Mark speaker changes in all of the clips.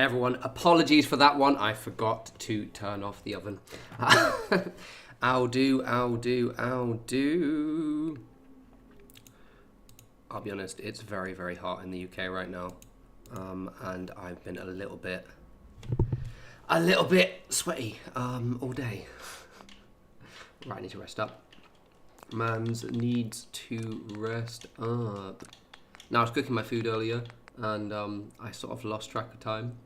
Speaker 1: Hey everyone, apologies for that one. I forgot to turn off the oven. I'll do. I'll be honest, it's very, very hot in the UK right now. And I've been a little bit sweaty all day. Right, I need to rest up. Mans needs to rest up. Now, I was cooking my food earlier, and I sort of lost track of time.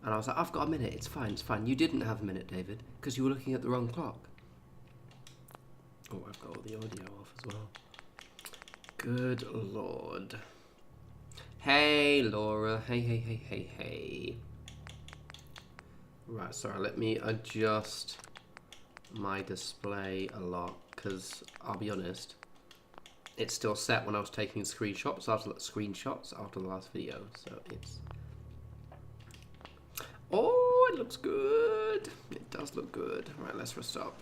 Speaker 1: And I was like, I've got a minute, it's fine, it's fine. You didn't have a minute, David, because you were looking at the wrong clock. Oh, I've got all the audio off as well. Good Lord. Hey, Laura. Hey. Right, sorry, let me adjust my display a lot, because I'll be honest, it's still set when I was taking screenshots after the last video, so it's... Oh, it looks good. It does look good. Right, let's rest up.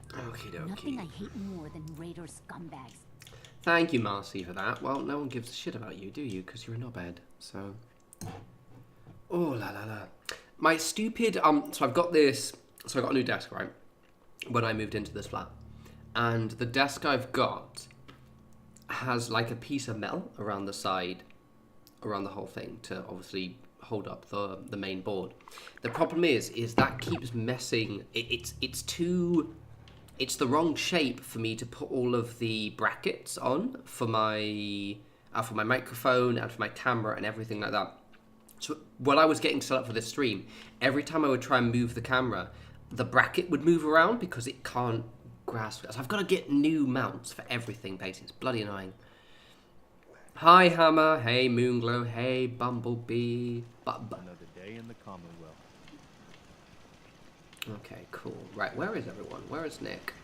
Speaker 1: Okie dokie.
Speaker 2: Nothing I hate more than raider scumbags.
Speaker 1: Thank you, Marcy, for that. Well, no one gives a shit about you, do you? Because you're a knobhead, so... Oh, la la la. My stupid... So I've got this... So I got a new desk, right? When I moved into this flat. And the desk I've got has like a piece of metal around the side, around the whole thing, to obviously hold up the main board. The problem is that keeps messing... It's too... It's the wrong shape for me to put all of the brackets on for my microphone and for my camera and everything like that. So when I was getting set up for this stream, every time I would try and move the camera, the bracket would move around because it can't grasp it. So I've got to get new mounts for everything, basically. It's bloody annoying. Hi, Hammer. Hey, Moonglow. Hey, Bumblebee.
Speaker 3: Another day in the Commonwealth.
Speaker 1: Okay, cool. Right, where is everyone? Where is Nick?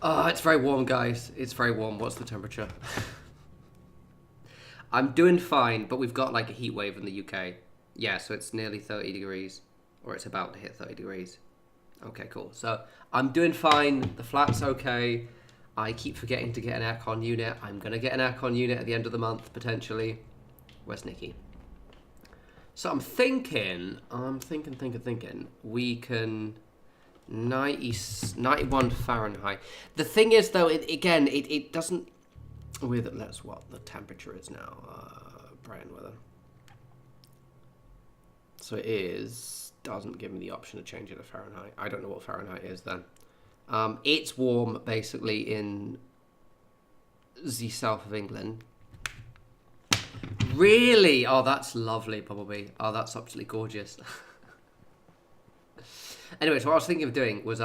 Speaker 1: Oh, it's very warm, guys. It's very warm. What's the temperature? I'm doing fine, but we've got like a heat wave in the UK. Yeah, so it's nearly 30 degrees. Or it's about to hit 30 degrees. Okay, cool. So I'm doing fine. The flat's okay. I keep forgetting to get an aircon unit. I'm going to get an aircon unit at the end of the month, potentially. Where's Nikki? So I'm thinking, we can 91 Fahrenheit. The thing is, though, it doesn't, that's what the temperature is now, Brian weather. So it doesn't give me the option to change it to Fahrenheit. I don't know what Fahrenheit is then. It's warm, basically, in the south of England. Really? Oh, that's lovely, Bumblebee. Oh, that's absolutely gorgeous. Anyway, so what I was thinking of doing was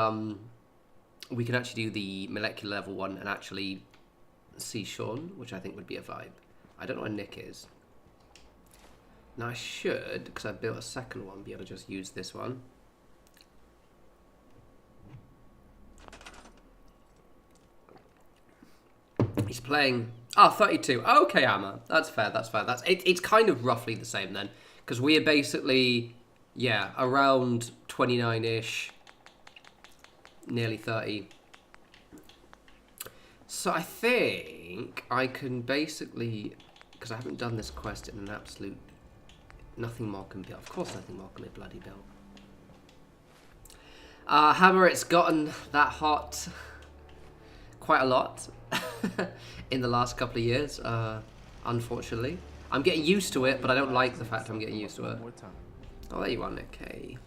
Speaker 1: we can actually do the molecular level one and actually see Shaun, which I think would be a vibe. I don't know where Nick is. Now I should, because I built a second one, be able to just use this one. He's playing... Oh, 32. Okay, Amma. That's fair, that's fair. It's kind of roughly the same then. Because we are basically, yeah, around 29-ish. Nearly 30. So I think I can basically... Because I haven't done this quest in an absolute... Nothing more can be... Of course nothing more can be bloody built. Hammer, it's gotten that hot... Quite a lot. In the last couple of years, unfortunately. I'm getting used to it, but I don't like the fact I'm getting used to it. Oh, there you are, Nick. Hey.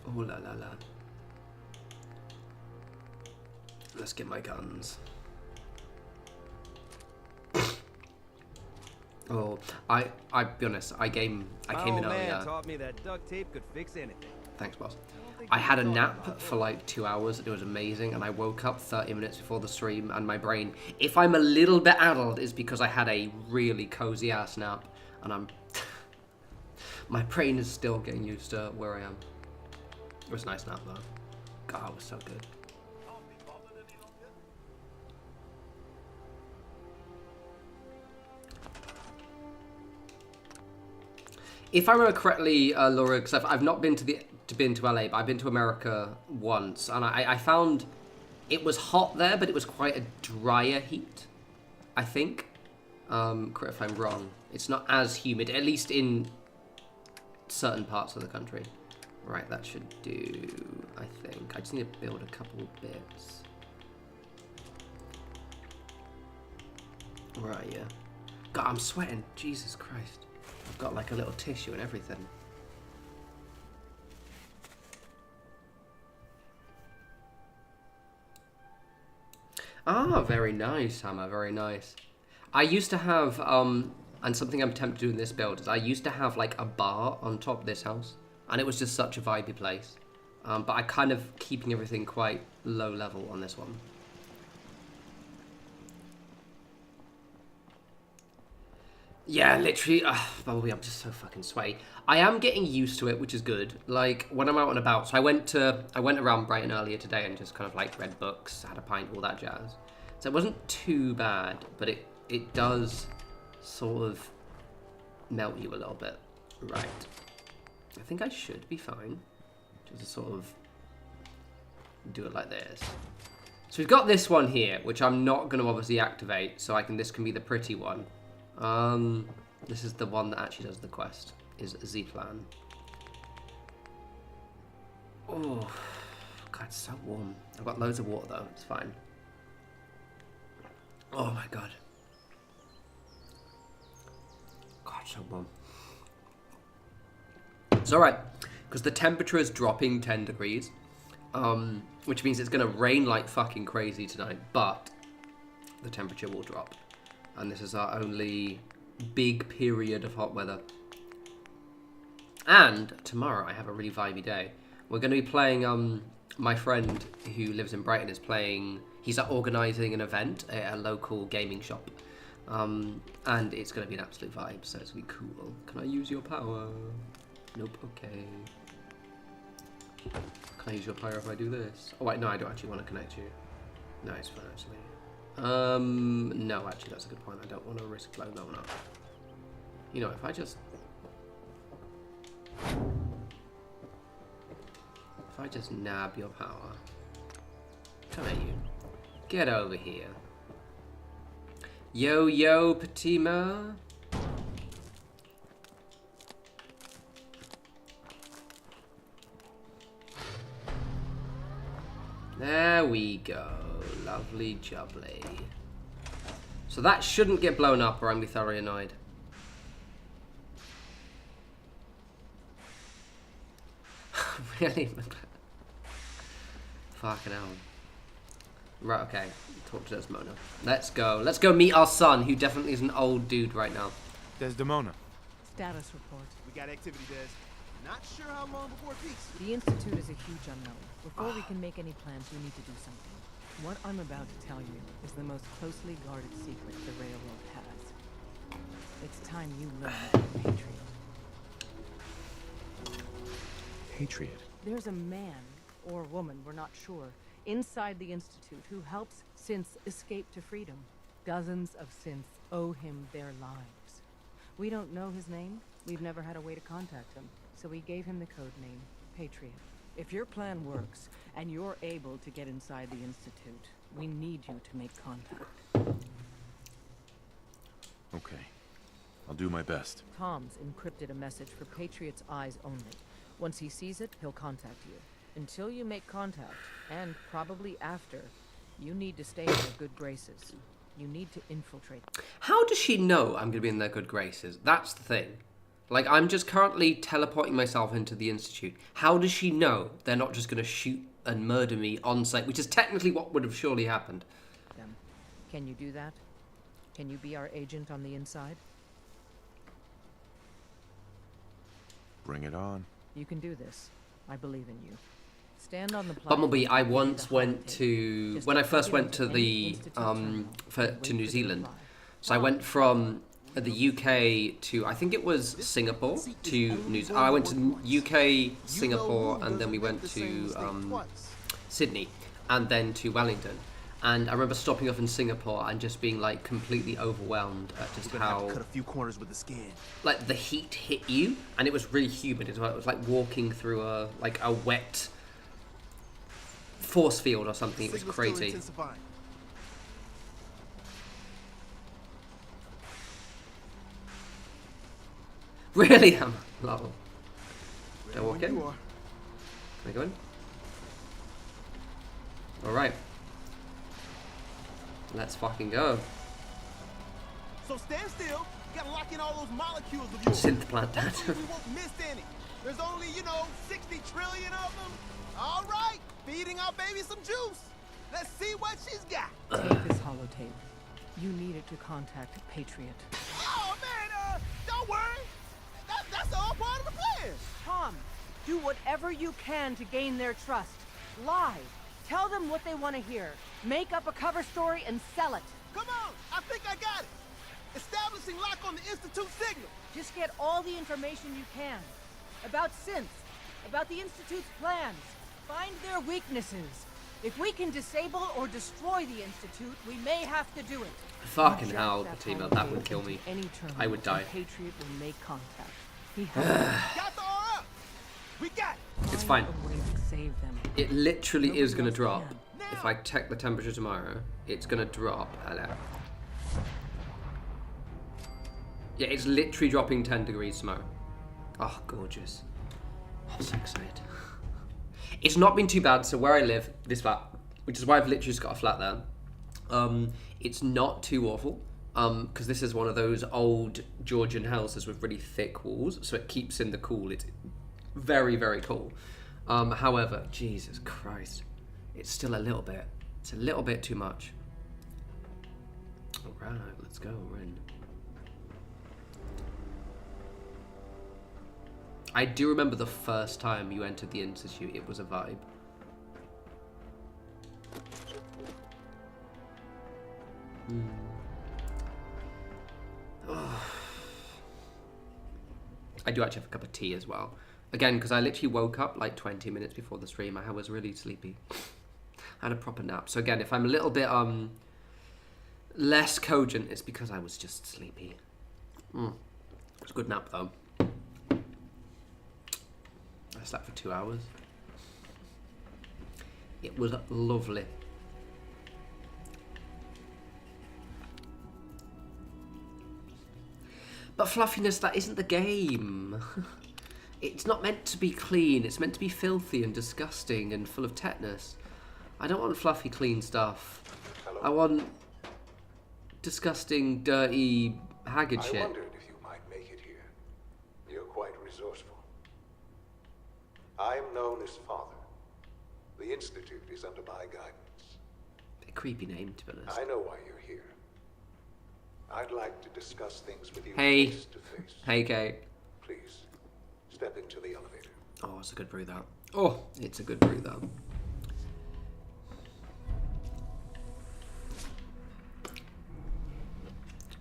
Speaker 1: Oh, la la la. Let's get my guns. Oh, I'll be honest, I came in earlier.
Speaker 4: Taught me that duct tape could fix anything.
Speaker 1: Thanks, boss. I had a nap for like 2 hours. It was amazing, and I woke up 30 minutes before the stream, and my brain, if I'm a little bit addled, is because I had a really cozy ass nap, and I'm... my brain is still getting used to where I am. It was a nice nap, though. God, it was so good. If I remember correctly, Laura, because I've not been to LA, but I've been to America once, and I found it was hot there, but it was quite a drier heat, I think. Correct if I'm wrong. It's not as humid, at least in certain parts of the country. Right, that should do, I think. I just need to build a couple bits. Where are you? God, I'm sweating. Jesus Christ. I've got like a little tissue and everything. Ah, very nice, Hammer, very nice. I used to have, and something I'm tempted to do in this build is I used to have like a bar on top of this house, and it was just such a vibey place. But I kind of keeping everything quite low level on this one. Yeah, literally, Bumblebee, I'm just so fucking sweaty. I am getting used to it, which is good. Like, when I'm out and about, so I went around Brighton earlier today and just kind of like read books, had a pint, all that jazz. So it wasn't too bad, but it does sort of melt you a little bit. Right. I think I should be fine. Just sort of do it like this. So we've got this one here, which I'm not going to obviously activate, so this can be the pretty one. This is the one that actually does the quest, is Z-Plan. Oh, God, it's so warm. I've got loads of water though, it's fine. Oh my God. God, so warm. It's alright, because the temperature is dropping 10 degrees, which means it's going to rain like fucking crazy tonight, but the temperature will drop. And this is our only big period of hot weather. And tomorrow I have a really vibey day. We're going to be playing, my friend who lives in Brighton is playing, he's organising an event at a local gaming shop. And it's going to be an absolute vibe, so it's going to be cool. Can I use your power? Nope, okay. Can I use your power if I do this? Oh wait, no, I don't actually want to connect you. No, it's fine actually. No, actually, that's a good point. I don't want to risk blowing that one up. You know, if I just nab your power. Come at you. Get over here. Yo, yo, Patima. There we go. Lovely jubbly. So that shouldn't get blown up or I'm gonna be thoroughly annoyed. Really? Fucking hell. Right, okay. Talk to Desdemona. Let's go. Let's go meet our son, who definitely is an old dude right now.
Speaker 3: Desdemona.
Speaker 5: Status report.
Speaker 4: We got activity, Des. Not sure how long before peace.
Speaker 5: The Institute is a huge unknown. Before we can make any plans, we need to do something. What I'm about to tell you is the most closely guarded secret the Railroad has. It's time you learn about Patriot.
Speaker 3: Patriot.
Speaker 5: There's a man, or woman, we're not sure, inside the Institute who helps synths escape to freedom. Dozens of synths owe him their lives. We don't know his name. We've never had a way to contact him, so we gave him the code name, Patriot. If your plan works, and you're able to get inside the Institute, we need you to make contact.
Speaker 3: Okay. I'll do my best.
Speaker 5: Tom's encrypted a message for Patriot's eyes only. Once he sees it, he'll contact you. Until you make contact, and probably after, you need to stay in their good graces. You need to infiltrate.
Speaker 1: How does she know I'm going to be in their good graces? That's the thing. Like, I'm just currently teleporting myself into the Institute. How does she know they're not just going to shoot and murder me on site, which is technically what would have surely happened?
Speaker 5: Can you do that? Can you be our agent on the inside?
Speaker 3: Bring it on.
Speaker 5: You can do this. I believe in you. Stand on the platform.
Speaker 1: Bumblebee, I once went to, when I first went to the, to New Zealand, so I went from the UK to, I think it was Singapore to New Zealand. I went to UK, Singapore, and then we went to Sydney, and then to Wellington. And I remember stopping off in Singapore and just being like completely overwhelmed at just how
Speaker 4: Cut a few corners with the skin.
Speaker 1: like the heat hit you, and it was really humid as well. It was like walking through a wet force field or something. It was
Speaker 4: Signal's still
Speaker 1: crazy.
Speaker 4: intensifying.
Speaker 1: Really? I'm love.
Speaker 4: Ready
Speaker 1: I walk
Speaker 4: when
Speaker 1: in?
Speaker 4: you are.
Speaker 1: Can I go in? Alright. Let's fucking go.
Speaker 4: So stand still. You gotta lock in all those molecules of yours.
Speaker 1: Synth plant
Speaker 4: That
Speaker 1: that.
Speaker 4: means we won't miss any. There's only, 60 trillion of them. All right, feeding our baby some juice. Let's see what she's got.
Speaker 5: Take this holotape. You need it to contact Patriot.
Speaker 4: Oh man, don't worry. That's all part of the plan.
Speaker 5: Tom, do whatever you can to gain their trust. Lie. Tell them what they want to hear. Make up a cover story and sell it.
Speaker 4: Come on, I think I got it. Establishing lock on the Institute signal.
Speaker 5: Just get all the information you can. About synths, about the Institute's plans. Find their weaknesses. If we can disable or destroy the Institute, we may have to do it.
Speaker 1: Fucking
Speaker 5: Inject
Speaker 1: hell,
Speaker 5: that
Speaker 1: Fatima,
Speaker 5: holotape
Speaker 1: that would kill me.
Speaker 5: into any terminal,
Speaker 1: I would die.
Speaker 5: and Patriot will make contact. He has
Speaker 4: Got the R up. We got it.
Speaker 1: It's fine.
Speaker 5: a way to save them.
Speaker 1: It literally
Speaker 5: Nobody
Speaker 1: is going to
Speaker 5: else
Speaker 1: drop.
Speaker 5: can.
Speaker 1: If I check the temperature tomorrow, it's going to drop. Hello. Yeah, it's literally dropping 10 degrees tomorrow. Oh, gorgeous. I'm so excited. It's not been too bad. So where I live, this flat, which is why I've literally just got a flat there, it's not too awful. Because this is one of those old Georgian houses with really thick walls, so it keeps in the cool. It's very, very cool. However, Jesus Christ, it's still a little bit. It's a little bit too much. All right, let's go. We're in. I do remember the first time you entered the Institute. It was a vibe. I do actually have a cup of tea as well. Again, because I literally woke up like 20 minutes before the stream. I was really sleepy. I had a proper nap. So again, if I'm a little bit less cogent, it's because I was just sleepy. It's a good nap though. I slept for 2 hours. It was lovely. But fluffiness, that isn't the game. It's not meant to be clean. It's meant to be filthy and disgusting and full of tetanus. I don't want fluffy, clean stuff.
Speaker 6: Hello.
Speaker 1: I want disgusting, dirty, haggard
Speaker 6: I
Speaker 1: shit.
Speaker 6: wondered if you might make it here. You're quite resourceful. I'm known as Father. The Institute is under my guidance.
Speaker 1: A creepy name, to be honest.
Speaker 6: I know why you're here. I'd like to discuss things with you
Speaker 1: Hey.
Speaker 6: face to face.
Speaker 1: Hey, Kate.
Speaker 6: Please, step into the elevator.
Speaker 1: Oh, it's a good brew, that. Oh, it's a good brew, that.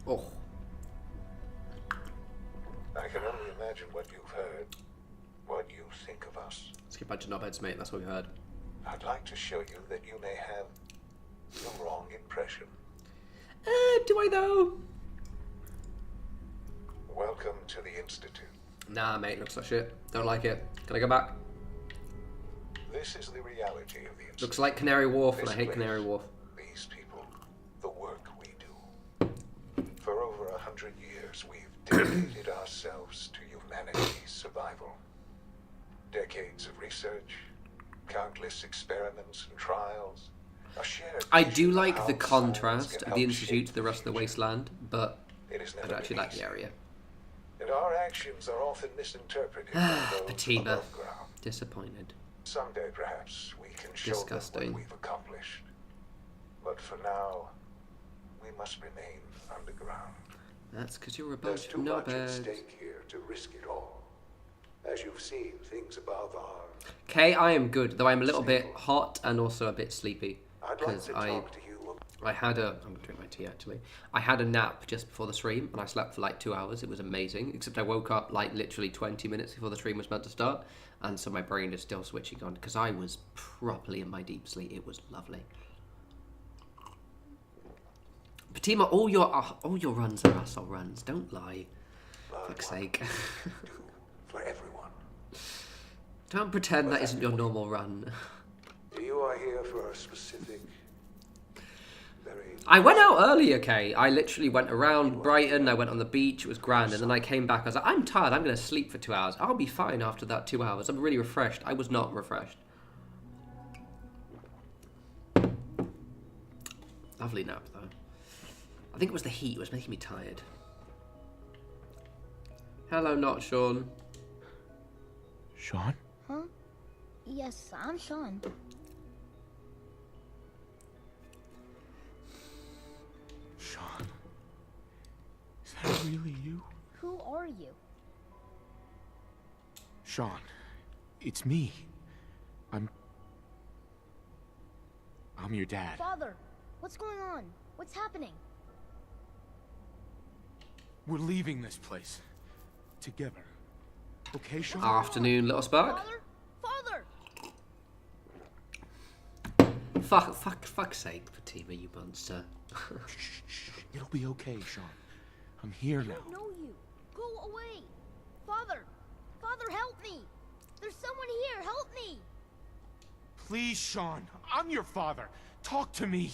Speaker 1: Oh.
Speaker 6: I can only imagine what you've heard, what you think of us.
Speaker 1: Let's get a bunch of knobheads, mate. That's what we heard.
Speaker 6: I'd like to show you that you may have the wrong impression.
Speaker 1: Do I though?
Speaker 6: Welcome to the Institute.
Speaker 1: Nah, mate. Looks like shit. Don't like it. Can I go back?
Speaker 6: This is the reality of the Institute.
Speaker 1: Looks like Canary Wharf, and I
Speaker 6: This
Speaker 1: hate
Speaker 6: place,
Speaker 1: Canary Wharf.
Speaker 6: These people, the work we do. For over 100 years, we've dedicated ourselves to humanity's survival. Decades of research, countless experiments and trials. A shared
Speaker 1: I
Speaker 6: vision
Speaker 1: do
Speaker 6: of
Speaker 1: like
Speaker 6: how
Speaker 1: the
Speaker 6: science
Speaker 1: contrast
Speaker 6: can
Speaker 1: of the
Speaker 6: help
Speaker 1: Institute
Speaker 6: shape
Speaker 1: to the rest of the
Speaker 6: future.
Speaker 1: wasteland, but
Speaker 6: It has
Speaker 1: I
Speaker 6: never
Speaker 1: don't actually
Speaker 6: been
Speaker 1: like the
Speaker 6: easy.
Speaker 1: area.
Speaker 6: And our actions are often misinterpreted by those
Speaker 1: Patina.
Speaker 6: above ground.
Speaker 1: Disappointed.
Speaker 6: Someday, perhaps, we can show
Speaker 1: Disgusting.
Speaker 6: them what we've accomplished. But for now, we must remain underground.
Speaker 1: That's because you're a
Speaker 6: There's
Speaker 1: bunch
Speaker 6: too
Speaker 1: of
Speaker 6: much at
Speaker 1: knobheads.
Speaker 6: stake here to risk it all. As you've seen, things above are...
Speaker 1: Okay, I am good, though I'm a little bit hot and also a bit sleepy.
Speaker 6: I'd like
Speaker 1: Because
Speaker 6: to
Speaker 1: I
Speaker 6: talk to you.
Speaker 1: had a... I'm going to drink my tea, actually. I had a nap just before the stream, and I slept for like 2 hours. It was amazing, except I woke up like literally 20 minutes before the stream was meant to start, and so my brain is still switching on, because I was properly in my deep sleep. It was lovely. Fatima, all your runs are asshole runs. Don't lie. For fuck's sake.
Speaker 6: For everyone.
Speaker 1: Don't pretend that isn't your normal run.
Speaker 6: You are here a specific, very...
Speaker 1: I went out early, okay? I literally went around Brighton, I went on the beach, it was grand, and then I came back, I was like, I'm tired, I'm going to sleep for 2 hours. I'll be fine after that 2 hours. I'm really refreshed. I was not refreshed. Lovely nap, though. I think it was the heat, it was making me tired. Hello, not Shaun.
Speaker 3: Shaun?
Speaker 7: Huh? Yes, I'm Shaun.
Speaker 3: Shaun? Is that really you?
Speaker 7: Who are you?
Speaker 3: Shaun, it's me. I'm your dad.
Speaker 7: Father, what's going on? What's happening?
Speaker 3: We're leaving this place. Together. Okay, Shaun?
Speaker 1: Afternoon, little spark.
Speaker 7: Father! Father!
Speaker 1: Fuck's sake, Fatima, you monster.
Speaker 3: Shh. It'll be okay, Shaun. I'm here now.
Speaker 7: I don't know you. Go away. Father! Father, help me! There's someone here. Help me!
Speaker 3: Please, Shaun. I'm your father. Talk to me.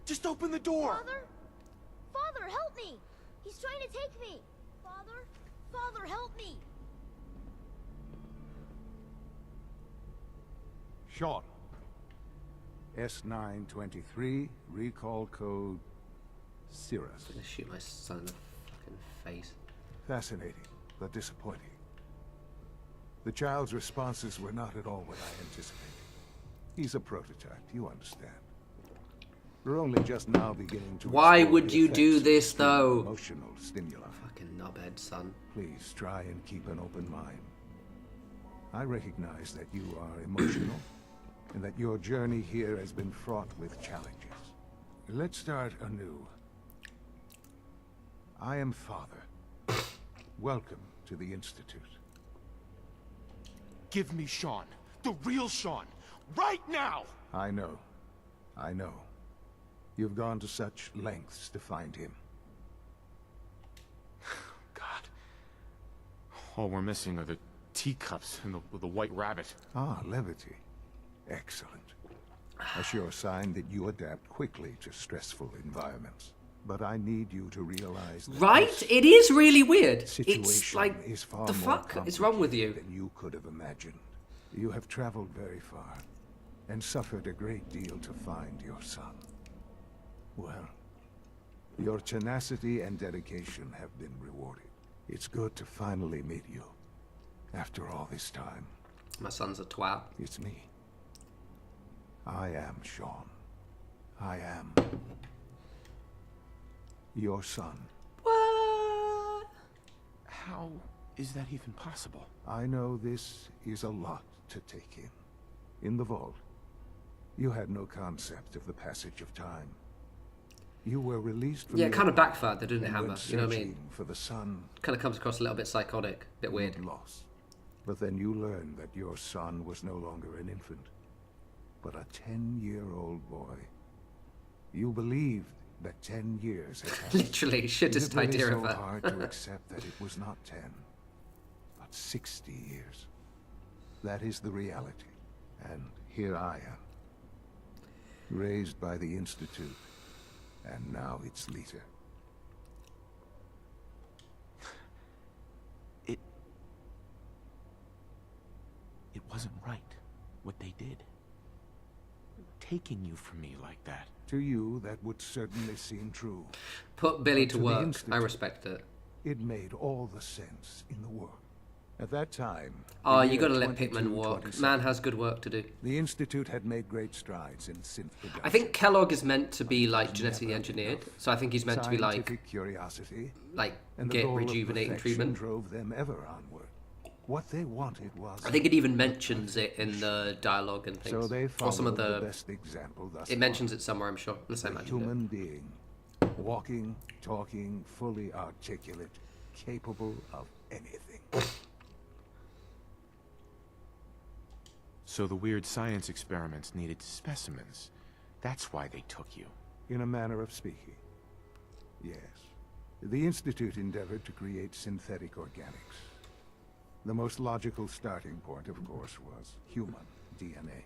Speaker 3: Just open the door.
Speaker 7: Father? Father, help me! He's trying to take me! Father? Father, help me!
Speaker 8: Shaun. S923, recall code Cirrus.
Speaker 1: I'm gonna shoot my son in the fucking face.
Speaker 8: Fascinating, but disappointing. The child's responses were not at all what I anticipated. He's a prototype, you understand. We're only just now beginning to...
Speaker 1: Why
Speaker 8: explore
Speaker 1: would
Speaker 8: the
Speaker 1: you do
Speaker 8: effects
Speaker 1: this,
Speaker 8: of
Speaker 1: though?
Speaker 8: Emotional stimuli.
Speaker 1: Fucking knobhead, son.
Speaker 8: Please try and keep an open mind. I recognize that you are emotional, and that your journey here has been fraught with challenges. Let's start anew. I am Father. Welcome to the Institute.
Speaker 3: Give me Shaun. The real Shaun. Right now!
Speaker 8: I know. You've gone to such lengths to find him.
Speaker 3: God. All we're missing are the teacups and the white rabbit.
Speaker 8: Ah, levity. Excellent. A sure sign that you adapt quickly to stressful environments. But I need you to realize that
Speaker 1: Right?
Speaker 8: this
Speaker 1: It is really weird.
Speaker 8: situation
Speaker 1: It's like,
Speaker 8: is far
Speaker 1: the
Speaker 8: more
Speaker 1: fuck is wrong with you?
Speaker 8: complicated than you could have imagined. You have traveled very far, and suffered a great deal to find your son. Well, your tenacity and dedication have been rewarded. It's good to finally meet you. After all this time,
Speaker 1: My son's a twat.
Speaker 8: it's me. I am Shaun. I am your son.
Speaker 1: What?
Speaker 3: How is that even possible?
Speaker 8: I know this is a lot to take in. In the vault, you had no concept of the passage of time. You were released from
Speaker 1: Yeah, it
Speaker 8: your
Speaker 1: kind of
Speaker 8: body
Speaker 1: backfired, didn't it,
Speaker 8: and
Speaker 1: Hammer?
Speaker 8: went
Speaker 1: You know what I mean?
Speaker 8: searching for the sun
Speaker 1: Kind of comes across a little bit psychotic, a bit weird.
Speaker 8: you'd lost. But then you learned that your son was no longer an infant, but a 10-year-old boy. You believed that 10 years had passed.
Speaker 1: Literally, shittest
Speaker 8: Is it really
Speaker 1: idea
Speaker 8: so
Speaker 1: ever.
Speaker 8: hard to accept that it was not 10, but 60 years? That is the reality. And here I am, raised by the Institute, and now its leader.
Speaker 3: It wasn't right, what they did. Taking you from me like that.
Speaker 8: To you, that would certainly seem true.
Speaker 1: Put Billy
Speaker 8: But
Speaker 1: to
Speaker 8: to the
Speaker 1: work. I
Speaker 8: Institute.
Speaker 1: respect it.
Speaker 8: It made all the sense in the world. At that time,
Speaker 1: Oh,
Speaker 8: the
Speaker 1: you
Speaker 8: year
Speaker 1: gotta let Pikmin walk.
Speaker 8: 2227,
Speaker 1: Man has good work to do.
Speaker 8: the Institute had made great strides in synth production.
Speaker 1: I think Kellogg is meant to be like genetically engineered, so I think he's meant to be like
Speaker 8: Scientific curiosity and the
Speaker 1: get
Speaker 8: goal of
Speaker 1: rejuvenating
Speaker 8: perfection
Speaker 1: treatment.
Speaker 8: drove them ever onward. What they wanted was...
Speaker 1: I think it even mentions it in the dialogue and things.
Speaker 8: So they
Speaker 1: Or some of
Speaker 8: followed
Speaker 1: the.
Speaker 8: the best example thus
Speaker 1: It mentions it somewhere, I'm sure. Unless I
Speaker 8: far. A
Speaker 1: imagined it.
Speaker 8: human being, walking, talking, fully articulate, capable of anything.
Speaker 3: So the weird science experiments needed specimens. That's why they took you.
Speaker 8: In a manner of speaking. Yes. The Institute endeavored to create synthetic organics. The most logical starting point, of course, was human DNA.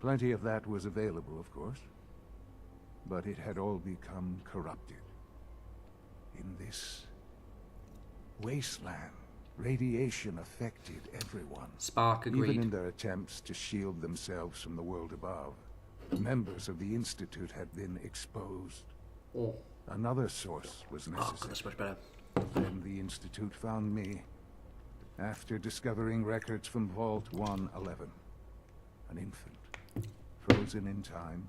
Speaker 8: Plenty of that was available, of course. But it had all become corrupted. In this wasteland, radiation affected everyone.
Speaker 1: Spark agreed.
Speaker 8: Even in their attempts to shield themselves from the world above, members of the Institute had been exposed.
Speaker 1: Oh.
Speaker 8: Another source was
Speaker 1: Oh,
Speaker 8: necessary.
Speaker 1: God, that's much better.
Speaker 8: Then the Institute found me after discovering records from Vault 111. An infant, frozen in time,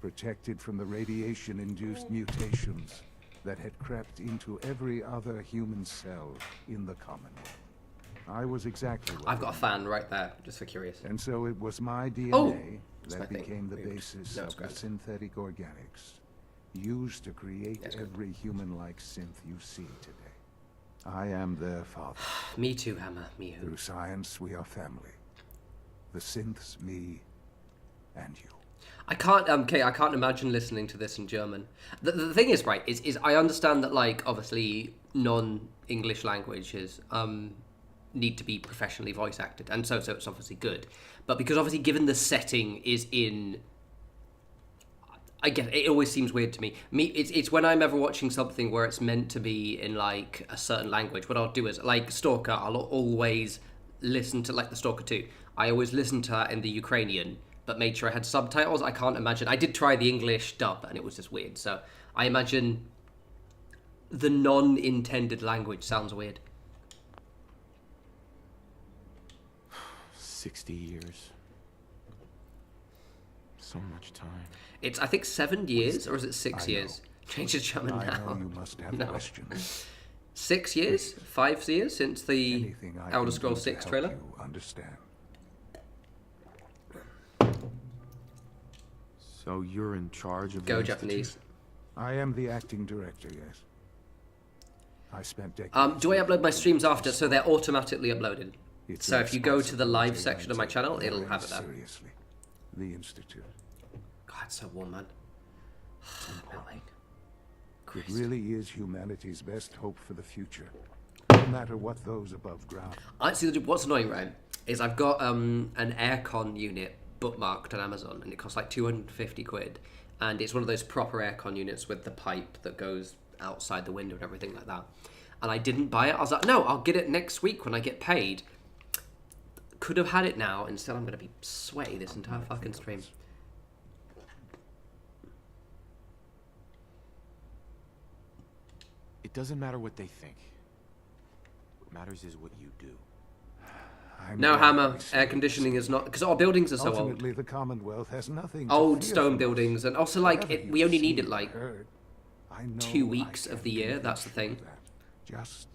Speaker 8: protected from the radiation-induced mutations that had crept into every other human cell in the Commonwealth. I was exactly what
Speaker 1: I've got a fan right there, just for curious.
Speaker 8: And so it was my DNA
Speaker 1: Oh! That's my
Speaker 8: that
Speaker 1: thing.
Speaker 8: became the
Speaker 1: Moved.
Speaker 8: basis
Speaker 1: No,
Speaker 8: of
Speaker 1: it's
Speaker 8: the
Speaker 1: grand.
Speaker 8: synthetic organics used to create
Speaker 1: That's good.
Speaker 8: every human-like synth you see today. I am their father.
Speaker 1: Me too, Hammer. Me who?
Speaker 8: Through science, we are family. The synths, me, and you.
Speaker 1: I can't, okay, I can't imagine listening to this in German. The thing is, right, is I understand that, like, obviously, non-English languages need to be professionally voice acted, and so it's obviously good. But because obviously, given the setting is in, I guess it always seems weird to me. It's when I'm ever watching something where it's meant to be in like a certain language. What I'll do is, like Stalker, I'll always listen to, like the Stalker 2. I always listen to that in the Ukrainian, but made sure I had subtitles. I can't imagine. I did try the English dub, and it was just weird. So I imagine the non-intended language sounds weird.
Speaker 3: 60 years. So much time.
Speaker 1: It's, I think, 7 years, or is it 6
Speaker 8: I know.
Speaker 1: years? Change to German
Speaker 8: I
Speaker 1: now.
Speaker 8: know you must have
Speaker 1: No.
Speaker 8: questions.
Speaker 1: 6 years? 5 years since the
Speaker 8: Anything I
Speaker 1: Elder
Speaker 8: can
Speaker 1: Scrolls
Speaker 8: do to
Speaker 1: 6
Speaker 8: help
Speaker 1: trailer?
Speaker 8: you understand.
Speaker 3: So you're in charge of
Speaker 1: Go
Speaker 3: the
Speaker 1: Japanese.
Speaker 3: Institute?
Speaker 8: I am the acting director, yes. I spent decades...
Speaker 1: Do I upload my streams after, so they're automatically uploaded?
Speaker 8: It's
Speaker 1: So
Speaker 8: a
Speaker 1: if you go to the live
Speaker 8: responsibility
Speaker 1: section of my
Speaker 8: I take
Speaker 1: channel, it'll
Speaker 8: very
Speaker 1: have it there.
Speaker 8: seriously. The Institute.
Speaker 1: God, it's so warm, man. Melting.
Speaker 8: It
Speaker 1: Christ.
Speaker 8: really is humanity's best hope for the future. No matter what those above ground.
Speaker 1: Actually, what's annoying, right, is I've got an aircon unit bookmarked on Amazon, and it costs like 250 quid. And it's one of those proper aircon units with the pipe that goes outside the window and everything like that. And I didn't buy it. I was like, no, I'll get it next week when I get paid. Could have had it now. Instead, I'm going to be sweaty this entire fucking stream.
Speaker 3: It doesn't matter what they think. What matters is what you do.
Speaker 8: I'm
Speaker 1: No,
Speaker 8: glad
Speaker 1: Hammer,
Speaker 8: we see
Speaker 1: air
Speaker 8: it
Speaker 1: conditioning
Speaker 8: this
Speaker 1: is not... Because our buildings are
Speaker 8: way.
Speaker 1: so old.
Speaker 8: Ultimately, the Commonwealth has nothing to
Speaker 1: Old
Speaker 8: fear
Speaker 1: stone
Speaker 8: from
Speaker 1: buildings.
Speaker 8: us.
Speaker 1: And also, like,
Speaker 8: Whatever
Speaker 1: we
Speaker 8: you've
Speaker 1: only need
Speaker 8: seen
Speaker 1: it,
Speaker 8: and
Speaker 1: like,
Speaker 8: heard, I know
Speaker 1: 2
Speaker 8: I
Speaker 1: weeks of the
Speaker 8: can
Speaker 1: year.
Speaker 8: do
Speaker 1: That's the
Speaker 8: nothing
Speaker 1: thing.
Speaker 8: for that. Just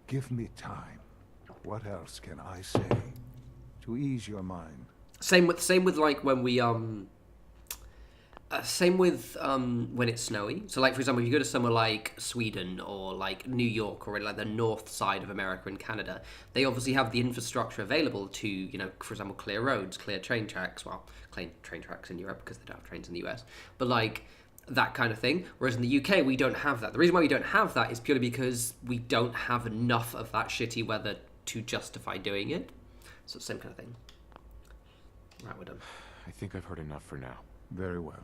Speaker 8: give me time. What else can I say to ease your mind?
Speaker 1: Same with like when we same with when it's snowy. So like for example, if you go to somewhere like Sweden or like New York or like the north side of America and Canada, they obviously have the infrastructure available to, you know, for example, clear roads, clear train tracks. Well, clear train tracks in Europe because they don't have trains in the US. But like that kind of thing. Whereas in the UK, we don't have that. The reason why we don't have that is purely because we don't have enough of that shitty weather to justify doing it. So it's the same kind of thing. Right, we're done.
Speaker 3: I think I've heard enough for now.
Speaker 8: Very well.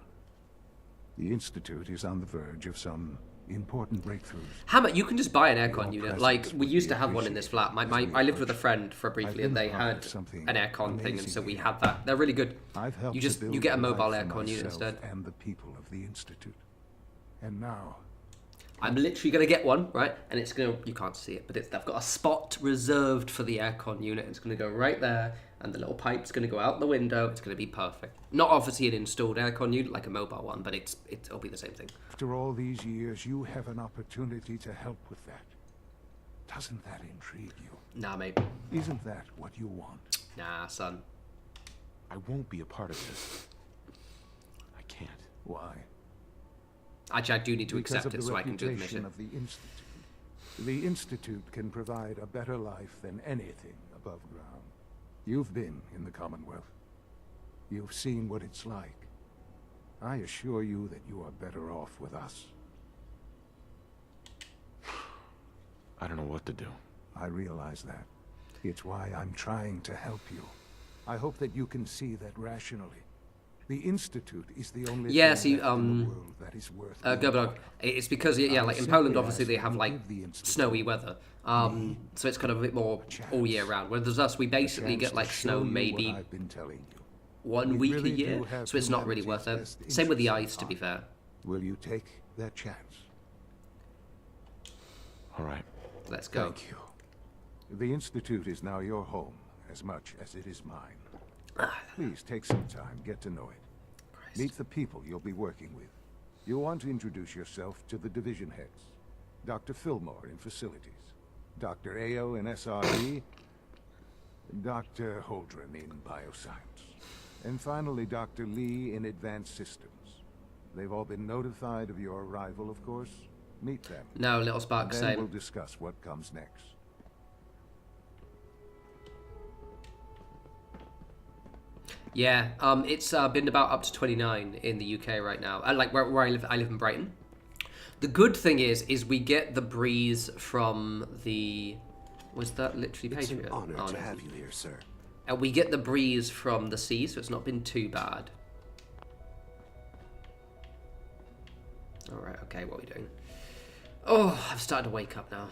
Speaker 8: The Institute is on the verge of some important breakthroughs.
Speaker 1: Hammer, you can just buy an aircon
Speaker 8: Your
Speaker 1: unit.
Speaker 8: presence
Speaker 1: Like, we
Speaker 8: would
Speaker 1: used
Speaker 8: be
Speaker 1: to have one in this flat.
Speaker 8: appreciated
Speaker 1: I
Speaker 8: as we
Speaker 1: lived with a
Speaker 8: approach.
Speaker 1: friend for
Speaker 8: I've
Speaker 1: briefly,
Speaker 8: been
Speaker 1: and they
Speaker 8: part
Speaker 1: had
Speaker 8: of something
Speaker 1: an aircon thing, and
Speaker 8: amazing
Speaker 1: so we
Speaker 8: here.
Speaker 1: had that. They're really good.
Speaker 8: I've helped
Speaker 1: You
Speaker 8: to
Speaker 1: just
Speaker 8: build
Speaker 1: you get a
Speaker 8: life
Speaker 1: mobile
Speaker 8: for
Speaker 1: aircon unit
Speaker 8: myself
Speaker 1: instead.
Speaker 8: and the people of the Institute. And now,
Speaker 1: I'm literally gonna get one, right? And it's gonna, you can't see it, but they've got a spot reserved for the aircon unit. It's gonna go right there, and the little pipe's gonna go out the window. It's gonna be perfect. Not obviously an installed aircon unit like a mobile one, but it'll be the same thing.
Speaker 8: after all these years, you have an opportunity to help with that. Doesn't that intrigue you?
Speaker 1: Nah, mate.
Speaker 8: Isn't that what you want?
Speaker 1: Nah, son.
Speaker 3: I won't be a part of this. I can't.
Speaker 8: Why?
Speaker 1: Actually, I do need to
Speaker 8: Because
Speaker 1: accept
Speaker 8: of
Speaker 1: it
Speaker 8: the
Speaker 1: so I can do the
Speaker 8: reputation
Speaker 1: mission.
Speaker 8: of the Institute. The Institute can provide a better life than anything above ground. You've been in the Commonwealth. You've seen what it's like. I assure you that you are better off with us.
Speaker 3: I don't know what to do.
Speaker 8: I realize that. It's why I'm trying to help you. I hope that you can see that rationally. The Institute is the only
Speaker 1: Yeah,
Speaker 8: thing
Speaker 1: see,
Speaker 8: left in the world that is worth
Speaker 1: Gerberdog, it's because, yeah, like in Poland, obviously they have like snowy weather. So it's kind of a bit more all year round. Whereas us, we basically get like snow maybe
Speaker 8: I've been telling you.
Speaker 1: 1
Speaker 8: We
Speaker 1: week
Speaker 8: really
Speaker 1: a year,
Speaker 8: do have
Speaker 1: so it's not really worth
Speaker 8: humanity's
Speaker 1: it.
Speaker 8: best
Speaker 1: Same with the
Speaker 8: interests
Speaker 1: ice,
Speaker 8: at
Speaker 1: to be fair.
Speaker 8: heart. Will you take that chance?
Speaker 9: All right.
Speaker 1: Let's go.
Speaker 8: Thank you. The Institute is now your home as much as it is mine. Please take some time, get to know it. Meet the people you'll be working with. You'll want to introduce yourself to the division heads. Dr. Fillmore in facilities, Dr. Ayo in SRE, Dr. Holdren in bioscience, and finally Dr. Lee in advanced systems. They've all been notified of your arrival, of course. Meet them.
Speaker 1: No, little Spark,
Speaker 8: Then
Speaker 1: same.
Speaker 8: we'll discuss what comes next.
Speaker 1: Yeah, it's been about up to 29 in the UK right now. Like where I live in Brighton. The good thing is we get the breeze from the... Was that literally Patriot?
Speaker 10: It's an honor
Speaker 1: Oh,
Speaker 10: to
Speaker 1: no.
Speaker 10: have you here, sir.
Speaker 1: And we get the breeze from the sea, so it's not been too bad. Alright, okay, what are we doing? Oh, I've started to wake up now.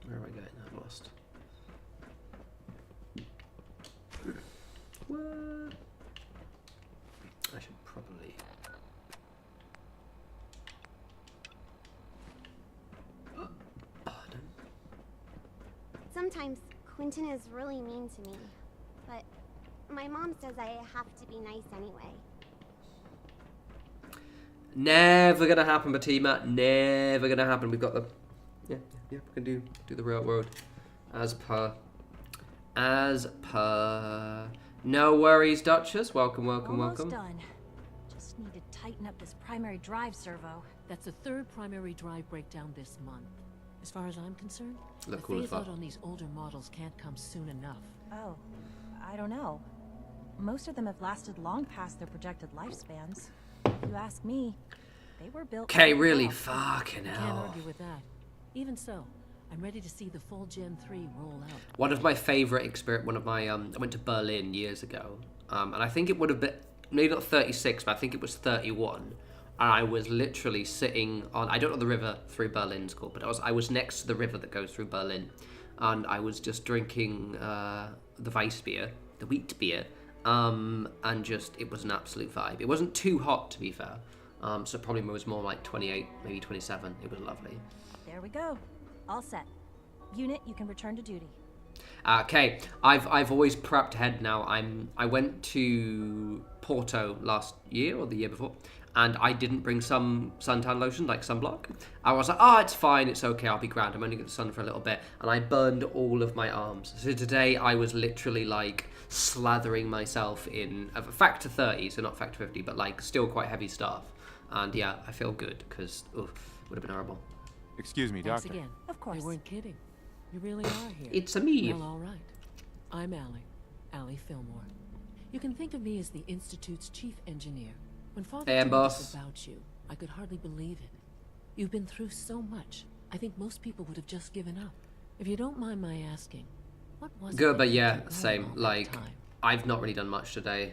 Speaker 1: Where am I going? I'm lost. What? I should probably... Pardon?
Speaker 11: Sometimes Quentin is really mean to me, but my mom says I have to be nice anyway.
Speaker 1: Never gonna happen, Batima. Never gonna happen. We've got the... Yeah, we can do the real world. As per. No worries, Duchess. Welcome.
Speaker 2: Almost done. Just need to tighten up this primary drive servo.
Speaker 5: That's the third primary drive breakdown this month. As far as I'm concerned,
Speaker 1: Look
Speaker 5: the
Speaker 1: cool as
Speaker 5: phase out
Speaker 1: fuck.
Speaker 5: on these older models can't come soon enough.
Speaker 2: Oh, I don't know. Most of them have lasted long past their projected lifespans. If you ask me, they were built...
Speaker 1: Okay,
Speaker 2: for
Speaker 1: really?
Speaker 2: now.
Speaker 1: Fucking
Speaker 5: Can't
Speaker 1: hell.
Speaker 5: argue with that. Even so, I'm ready to see the full Gen 3 roll out.
Speaker 1: One of my favourite experience, I went to Berlin years ago, and I think it would have been, maybe not 36, but I think it was 31, and I was literally sitting on, I don't know the river through Berlin's called, but I was next to the river that goes through Berlin, and I was just drinking the Weiss beer, the wheat beer, and just, it was an absolute vibe. It wasn't too hot, to be fair, so it probably was more like 28, maybe 27. It was lovely.
Speaker 2: There we go. All set. Unit, you can return to duty.
Speaker 1: Okay, I've always prepped ahead now. I went to Porto last year or the year before, and I didn't bring some suntan lotion, like sunblock. I was like, it's fine, it's okay, I'll be grand. I'm only going to sun for a little bit, and I burned all of my arms. So today I was literally like slathering myself in a factor 30, so not factor 50, but like still quite heavy stuff. And yeah, I feel good because would have been horrible.
Speaker 3: Excuse me,
Speaker 5: Thanks
Speaker 3: Doctor.
Speaker 5: again.
Speaker 2: Of course.
Speaker 5: They weren't kidding. You really are here.
Speaker 1: It's a me.
Speaker 5: Well, all right. I'm Allie Fillmore. You can think of me as the Institute's chief engineer. When Father
Speaker 1: Hey,
Speaker 5: told
Speaker 1: boss.
Speaker 5: us about you, I could hardly believe it. You've been through so much. I think most people would have just given up. If you don't mind my asking, what was it
Speaker 1: Good,
Speaker 5: that
Speaker 1: but
Speaker 5: kept
Speaker 1: yeah,
Speaker 5: you going
Speaker 1: same.
Speaker 5: all that
Speaker 1: Like,
Speaker 5: time?
Speaker 1: I've not really done much today.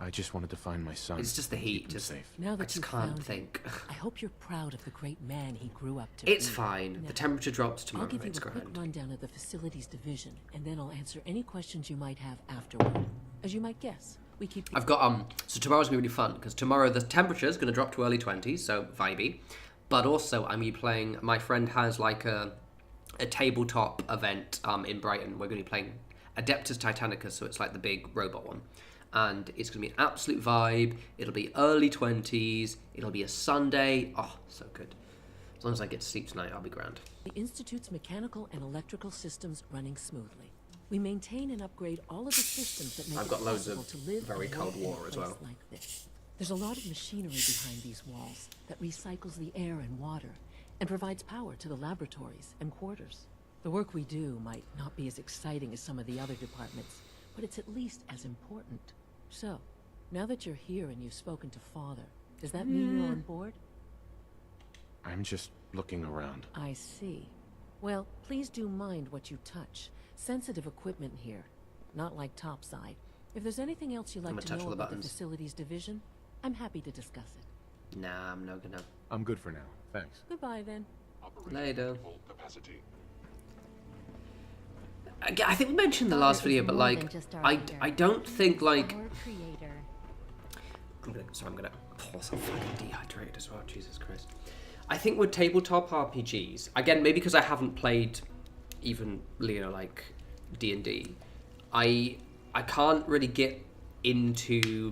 Speaker 9: I just wanted to find my son.
Speaker 1: It's just the
Speaker 9: and keep
Speaker 1: heat.
Speaker 9: him
Speaker 1: Just
Speaker 9: safe.
Speaker 5: Now
Speaker 1: I
Speaker 5: that
Speaker 1: just
Speaker 5: you've
Speaker 1: can't
Speaker 5: found him,
Speaker 1: think.
Speaker 5: I hope you're proud of the great man he grew up to
Speaker 1: It's
Speaker 5: be.
Speaker 1: fine.
Speaker 5: Now,
Speaker 1: The temperature drops tomorrow.
Speaker 5: I'll give you
Speaker 1: It's
Speaker 5: a quick
Speaker 1: grand.
Speaker 5: rundown of the facilities division, and then I'll answer any questions you might have afterward. As you might guess, we keep...
Speaker 1: I've got so tomorrow's gonna be really fun because tomorrow the temperature's gonna drop to early 20s, so vibey. But also I'm gonna be playing. My friend has like a tabletop event in Brighton. We're gonna be playing Adeptus Titanicus, so it's like the big robot one. And it's going to be an absolute vibe. It'll be early 20s. It'll be a Sunday. Oh, so good. As long as I get to sleep tonight, I'll be grand.
Speaker 5: The Institute's mechanical and electrical systems running smoothly. We maintain and upgrade all of the systems that make
Speaker 1: I've
Speaker 5: it
Speaker 1: got loads of
Speaker 5: possible to live
Speaker 1: very
Speaker 5: and
Speaker 1: cold
Speaker 5: work in a
Speaker 1: water as
Speaker 5: place
Speaker 1: well.
Speaker 5: like this. There's a lot of machinery behind these walls that recycles the air and water and provides power to the laboratories and quarters. The work we do might not be as exciting as some of the other departments, but it's at least as important. So, now that you're here and you've spoken to Father, does that mean you're on board?
Speaker 9: I'm just looking around.
Speaker 5: I see.
Speaker 10: Well, please do mind what you touch. Sensitive equipment here, not like topside. If there's anything else you'd like to know about the facilities division, I'm happy to discuss it.
Speaker 1: Nah, I'm not gonna.
Speaker 9: I'm good for now. Thanks.
Speaker 10: Goodbye then.
Speaker 1: Later. I think we mentioned in the last video, but like, I don't think like. I'm gonna pour some fucking dehydrated as well. Jesus Christ. I think with tabletop RPGs, again, maybe because I haven't played even, you know, like D&D, I can't really get into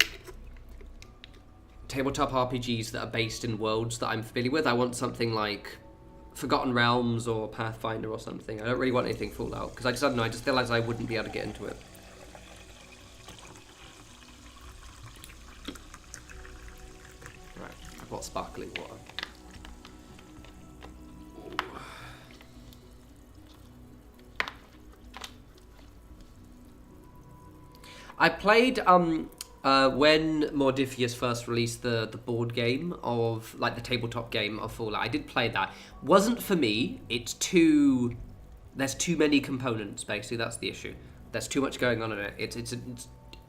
Speaker 1: tabletop RPGs that are based in worlds that I'm familiar with. I want something like Forgotten Realms or Pathfinder or something. I don't really want anything Fallout, because I don't know, I just feel like I wouldn't be able to get into it. Right, I've got sparkling water. I played when Mordifius first released the board game of, like, the tabletop game of Fallout. I did play that. Wasn't for me. It's too... There's too many components, basically. That's the issue. There's too much going on in it.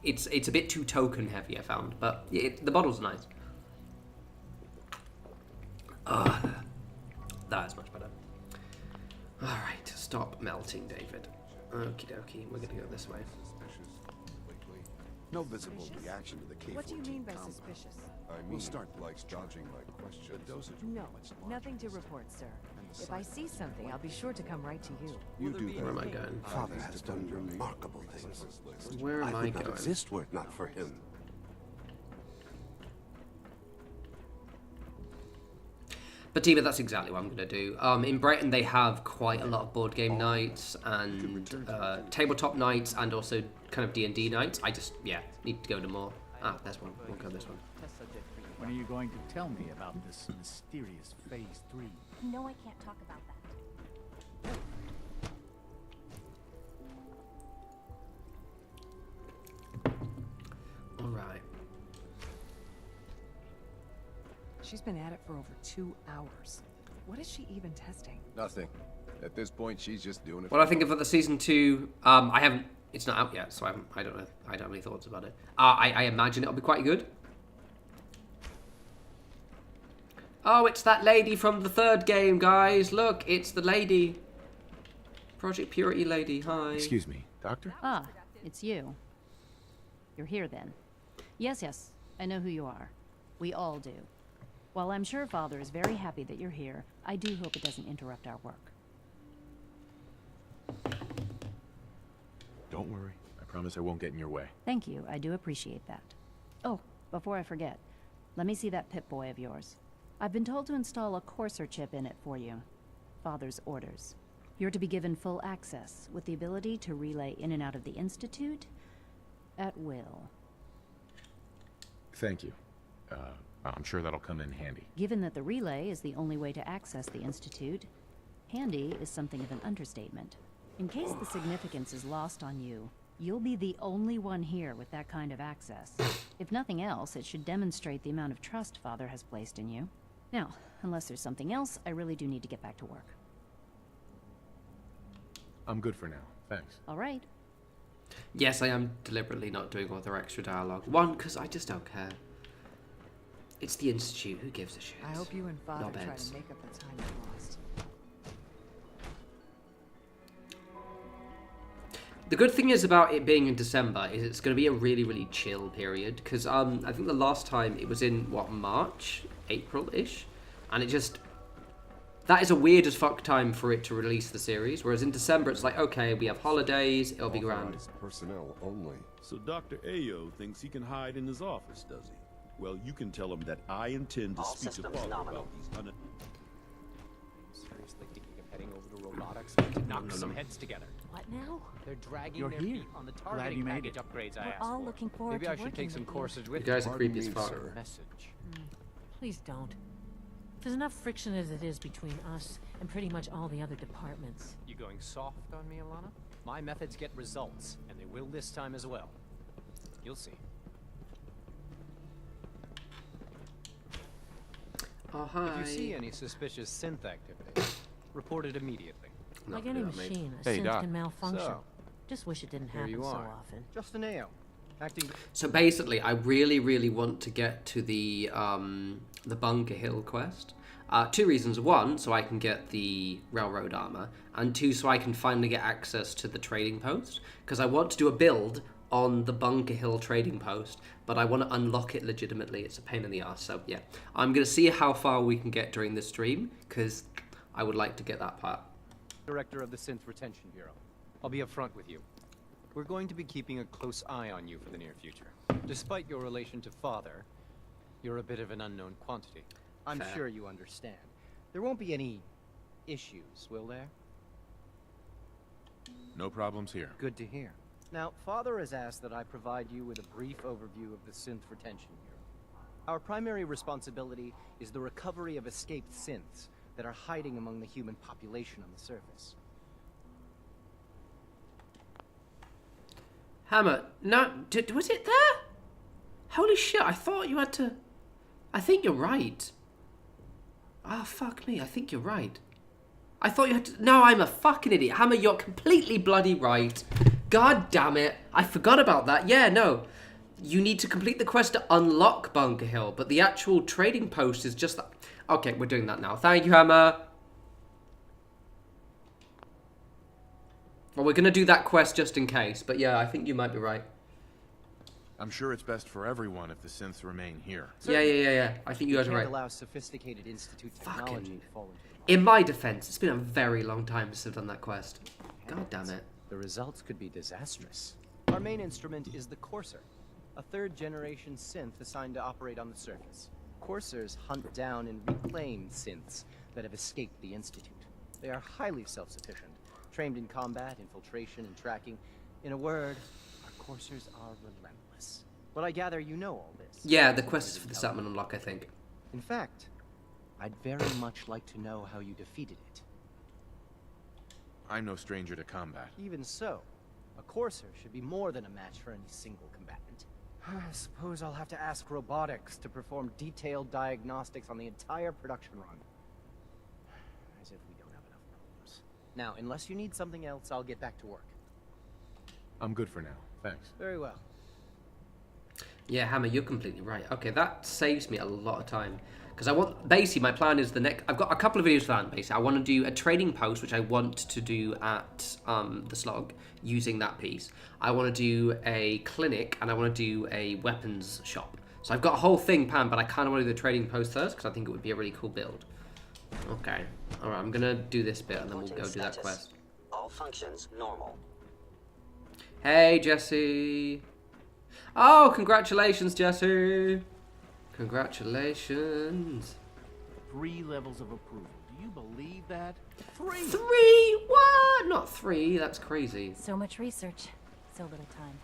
Speaker 1: It's a bit too token heavy, I found. But the bottle's nice. That is much better. Alright, stop melting, David. Okie dokie, we're gonna go this way.
Speaker 12: No visible reaction to the K-14
Speaker 5: What do you mean by suspicious?
Speaker 12: We'll start Blake's dodging my questions.
Speaker 5: No, nothing to report, sir. If I see something, I'll be sure to come right to you.
Speaker 12: You do that.
Speaker 1: Where am I going?
Speaker 12: Father has done remarkable things.
Speaker 1: Where am I
Speaker 12: would not
Speaker 1: going?
Speaker 12: exist were it not for him.
Speaker 1: But Tima, that's exactly what I'm going to do. In Brighton, they have quite a lot of board game nights and tabletop nights and also kind of D&D nights. I just, need to go to more. Ah, there's one. We'll go this one.
Speaker 13: When are you going to tell me about this mysterious Phase 3?
Speaker 2: No, I can't talk about that.
Speaker 1: All right.
Speaker 5: She's been at it for over 2 hours. What is she even testing?
Speaker 12: Nothing. At this point, she's just doing it.
Speaker 1: What I think of the season 2, I haven't. It's not out yet, so I don't know. I don't have any thoughts about it. I imagine it'll be quite good. Oh, it's that lady from the 3rd game, guys. Look, it's the lady. Project Purity lady. Hi.
Speaker 9: Excuse me, Doctor?
Speaker 14: Ah, it's you. You're here then. Yes, I know who you are. We all do. While I'm sure Father is very happy that you're here, I do hope it doesn't interrupt our work.
Speaker 9: Don't worry. I promise I won't get in your way.
Speaker 14: Thank you, I do appreciate that. Oh, before I forget, let me see that Pip-Boy of yours. I've been told to install a Courser chip in it for you. Father's orders. You're to be given full access, with the ability to relay in and out of the Institute at will.
Speaker 9: Thank you. I'm sure that'll come in handy.
Speaker 14: Given that the relay is the only way to access the Institute, handy is something of an understatement. In case the significance is lost on you, you'll be the only one here with that kind of access. If nothing else, it should demonstrate the amount of trust Father has placed in you. Now, unless there's something else, I really do need to get back to work.
Speaker 9: I'm good for now. Thanks.
Speaker 14: All right.
Speaker 1: Yes, I am deliberately not doing all their extra dialogue. One, because I just don't care. It's the Institute. Who gives a shit?
Speaker 5: I hope you and Father try
Speaker 1: Knobheads.
Speaker 5: to make up the time you lost.
Speaker 1: The good thing is about it being in December is it's going to be a really, really chill period. Because I think the last time it was in, what, March? April-ish? And it just... That is a weird as fuck time for it to release the series. Whereas in December, it's like, okay, we have holidays, it'll be grand.
Speaker 12: Personnel only.
Speaker 15: So Dr. Ayo thinks he can hide in his office, does he? Well, you can tell him that I intend to speak to Father about these
Speaker 16: Seriously thinking of heading over to robotics to knock some heads together.
Speaker 2: What now?
Speaker 16: They're dragging
Speaker 13: You're
Speaker 16: their
Speaker 13: here.
Speaker 16: feet on the
Speaker 13: Glad
Speaker 16: targeting
Speaker 13: you made
Speaker 16: package
Speaker 13: it.
Speaker 16: upgrades I
Speaker 2: We're
Speaker 16: asked
Speaker 2: all
Speaker 16: for.
Speaker 2: looking forward
Speaker 16: Maybe
Speaker 2: to
Speaker 16: I should
Speaker 2: working
Speaker 16: take
Speaker 2: with
Speaker 16: some
Speaker 2: you.
Speaker 16: courses with
Speaker 1: You guys are
Speaker 12: Pardon
Speaker 1: creepy as
Speaker 12: me,
Speaker 1: fuck.
Speaker 12: sir.
Speaker 16: Message.
Speaker 10: Please don't. There's enough friction as it is between us and pretty much all the other departments.
Speaker 16: You going soft on me, Alana? My methods get results, and they will this time as well. You'll see.
Speaker 1: Oh, hi.
Speaker 16: If you see any suspicious synth activity, report it immediately.
Speaker 10: Like any machine, a
Speaker 9: Hey,
Speaker 10: synth
Speaker 9: Doc.
Speaker 10: can malfunction.
Speaker 16: So,
Speaker 10: Just wish it didn't
Speaker 16: here
Speaker 10: happen
Speaker 16: you
Speaker 10: so
Speaker 16: are.
Speaker 10: often.
Speaker 16: Just an AO. Acting...
Speaker 1: So basically, I really want to get to the Bunker Hill quest. 2 reasons. 1, so I can get the railroad armor, and 2, so I can finally get access to the trading post. Because I want to do a build on the Bunker Hill trading post, but I want to unlock it legitimately. It's a pain in the ass. So yeah, I'm going to see how far we can get during this stream, because I would like to get that part.
Speaker 16: Director of the Synth Retention Bureau. I'll be upfront with you. We're going to be keeping a close eye on you for the near future. Despite your relation to Father, you're a bit of an unknown quantity. I'm
Speaker 1: Fair.
Speaker 16: sure you understand. There won't be any issues, will there?
Speaker 9: No problems here.
Speaker 16: Good to hear. Now, Father has asked that I provide you with a brief overview of the Synth Retention Bureau. Our primary responsibility is the recovery of escaped synths that are hiding among the human population on the surface.
Speaker 1: Hammer, no, was it there? Holy shit, I thought you had to... I think you're right. Ah, fuck me, I think you're right. I thought you had to... No, I'm a fucking idiot. Hammer, you're completely bloody right. God damn it. I forgot about that. Yeah, no. You need to complete the quest to unlock Bunker Hill, but the actual trading post is just... Okay, we're doing that now. Thank you, Hammer. Well, we're going to do that quest just in case, but yeah, I think you might be right.
Speaker 9: I'm sure it's best for everyone if the synths remain here.
Speaker 1: Yeah. I think you guys are
Speaker 16: can't
Speaker 1: right.
Speaker 16: allow sophisticated institute technology to fall into...
Speaker 1: In my defense, it's been a very long time since I've done that quest. God damn it.
Speaker 16: The results could be disastrous. Our main instrument is the Courser, a 3rd-generation synth assigned to operate on the surface. Coursers hunt down and reclaim synths that have escaped the Institute. They are highly self-sufficient, trained in combat, infiltration, and tracking. In a word, our Coursers are relentless. But I gather you know all this.
Speaker 1: Yeah, the quest is for the settlement unlock, I think.
Speaker 16: In fact, I'd very much like to know how you defeated it.
Speaker 9: I'm no stranger to combat.
Speaker 16: Even so, a Courser should be more than a match for any single combatant. I suppose I'll have to ask robotics to perform detailed diagnostics on the entire production run. As if we don't have enough problems. Now, unless you need something else, I'll get back to work.
Speaker 9: I'm good for now. Thanks.
Speaker 16: Very well.
Speaker 1: Yeah, Hammer, you're completely right. Okay, that saves me a lot of time. Because I want... Basically, my plan is the next... I've got a couple of videos planned, basically. I want to do a trading post, which I want to do at the slog, using that piece. I want to do a clinic, and I want to do a weapons shop. So I've got a whole thing planned, but I kind of want to do the trading post first, because I think it would be a really cool build. Okay. Alright, I'm going to do this bit, and then we'll go do that quest.
Speaker 17: All functions normal.
Speaker 1: Hey, Jesse. Oh, congratulations, Jesse. Congratulations.
Speaker 13: 3 levels of approval. Do you believe that? 3!
Speaker 1: 3? What? Not 3. That's crazy.
Speaker 2: So much research, so little time.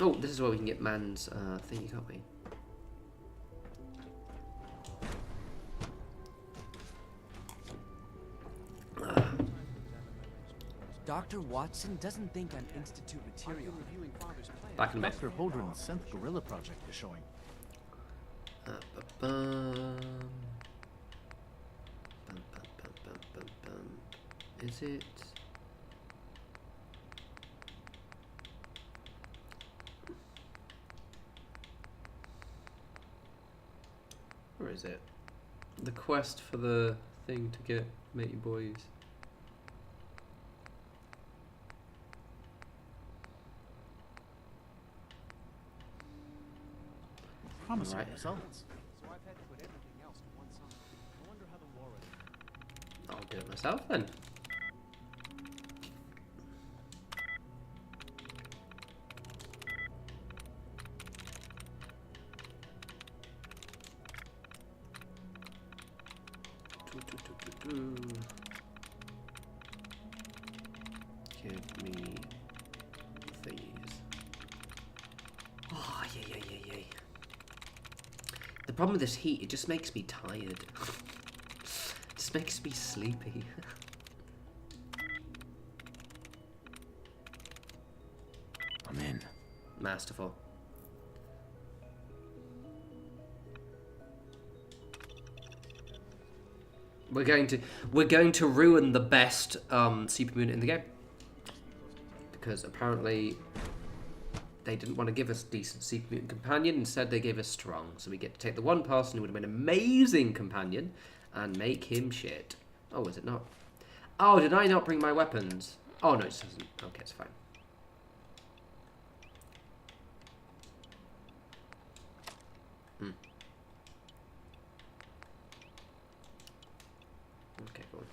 Speaker 1: Oh, this is where we can get Man's thingy, can't we?
Speaker 18: Dr. Watson doesn't think I'm Institute material.
Speaker 1: Back in the
Speaker 13: Dr. Holdren's Synth Gorilla project is showing.
Speaker 1: Is it? Where is it? The quest for the thing to get matey boys.
Speaker 13: Promising
Speaker 1: Right.
Speaker 13: results.
Speaker 16: So I've had to put everything else to one side. I wonder how the war is.
Speaker 1: I'll do it myself then. Give me these. Oh, yeah. The problem with this heat, it just makes me tired. It just makes me sleepy.
Speaker 9: I'm in.
Speaker 1: Masterful. We're going to ruin the best super mutant in the game. Because apparently they didn't want to give us a decent super mutant companion. Instead, they gave us strong. So we get to take the one person who would have been an amazing companion and make him shit. Oh, is it not? Oh, did I not bring my weapons? Oh, no, it doesn't. Okay, it's fine. Okay, cool.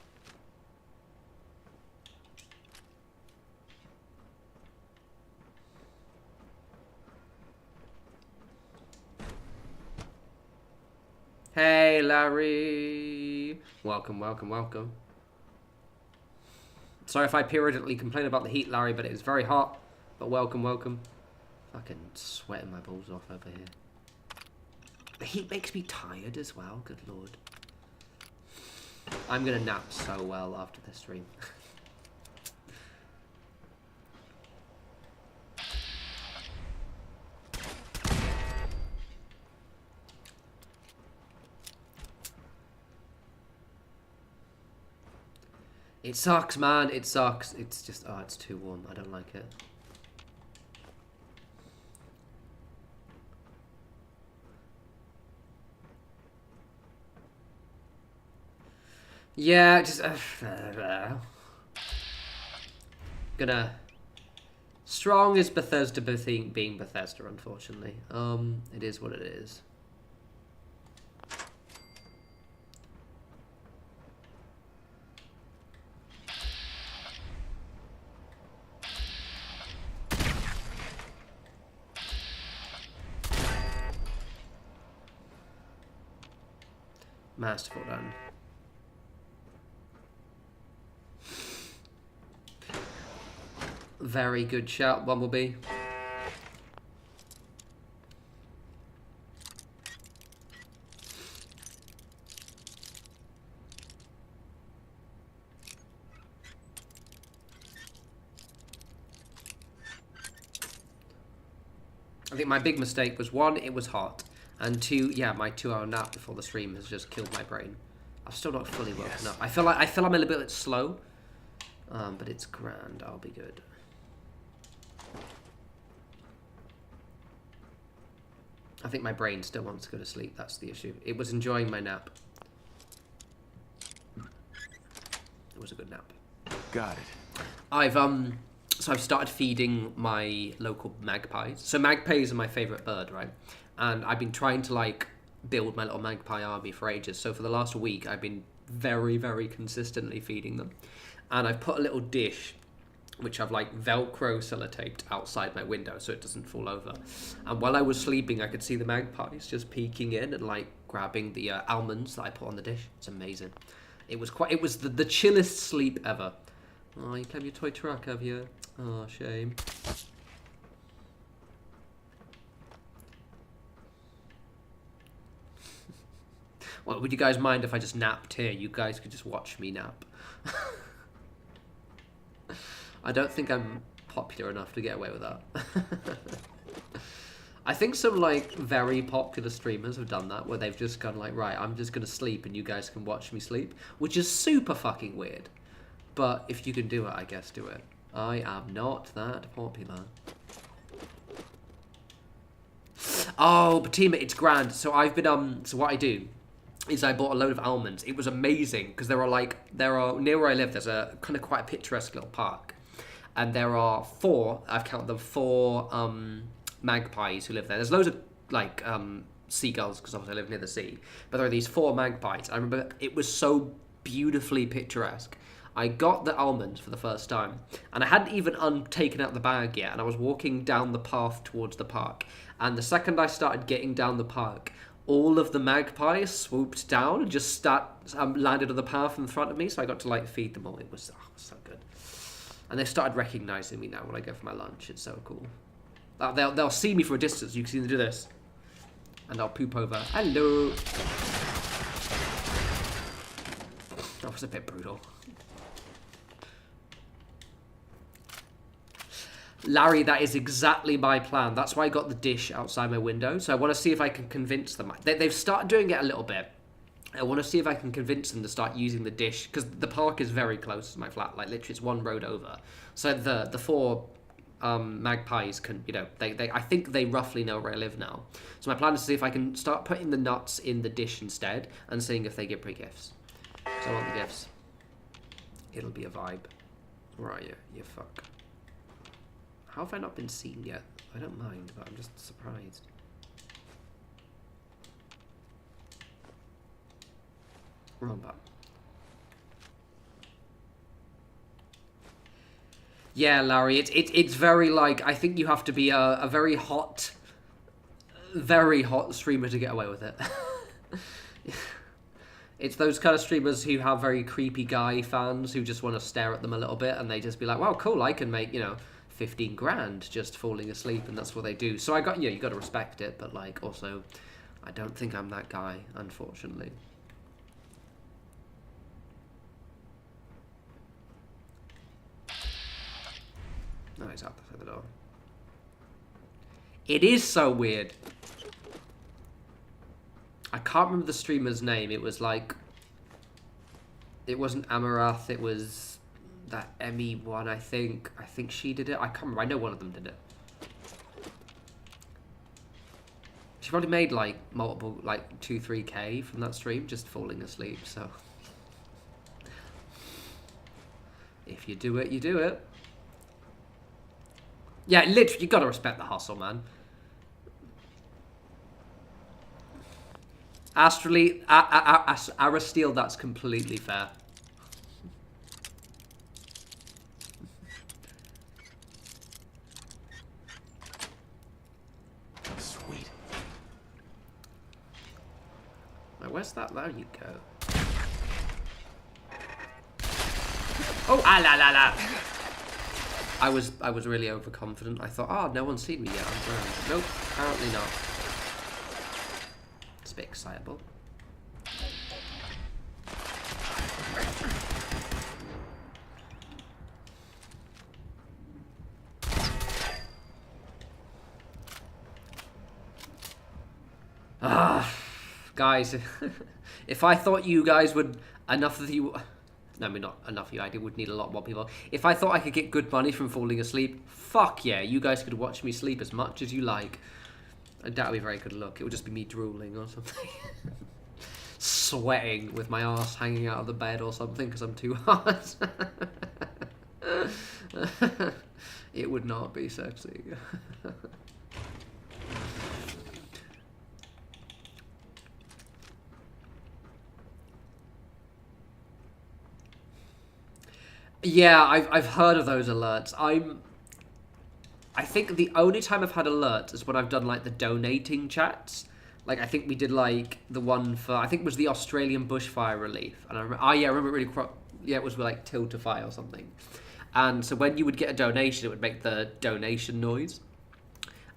Speaker 1: Hey, Larry. Welcome, welcome, welcome. Sorry if I periodically complain about the heat, Larry, but it is very hot. But welcome, welcome. Fucking sweating my balls off over here. The heat makes me tired as well, good lord. I'm gonna nap so well after this stream. It sucks, man. It sucks. It's just, oh, it's too warm. I don't like it. Yeah, just gonna. Strong is Bethesda being Bethesda, unfortunately. It is what it is. Masterful done. Very good shout, Bumblebee. I think my big mistake was, one, it was hot. And two, yeah, my 2-hour nap before the stream has just killed my brain. I've still not fully woken up. I feel I'm a little bit slow, but it's grand. I'll be good. I think my brain still wants to go to sleep. That's the issue. It was enjoying my nap. It was a good nap.
Speaker 9: Got it.
Speaker 1: So I've started feeding my local magpies. So magpies are my favorite bird, right? And I've been trying to, like, build my little magpie army for ages. So for the last week, I've been very, very consistently feeding them. And I've put a little dish, which I've, like, Velcro sellotaped outside my window so it doesn't fall over. And while I was sleeping, I could see the magpies just peeking in and, like, grabbing the almonds that I put on the dish. It's amazing. It was the chillest sleep ever. Oh, you play with your toy truck, have you? Oh, shame. Well, would you guys mind if I just napped here? You guys could just watch me nap. I don't think I'm popular enough to get away with that. I think some, like, very popular streamers have done that, where they've just gone like, right, I'm just going to sleep and you guys can watch me sleep, which is super fucking weird. But if you can do it, I guess do it. I am not that popular. Oh, Batima, it's grand. So I've been, so what I do is I bought a load of almonds. It was amazing because there are near where I live, there's a kind of quite a picturesque little park. And there are I've counted them, four magpies who live there. There's loads of, like, seagulls because obviously I live near the sea. But there are these 4 magpies. I remember it was so beautifully picturesque. I got the almonds for the first time. And I hadn't even taken out the bag yet. And I was walking down the path towards the park. And the second I started getting down the park, all of the magpies swooped down and just landed on the path in front of me. So I got to, like, feed them all. It was so good. And they started recognizing me now when I go for my lunch. It's so cool. They'll see me from a distance. You can see them do this. And I'll poop over. Hello. That was a bit brutal. Larry, that is exactly my plan. That's why I got the dish outside my window. So I want to see if I can convince them. They've started doing it a little bit. I want to see if I can convince them to start using the dish, because the park is very close to my flat. Like, literally, it's one road over. So the four magpies can, you know, I think they roughly know where I live now. So my plan is to see if I can start putting the nuts in the dish instead and seeing if they give me gifts. So I want the gifts. It'll be a vibe. Where are you? You fuck. How have I not been seen yet? I don't mind, but I'm just surprised. Wrong button. Yeah, Larry, it's very, like, I think you have to be a very hot streamer to get away with it. It's those kind of streamers who have very creepy guy fans who just want to stare at them a little bit and they just be like, wow, cool, I can make, you know, 15 grand just falling asleep, and that's what they do. So you got to respect it, but, like, also, I don't think I'm that guy, unfortunately. No, he's out the door. It is so weird. I can't remember the streamer's name. It was like... It wasn't Amarath. It was that Emmy one, I think. I think she did it. I can't remember. I know one of them did it. She probably made, like, multiple, like, 2-3K from that stream just falling asleep, so... If you do it, you do it. Yeah, literally, you gotta respect the hustle, man. Astrally, Aristeel, that's completely fair.
Speaker 9: Sweet.
Speaker 1: Now, where's that? There you go. Oh, ah la la la. I was really overconfident. I thought, oh, no one's seen me yet. I'm drowned. Nope, apparently not. It's a bit excitable. Ah, guys, if I thought you guys would enough of you. No, I mean, not enough of you. I would need a lot more people. If I thought I could get good money from falling asleep, fuck yeah. You guys could watch me sleep as much as you like. I doubt it'd be a very good look. It would just be me drooling or something. Sweating with my ass hanging out of the bed or something because I'm too hot. It would not be sexy. Yeah, I've heard of those alerts. I think the only time I've had alerts is when I've done, like, the donating chats. Like, I think we did, like, the one for, I think it was the Australian bushfire relief. And I remember, I remember it really, yeah, it was like Tiltify or something. And so when you would get a donation, it would make the donation noise.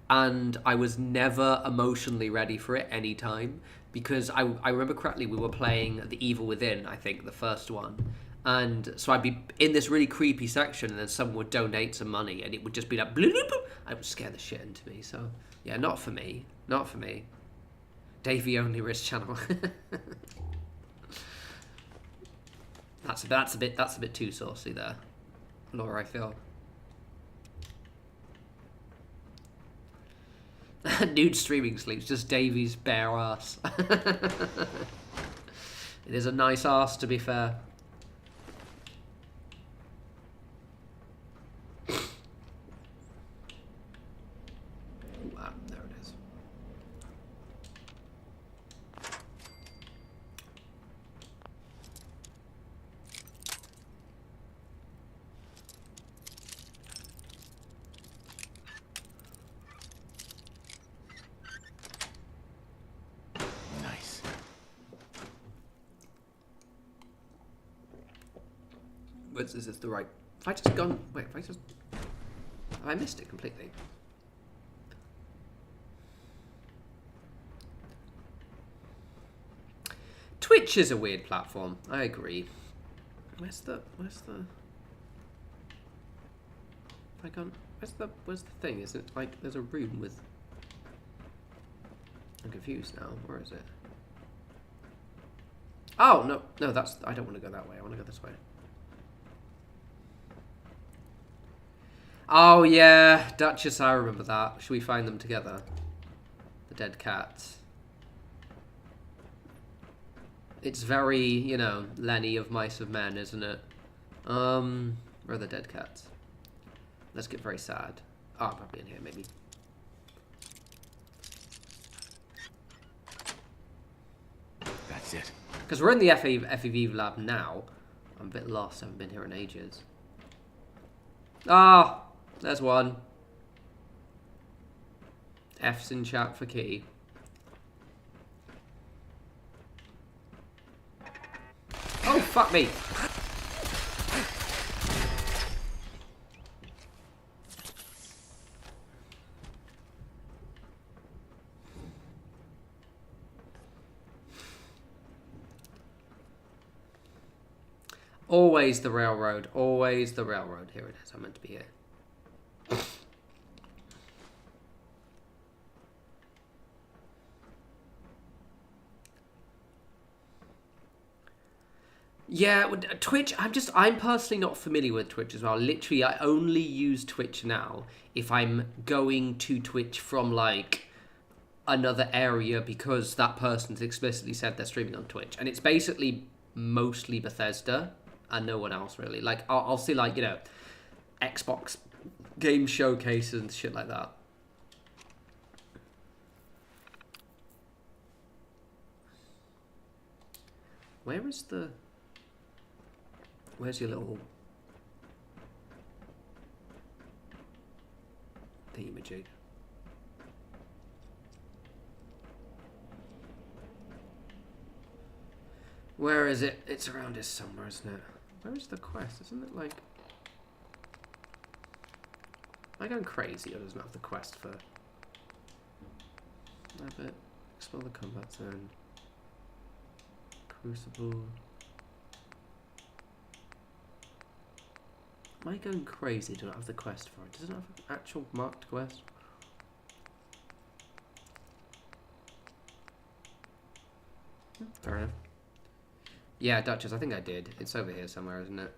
Speaker 1: And I was never emotionally ready for it any time. Because I remember correctly, we were playing The Evil Within, I think, the first one. And so I'd be in this really creepy section and then someone would donate some money and it would just be like, bloop, bloop, bloop. It would scare the shit into me. So, yeah, not for me. Not for me. Davey only risk channel. That's a bit too saucy there. Laura, I feel. Nude streaming sleeps, just Davey's bare ass. It is a nice ass, to be fair. There it is.
Speaker 9: Nice.
Speaker 1: Is this the right? Have I just gone? Wait, have I just? Have I missed it completely? Twitch is a weird platform. I agree. Where's the? Have I gone? Where's the thing? Is it like there's a room with? I'm confused now. Where is it? Oh, no. No, that's... I don't want to go that way. I want to go this way. Oh, yeah. Duchess, I remember that. Should we find them together? The dead cats. It's very, you know, Lenny of Mice of Men, isn't it? Where are the dead cats? Let's get very sad. Oh, probably in here, maybe.
Speaker 9: That's it.
Speaker 1: Because we're in the FEV lab now. I'm a bit lost. I haven't been here in ages. Ah, there's one. F's in chat for key. Oh, fuck me. Always the railroad. Always the railroad. Here it is. I'm meant to be here. Yeah, Twitch, I'm personally not familiar with Twitch as well. Literally, I only use Twitch now if I'm going to Twitch from, like, another area because that person's explicitly said they're streaming on Twitch. And it's basically mostly Bethesda and no one else, really. Like, I'll see, like, you know, Xbox game showcases and shit like that. Where is the... Where's your little thingamajig? Where is it? It's around here somewhere, isn't it? Where is the quest? Isn't it like... Am I going crazy or doesn't have the quest for... Rabbit. Explore the combat zone. Crucible. Am I going crazy? Do not have the quest for it? Does it have an actual marked quest? Fair enough. Yeah, Duchess, I think I did. It's over here somewhere, isn't it?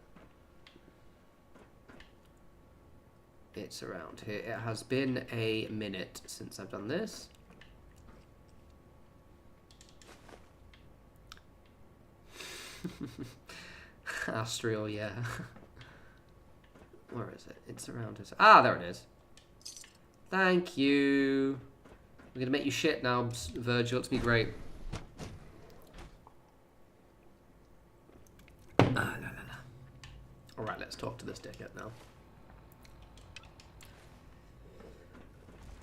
Speaker 1: It's around here. It has been a minute since I've done this. Astral, yeah. Where is it? It's around us. Ah, there it is. Thank you. I'm gonna make you shit now, Virgil. It's me great. Alright, let's talk to this dickhead now.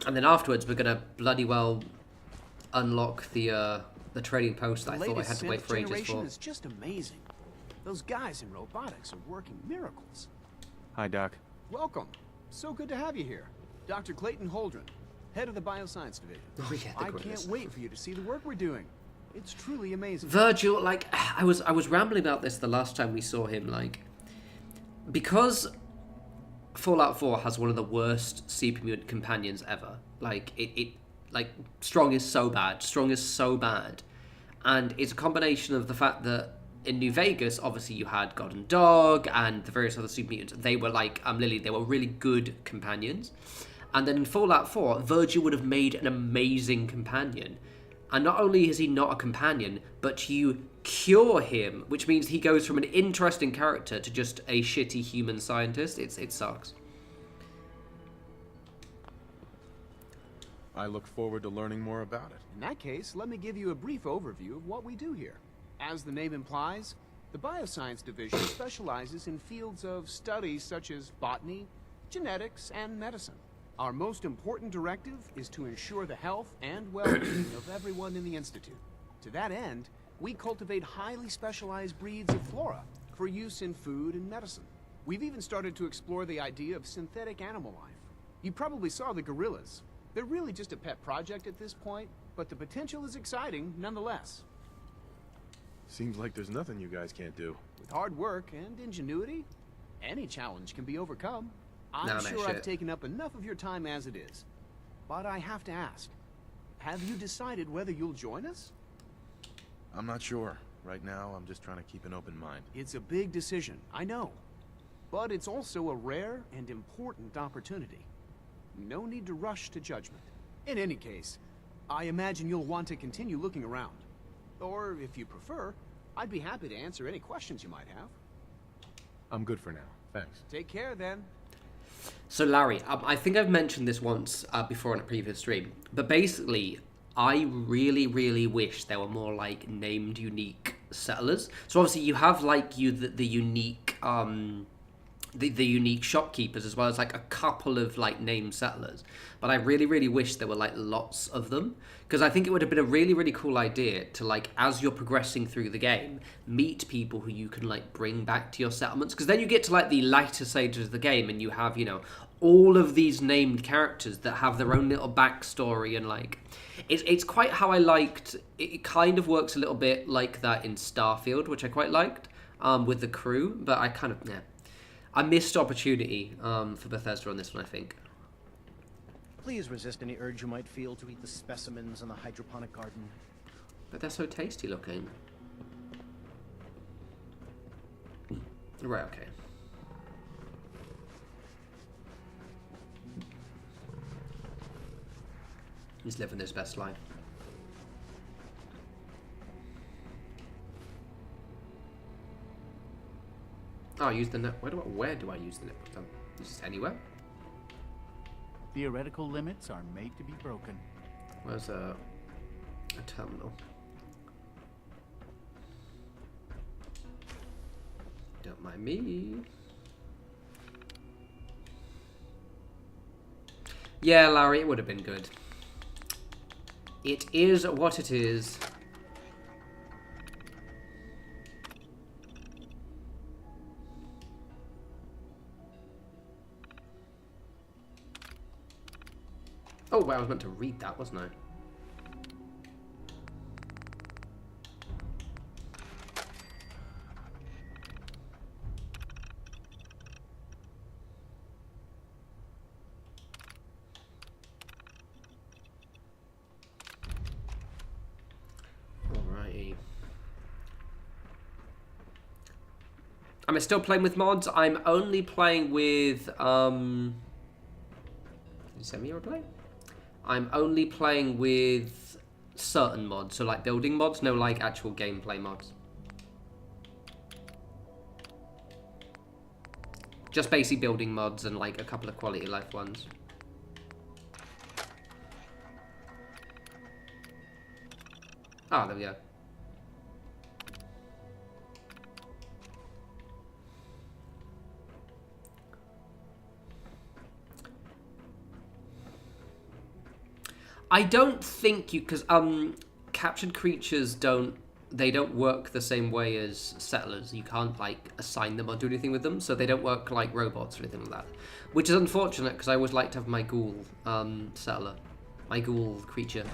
Speaker 1: And then afterwards, we're gonna bloody well unlock the trading post that I thought I had to wait for ages for.
Speaker 18: Is just amazing. Those guys in robotics are working miracles.
Speaker 9: Hi, Doc.
Speaker 18: Welcome. So good to have you here. Dr. Clayton Holdren, head of the Bioscience Division.
Speaker 1: Oh, yeah,
Speaker 18: I can't wait for you to see the work we're doing. It's truly amazing.
Speaker 1: Virgil, like, I was rambling about this the last time we saw him, like, because Fallout 4 has one of the worst super mutant companions ever. Like, like, Strong is so bad. And it's a combination of the fact that in New Vegas, obviously you had God and Dog and the various other super mutants. They were like, Lily, they were really good companions. And then in Fallout 4, Virgil would have made an amazing companion. And not only is he not a companion, but you cure him, which means he goes from an interesting character to just a shitty human scientist. It sucks.
Speaker 15: I look forward to learning more about it.
Speaker 18: In that case, let me give you a brief overview of what we do here. As the name implies, the Bioscience Division specializes in fields of studies such as botany, genetics, and medicine. Our most important directive is to ensure the health and well-being of everyone in the Institute. To that end, we cultivate highly specialized breeds of flora for use in food and medicine. We've even started to explore the idea of synthetic animal life. You probably saw the gorillas. They're really just a pet project at this point, but the potential is exciting nonetheless.
Speaker 15: Seems like there's nothing you guys can't do.
Speaker 18: With hard work and ingenuity, any challenge can be overcome. I'm sure I've taken up enough of your time as it is. But I have to ask, have you decided whether you'll join us?
Speaker 15: I'm not sure.
Speaker 9: Right now, I'm just trying to keep an open mind.
Speaker 18: It's a big decision, I know. But it's also a rare and important opportunity. No need to rush to judgment. In any case, I imagine you'll want to continue looking around. Or, if you prefer, I'd be happy to answer any questions you might have.
Speaker 9: I'm good for now. Thanks.
Speaker 18: Take care, then.
Speaker 1: So, Larry, I think I've mentioned this once before on a previous stream, but basically, I really, really wish there were more, like, named unique settlers. So, obviously, you have, like, the unique, the unique shopkeepers, as well as, like, a couple of, like, named settlers. But I really, really wish there were, like, lots of them. Because I think it would have been a really, really cool idea to, like, as you're progressing through the game, meet people who you can, like, bring back to your settlements. Because then you get to, like, the later stages of the game and you have, you know, all of these named characters that have their own little backstory and, like, it's quite how I liked, it kind of works a little bit like that in Starfield, which I quite liked, with the crew, but I kind of, yeah. I missed opportunity for Bethesda on this one, I think.
Speaker 16: Please resist any urge you might feel to eat the specimens in the hydroponic garden.
Speaker 1: But they're so tasty looking. Right, okay. He's living his best life. Oh, I use the net. Where do I use the net? Is this anywhere?
Speaker 13: Theoretical limits are made to be broken.
Speaker 1: Where's a terminal? Don't mind me. Yeah, Larry, it would have been good. It is what it is. Oh, well, I was meant to read that, wasn't I? Alrighty. Am I still playing with mods? I'm only playing with, Did you send me your play? I'm only playing with certain mods, so like building mods, no like actual gameplay mods. Just basically building mods and like a couple of quality of life ones. Ah, there we go. I don't think you, because captured creatures don't work the same way as settlers. You can't like assign them or do anything with them, so they don't work like robots or anything like that. Which is unfortunate because I would like to have my ghoul settler, my ghoul creature.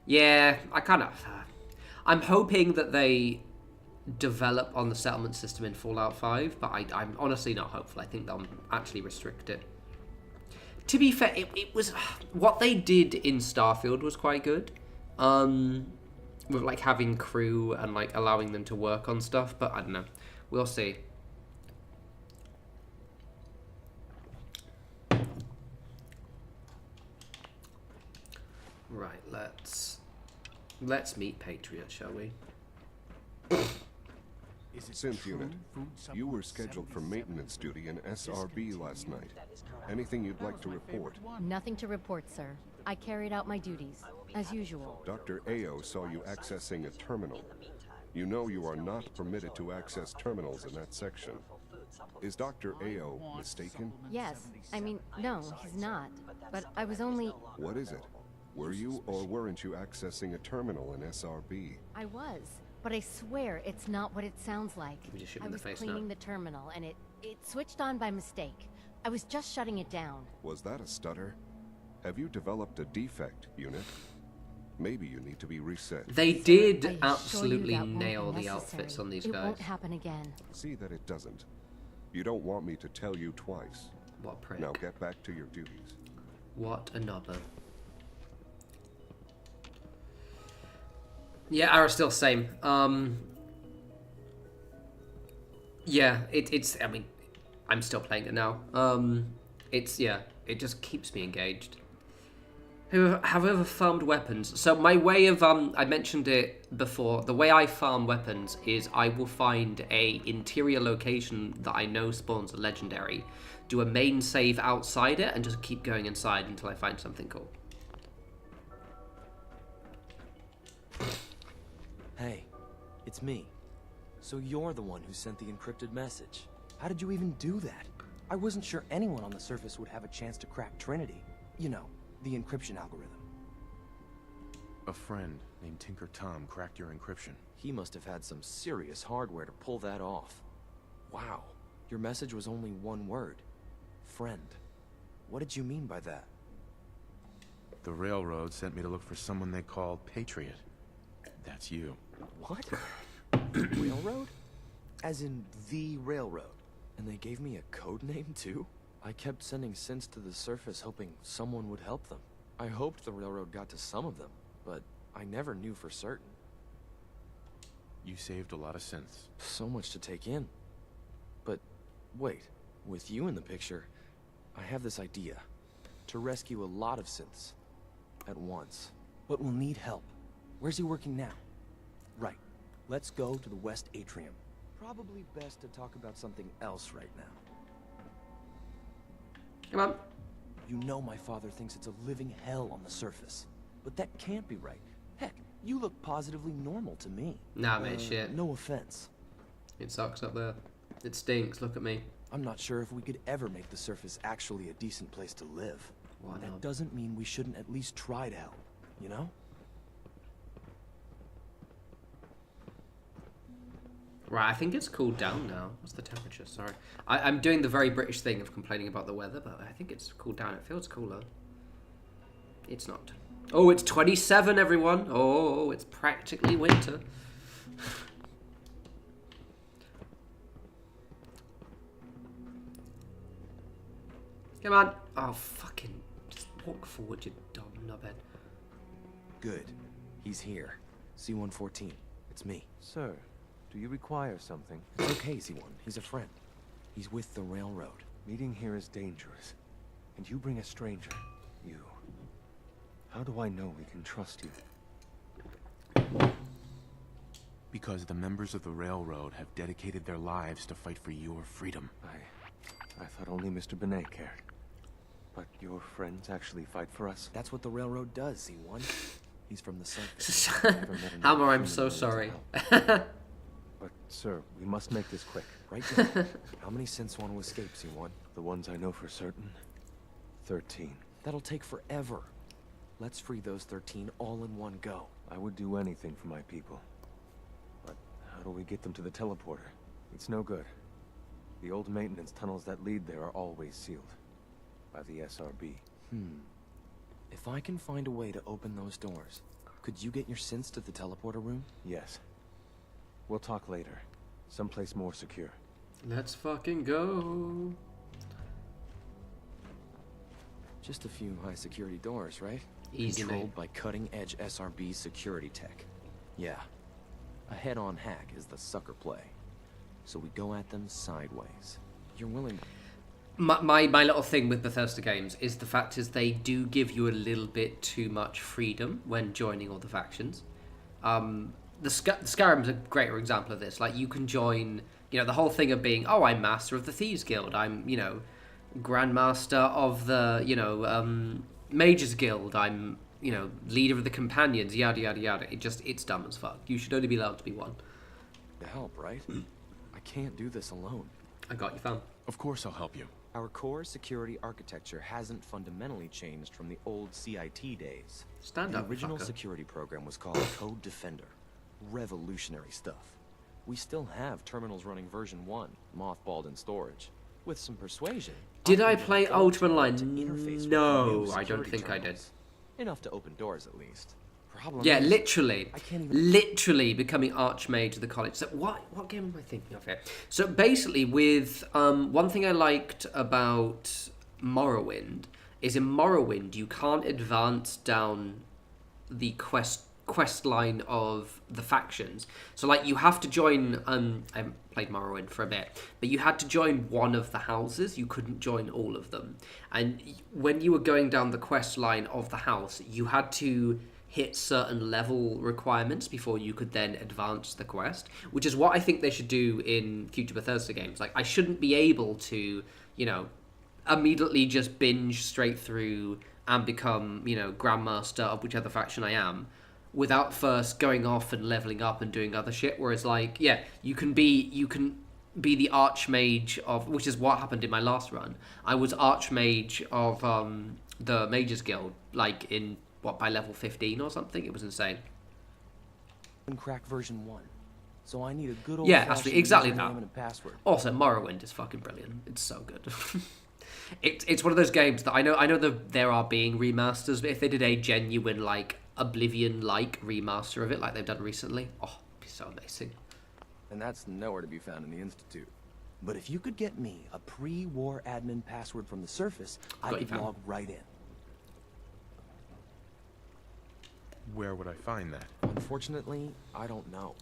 Speaker 1: Yeah, I kind of. I'm hoping that they develop on the settlement system in Fallout 5, but I'm honestly not hopeful. I think they'll actually restrict it. To be fair, it was what they did in Starfield was quite good, with like having crew and like allowing them to work on stuff. But I don't know, we'll see. Right, let's meet Patriot, shall we?
Speaker 12: Synth Unit, you were scheduled for maintenance duty in SRB last night. Anything you'd like to report?
Speaker 19: Nothing to report, sir. I carried out my duties, as usual.
Speaker 12: Dr. Ao saw you accessing a terminal. You know you are not permitted to access terminals in that section. Is Dr. Ao mistaken?
Speaker 19: Yes. I mean, no, he's not. But I was only...
Speaker 12: What is it? Were you or weren't you accessing a terminal in SRB?
Speaker 19: I was. But I swear it's not what it sounds like. I was cleaning the terminal, and it switched on by mistake. I was just shutting it down.
Speaker 12: Was that a stutter? Have you developed a defect, Unit? Maybe you need to be reset.
Speaker 1: They did absolutely nail the outfits on these guys.
Speaker 19: It won't happen again.
Speaker 12: See that it doesn't. You don't want me to tell you twice.
Speaker 1: What a prick.
Speaker 12: Now get back to your duties.
Speaker 1: What a knobber. Yeah, Ara still same. Yeah, it's. I mean, I'm still playing it now. It's it just keeps me engaged. Have ever farmed weapons? So my way of I mentioned it before. The way I farm weapons is I will find a interior location that I know spawns a legendary, do a main save outside it, and just keep going inside until I find something cool.
Speaker 20: Hey, it's me. So you're the one who sent the encrypted message. How did you even do that? I wasn't sure anyone on the surface would have a chance to crack Trinity. You know, the encryption algorithm.
Speaker 9: A friend named Tinker Tom cracked your encryption.
Speaker 20: He must have had some serious hardware to pull that off. Wow, your message was only one word. Friend. What did you mean by that?
Speaker 9: The railroad sent me to look for someone they call Patriot. That's you.
Speaker 20: What? Railroad? As in the railroad? And they gave me a code name too? I kept sending synths to the surface hoping someone would help them. I hoped the railroad got to some of them, but I never knew for certain.
Speaker 9: You saved a lot of synths.
Speaker 20: So much to take in. But wait, with you in the picture, I have this idea. To rescue a lot of synths at once. But we'll need help. Where's he working now? Right. Let's go to the West Atrium. Probably best to talk about something else right now.
Speaker 1: Come on.
Speaker 20: You know my father thinks it's a living hell on the surface. But that can't be right. Heck, you look positively normal to me.
Speaker 1: Nah, mate, shit.
Speaker 20: No offense.
Speaker 1: It sucks up there. It stinks, look at me.
Speaker 20: I'm not sure if we could ever make the surface actually a decent place to live.
Speaker 1: Why
Speaker 20: That
Speaker 1: not?
Speaker 20: doesn't mean we shouldn't at least try to help, you know?
Speaker 1: Right, I think it's cooled down now. What's the temperature? Sorry. I'm doing the very British thing of complaining about the weather, but I think it's cooled down. It feels cooler. It's not. Oh, it's 27, everyone. Oh, it's practically winter. Come on. Oh, fucking. Just walk forward, you dumb knobhead.
Speaker 20: Good. He's here. C-114. It's me.
Speaker 21: Sir, do you require something?
Speaker 20: It's okay, Z1. He's a friend. He's with the railroad.
Speaker 21: Meeting here is dangerous. And you bring a stranger. You. How do I know we can trust you?
Speaker 9: Because the members of the railroad have dedicated their lives to fight for your freedom.
Speaker 21: I thought only Mr. Benet cared. But your friends actually fight for us?
Speaker 20: That's what the railroad does, Z1. He's from the surface.
Speaker 1: Hammer, I'm so sorry.
Speaker 21: But, sir, we must make this quick.
Speaker 20: Right now. How many synths want to escape, Z1?
Speaker 21: The ones I know for certain. 13.
Speaker 20: That'll take forever. Let's free those 13 all in one go.
Speaker 21: I would do anything for my people. But how do we get them to the teleporter? It's no good. The old maintenance tunnels that lead there are always sealed. By the SRB.
Speaker 20: If I can find a way to open those doors, could you get your synths to the teleporter room?
Speaker 21: Yes. We'll talk later. Someplace more secure.
Speaker 1: Let's fucking go.
Speaker 20: Just a few high security doors, right?
Speaker 1: Easy,
Speaker 20: Controlled
Speaker 1: mate.
Speaker 20: by cutting-edge SRB security tech. Yeah. A head-on hack is the sucker play. So we go at them sideways. You're willing...
Speaker 1: My little thing with Bethesda games is the fact is they do give you a little bit too much freedom when joining all the factions. Skyrim's a greater example of this. Like, you can join, you know, the whole thing of being, oh, I'm Master of the Thieves Guild. I'm, you know, Grandmaster of the, you know, Mages Guild. I'm, you know, Leader of the Companions, yada, yada, yada. It's dumb as fuck. You should only be allowed to be one.
Speaker 20: To help, right? I can't do this alone.
Speaker 1: I got you, fam.
Speaker 9: Of course I'll help you.
Speaker 20: Our core security architecture hasn't fundamentally changed from the old CIT days.
Speaker 1: Stand up,
Speaker 20: The original
Speaker 1: fucker.
Speaker 20: security program was called Code Defender. Revolutionary stuff. We still have terminals running version 1, mothballed in storage. With some persuasion...
Speaker 1: Did I play Ultima Online?
Speaker 20: Interface
Speaker 1: No,
Speaker 20: with new
Speaker 1: I don't
Speaker 20: security
Speaker 1: think I did.
Speaker 20: terminals. Enough to open doors, at least. Problem
Speaker 1: Yeah,
Speaker 20: is,
Speaker 1: literally.
Speaker 20: I can't even...
Speaker 1: Literally becoming Archmage of the college. So what game am I thinking of here? So basically with, one thing I liked about Morrowind is in Morrowind you can't advance down the quest quest line of the factions. So like you have to join, I haven't played Morrowind for a bit, but you had to join one of the houses, you couldn't join all of them. And when you were going down the quest line of the house, you had to hit certain level requirements before you could then advance the quest, which is what I think they should do in future Bethesda games. Like, I shouldn't be able to, you know, immediately just binge straight through and become, you know, Grandmaster of whichever faction I am, without first going off and leveling up and doing other shit. Whereas, like, yeah, you can be the Archmage of, which is what happened in my last run. I was Archmage of the Mages Guild, like in what, by level 15 or something. It was insane.
Speaker 20: Crack version 1. So I need a good old
Speaker 1: actually, exactly that.
Speaker 20: And a password.
Speaker 1: Also, Morrowind is fucking brilliant. It's so good. It's one of those games that I know that there are being remasters, but if they did a genuine like Oblivion-like remaster of it, like they've done recently, oh, it'd be so amazing.
Speaker 20: And that's nowhere to be found in the Institute. But if you could get me a pre-war admin password from the surface, I could log right in.
Speaker 9: Where would I find that?
Speaker 20: Unfortunately, I don't know.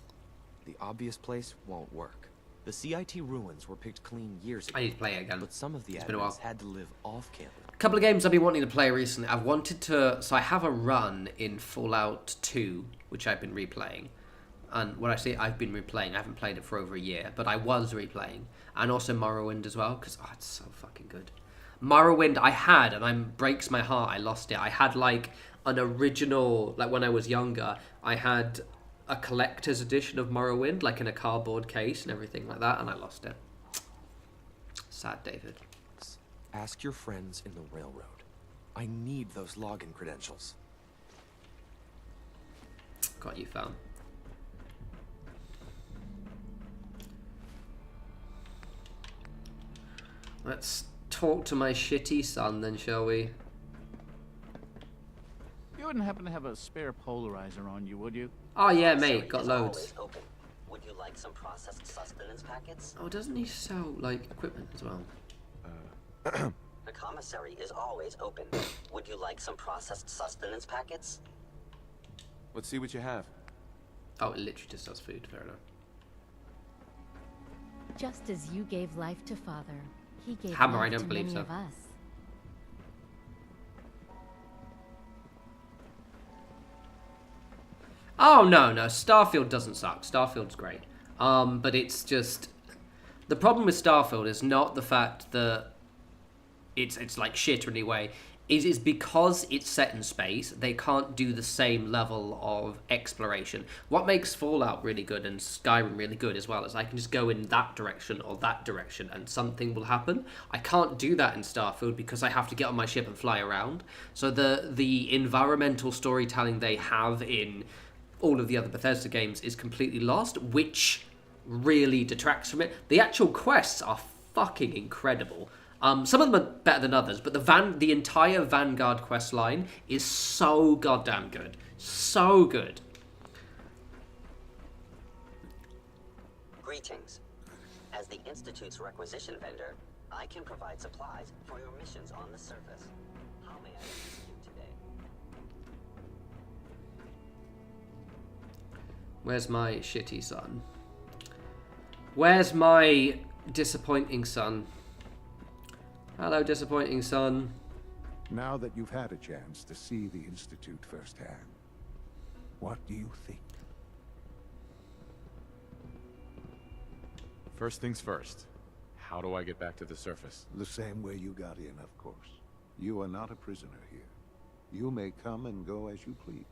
Speaker 20: The obvious place won't work. The CIT ruins were picked clean years ago.
Speaker 1: I need to play it again.
Speaker 20: But some of the
Speaker 1: It's been a while.
Speaker 20: admins had to live off-campus.
Speaker 1: A couple of games I've been wanting to play recently. I've wanted to... So I have a run in Fallout 2, which I've been replaying. And when I say I've been replaying, I haven't played it for over a year, but I was replaying. And also Morrowind as well, because, oh, it's so fucking good. Morrowind I had, and it breaks my heart I lost it. I had, like, an original... Like, when I was younger, I had a collector's edition of Morrowind, like in a cardboard case and everything like that, and I lost it. Sad, David.
Speaker 20: Ask your friends in the railroad. I need those login credentials.
Speaker 1: Got you, fam. Let's talk to my shitty son then, shall we?
Speaker 13: You wouldn't happen to have a spare polarizer on you, would you?
Speaker 1: Oh yeah, mate, got loads.
Speaker 17: Would you like some processed sustenance packets?
Speaker 1: Oh, doesn't he sell, like, equipment as well?
Speaker 17: The commissary is always open. Would you like some processed sustenance packets?
Speaker 21: Let's see what you have.
Speaker 1: Oh, it literally just does food, fair enough.
Speaker 19: Just as you gave life to Father, he gave
Speaker 1: Hammer,
Speaker 19: life
Speaker 1: I don't
Speaker 19: to
Speaker 1: believe
Speaker 19: many
Speaker 1: so.
Speaker 19: of us.
Speaker 1: Oh, no, Starfield doesn't suck. Starfield's great. But it's just... The problem with Starfield is not the fact that it's like shit or any way. Is because it's set in space, they can't do the same level of exploration. What makes Fallout really good and Skyrim really good as well is I can just go in that direction or that direction and something will happen. I can't do that in Starfield because I have to get on my ship and fly around. So the environmental storytelling they have in all of the other Bethesda games is completely lost, which really detracts from it. The actual quests are fucking incredible. Some of them are better than others, but the entire Vanguard quest line is so goddamn good. So good.
Speaker 17: Greetings. As the Institute's requisition vendor, I can provide supplies for your missions on the surface. How may I assist you today?
Speaker 1: Where's my shitty son? Where's my disappointing son? Hello, disappointing son.
Speaker 8: Now that you've had a chance to see the Institute firsthand, what do you think?
Speaker 9: First things first. How do I get back to the surface?
Speaker 8: The same way you got in, of course. You are not a prisoner here. You may come and go as you please.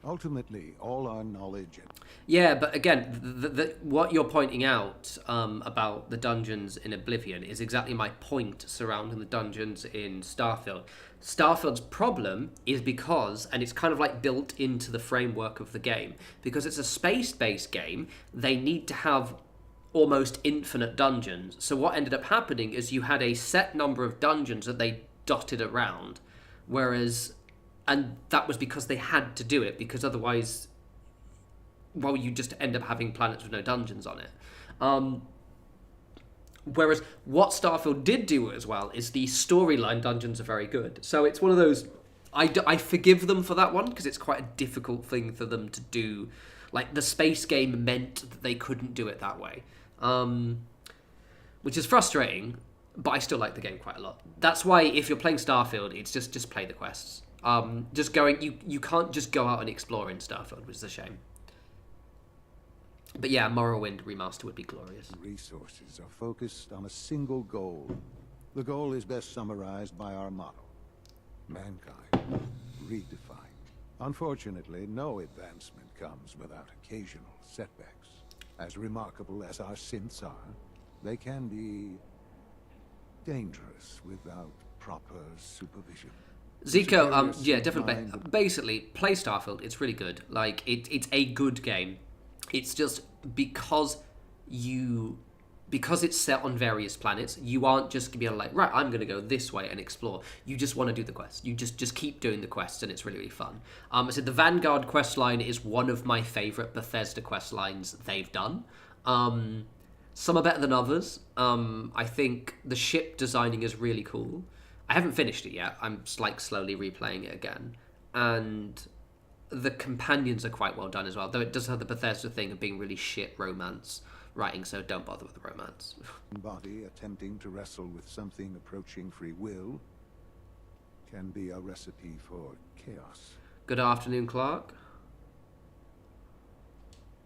Speaker 8: Ultimately, all our knowledge and...
Speaker 1: Yeah, but again, what you're pointing out about the dungeons in Oblivion is exactly my point surrounding the dungeons in Starfield. Starfield's problem is because, and it's kind of like built into the framework of the game, because it's a space-based game, they need to have almost infinite dungeons. So what ended up happening is you had a set number of dungeons that they dotted around, whereas... And that was because they had to do it, because otherwise, well, you just end up having planets with no dungeons on it. Whereas what Starfield did do as well is the storyline dungeons are very good. So it's one of those I forgive them for that one, because it's quite a difficult thing for them to do. Like, the space game meant that they couldn't do it that way. Which is frustrating, but I still like the game quite a lot. That's why if you're playing Starfield, it's just play the quests. Just going, you can't just go out and explore in Starfield, which is a shame. But yeah, Morrowind Remaster would be glorious.
Speaker 8: Resources are focused on a single goal. The goal is best summarized by our motto: mankind redefined. Unfortunately, no advancement comes without occasional setbacks. As remarkable as our synths are, they can be dangerous without proper supervision.
Speaker 1: Zico, yeah, definitely. Basically, play Starfield. It's really good. Like, it's a good game. It's just because it's set on various planets, you aren't just gonna be like, right, I'm gonna go this way and explore. You just want to do the quests. You just keep doing the quests, and it's really, really fun. I said the Vanguard quest line is one of my favorite Bethesda quest lines they've done. Some are better than others. I think the ship designing is really cool. I haven't finished it yet. I'm like slowly replaying it again, and the companions are quite well done as well. Though it does have the Bethesda thing of being really shit romance writing, so don't bother with the romance.
Speaker 8: Body attempting to wrestle with something approaching free will can be a recipe for chaos.
Speaker 1: Good afternoon, Clark.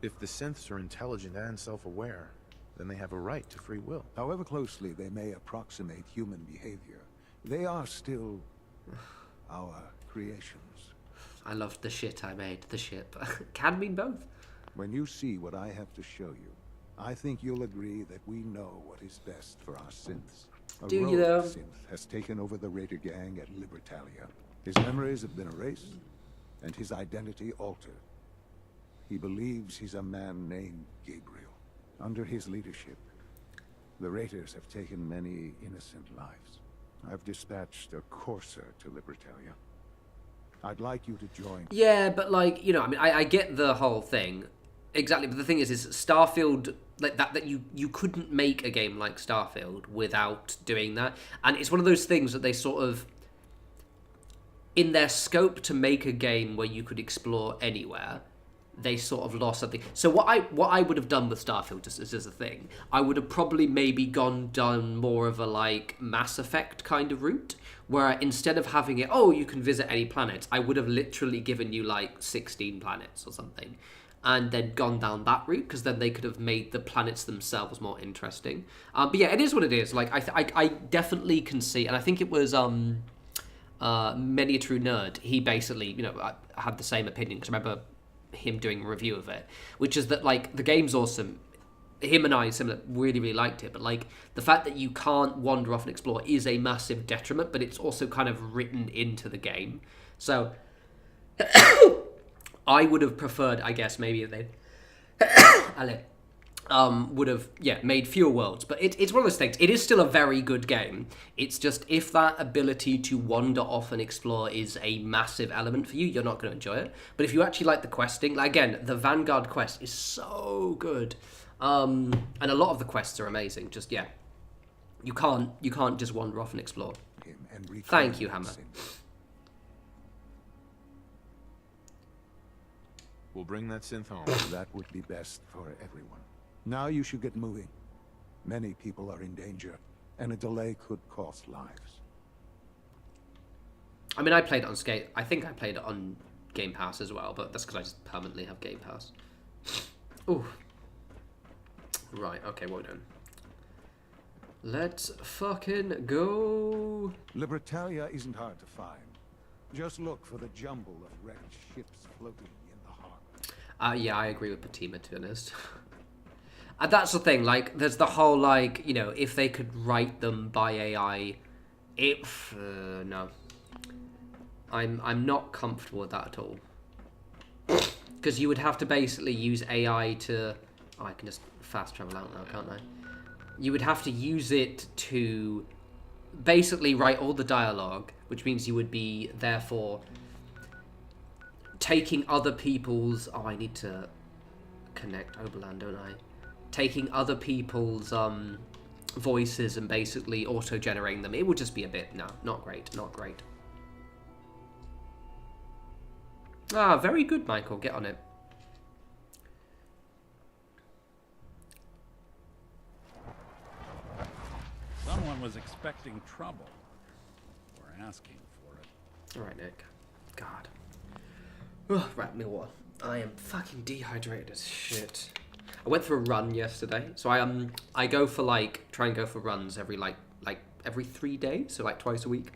Speaker 9: If the synths are intelligent and self-aware, then they have a right to free will.
Speaker 8: However closely they may approximate human behavior, they are still our creations.
Speaker 1: I loved the shit I made, the ship. Can mean both.
Speaker 8: When you see what I have to show you, I think you'll agree that we know what is best for our synths.
Speaker 1: Do you though?
Speaker 8: A synth has taken over the Raider gang at Libertalia. His memories have been erased, and his identity altered. He believes he's a man named Gabriel. Under his leadership, the Raiders have taken many innocent lives. I've dispatched a courser to Libertalia. I'd like you to join.
Speaker 1: Yeah, but like, you know, I mean, I get the whole thing. Exactly, but the thing is Starfield, like that you couldn't make a game like Starfield without doing that. And it's one of those things that they sort of, in their scope to make a game where you could explore anywhere, they sort of lost something. So what I would have done with Starfield, just as a thing, I would have probably maybe done more of a like Mass Effect kind of route, where instead of having it, oh, you can visit any planet, I would have literally given you like 16 planets or something, and then gone down that route, because then they could have made the planets themselves more interesting. But yeah, it is what it is. Like I definitely can see, and I think it was Many a True Nerd. He basically, you know, I had the same opinion, because I remember him doing a review of it, which is that like the game's awesome. Him and I really, really liked it, but like the fact that you can't wander off and explore is a massive detriment, but it's also kind of written into the game. So I would have preferred, I guess, maybe if they would have, made fewer worlds. But it's one of those things. It is still a very good game. It's just, if that ability to wander off and explore is a massive element for you, you're not going to enjoy it. But if you actually like the questing, like, again, the Vanguard quest is so good. And a lot of the quests are amazing. Just, you can't just wander off and explore. Thank you, Hammer.
Speaker 9: We'll bring that synth home.
Speaker 8: That would be best for everyone. Now you should get moving. Many people are in danger, and a delay could cost lives.
Speaker 1: I mean, I played it on Skate. I think I played it on Game Pass as well, but that's because I just permanently have Game Pass. Ooh. Right, okay, what are we doing? Let's fucking go.
Speaker 8: Libertalia isn't hard to find. Just look for the jumble of wrecked ships floating in the harbor.
Speaker 1: Yeah, I agree with Patima, to be honest. And that's the thing, like, there's the whole, like, you know, if they could write them by AI, no. I'm not comfortable with that at all. Because you would have to basically use AI to... Oh, I can just fast travel out now, can't I? You would have to use it to basically write all the dialogue, which means you would be, therefore, taking other people's... Oh, I need to connect Oberland, don't I? Taking other people's voices and basically auto-generating them. It would just be a bit... No, not great, not great. Ah, very good, Michael. Get on it.
Speaker 13: Someone was expecting trouble. Or asking for it.
Speaker 1: Alright, Nick. God. Ugh, right, me water. I am fucking dehydrated as shit. I went for a run yesterday. So I go for try and go for runs every every 3 days, so twice a week.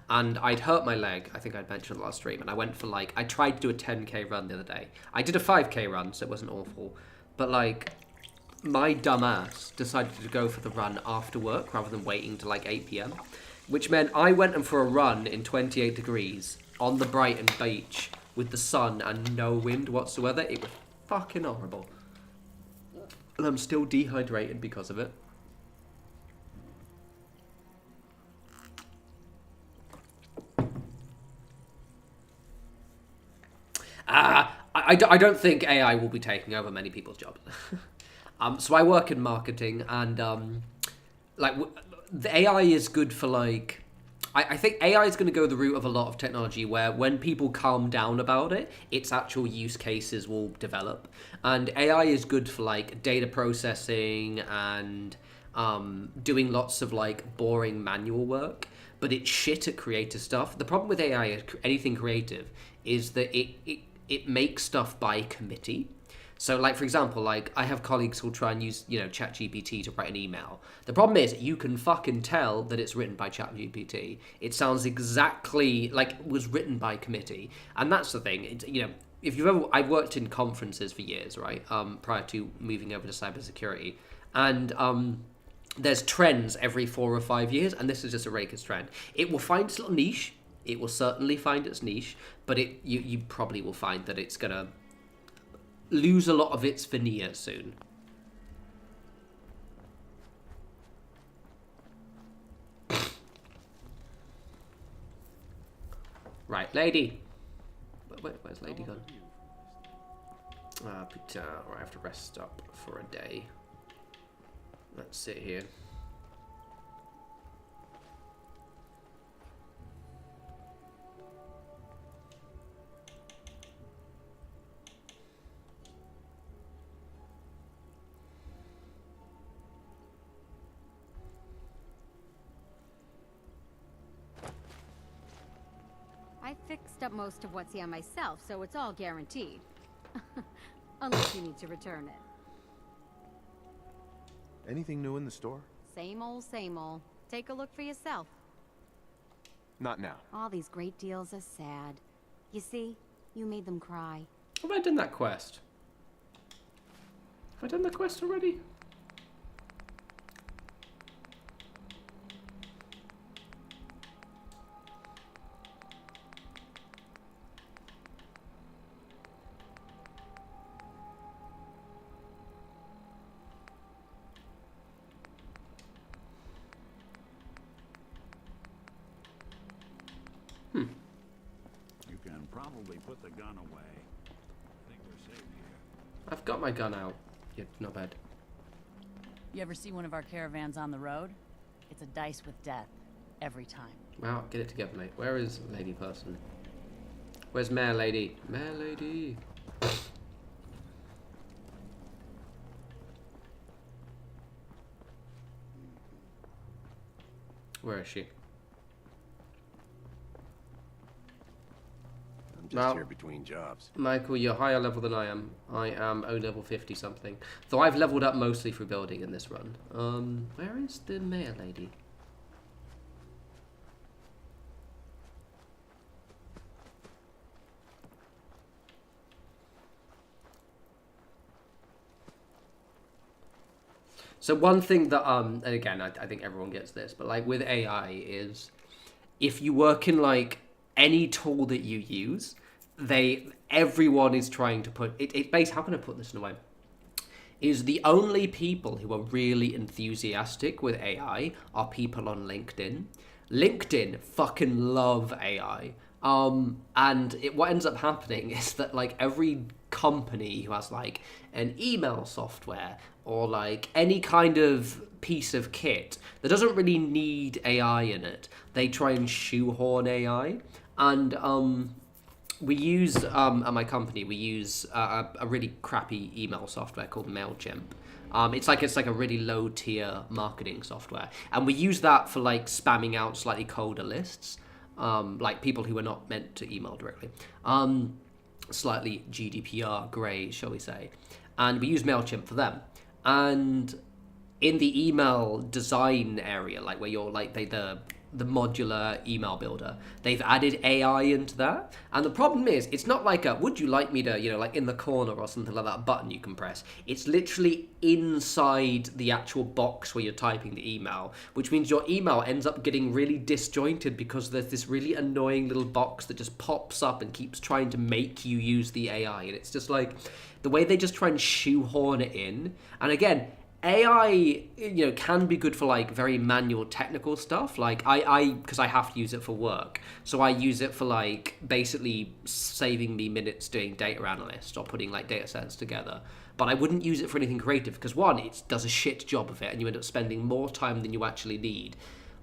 Speaker 1: And I'd hurt my leg, I think I'd mentioned last stream, and I went for I tried to do a 10k run the other day. I did a 5k run, so it wasn't awful. But my dumb ass decided to go for the run after work rather than waiting till 8 PM. Which meant I went for a run in 28 degrees on the Brighton beach with the sun and no wind whatsoever. It was fucking horrible. And I'm still dehydrated because of it. I don't think AI will be taking over many people's jobs. So I work in marketing, and the AI is good for I think AI is going to go the route of a lot of technology where when people calm down about it, its actual use cases will develop. And AI is good for data processing and doing lots of boring manual work, but it's shit at creative stuff. The problem with AI, anything creative, is that it makes stuff by committee. So, for example, I have colleagues who'll try and use, ChatGPT to write an email. The problem is you can fucking tell that it's written by ChatGPT. It sounds exactly like it was written by committee. And that's the thing. If you've ever... I've worked in conferences for years, right, prior to moving over to cybersecurity. And there's trends every 4 or 5 years, and this is just a Raker's trend. It will find its little niche. It will certainly find its niche, but you probably will find that it's going to lose a lot of its veneer soon. Right, lady. Where's lady gone? Putain, I have to rest up for a day. Let's sit here.
Speaker 4: I fixed up most of what's here myself, so it's all guaranteed. Unless you need to return it.
Speaker 9: Anything new in the store?
Speaker 4: Same old, same old. Take a look for yourself.
Speaker 9: Not now.
Speaker 4: All these great deals are sad. You see, you made them cry.
Speaker 1: Have I done that quest? Have I done the quest already?
Speaker 13: You can probably put the gun away. I think we're safe here.
Speaker 1: I've got my gun out. Yeah, not bad.
Speaker 22: You ever see one of our caravans on the road? It's a dice with death. Every time.
Speaker 1: Wow, get it together, mate. Where is lady person? Where's Mayor Lady? Mayor Lady. Where is she?
Speaker 23: I'm just here between jobs.
Speaker 1: Michael, you're higher level than I am. I am O level 50 something. Though I've leveled up mostly through building in this run. Where is the Mayor Lady? So one thing that, and again, I think everyone gets this, but with AI is, if you work in any tool that you use, everyone is trying to put, how can I put this in a way? Is the only people who are really enthusiastic with AI are people on LinkedIn. LinkedIn fucking love AI. And what ends up happening is that every company who has an email software or any kind of piece of kit that doesn't really need AI in it, they try and shoehorn AI. And we use at my company we use a really crappy email software called MailChimp. It's like a really low tier marketing software, and we use that for like spamming out slightly colder lists, like people who are not meant to email directly, slightly GDPR grey, shall we say, and we use MailChimp for them. And in the email design area, like where you're like the modular email builder, they've added AI into that. And the problem is, it's not like a would you like me to, you know, like in the corner or something like that button you can press. It's literally inside the actual box where you're typing the email, which means your email ends up getting really disjointed because there's this really annoying little box that just pops up and keeps trying to make you use the AI. And it's just like the way they just try and shoehorn it in. And again, AI, you know, can be good for like very manual technical stuff. Like because I have to use it for work, so I use it for like basically saving me minutes doing data analyst or putting like data sets together. But I wouldn't use it for anything creative because one, it does a shit job of it, and you end up spending more time than you actually need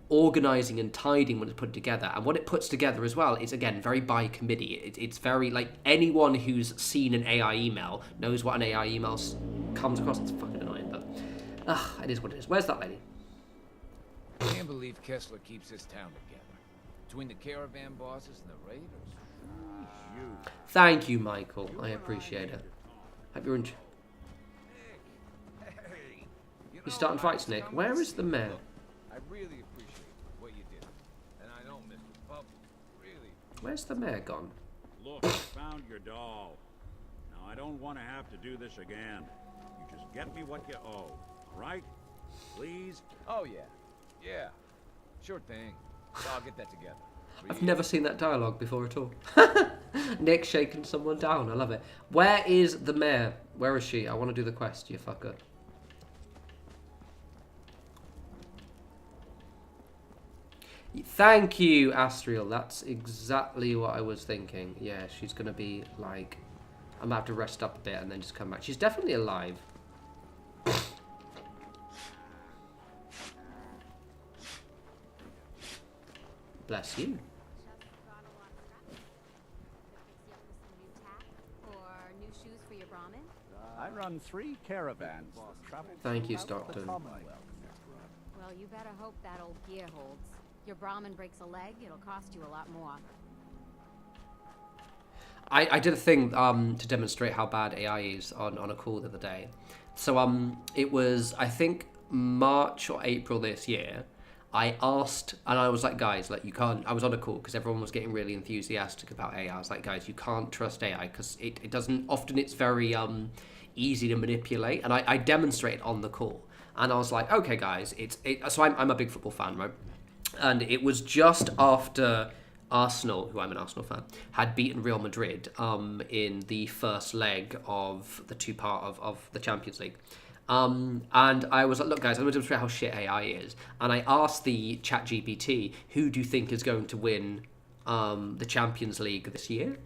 Speaker 1: organizing and tidying when it's put together. And what it puts together as well is, again, very by committee. It's very like anyone who's seen an AI email knows what an AI email comes across. It's fucking annoying, but it is what it is. Where's that lady?
Speaker 6: I can't believe Kessler keeps this town together. Between the caravan bosses and the raiders.
Speaker 1: Thank you, Michael. I appreciate it. Hope you're enjoying. You're starting fights, Nick. Where is the mayor?
Speaker 6: I really appreciate what you did. And I know Mr. Pup really...
Speaker 1: Where's the mayor gone?
Speaker 13: Look, I found your doll. Now, I don't want to have to do this again. You just get me what you owe. All right? Please?
Speaker 6: Oh, yeah. Yeah. Sure thing. I'll get that together.
Speaker 1: I've never seen that dialogue before at all. Nick shaking someone down. I love it. Where is the mayor? Where is she? I want to do the quest, you fucker. Thank you, Astriel. That's exactly what I was thinking. Yeah, she's going to be like... I'm going to have to rest up a bit and then just come back. She's definitely alive. Bless you.
Speaker 13: I run 3 caravans that travel.
Speaker 1: Thank you, Stockton.
Speaker 4: Well, you better hope that old gear holds. Your Brahmin breaks a leg, it'll cost you a lot more.
Speaker 1: I did a thing to demonstrate how bad AI is on a call the other day. So it was, I think, March or April this year. I asked, and I was like, guys, like, you can't, I was on a call because everyone was getting really enthusiastic about AI. I was like, guys, you can't trust AI because it doesn't, often it's very easy to manipulate. And I demonstrated on the call. And I was like, okay, guys, so I'm a big football fan, right? And it was just after Arsenal, who I'm an Arsenal fan, had beaten Real Madrid in the first leg of the two-part of the Champions League. And I was like, look, guys, I'm going to demonstrate how shit AI is. And I asked the ChatGPT, who do you think is going to win the Champions League this year?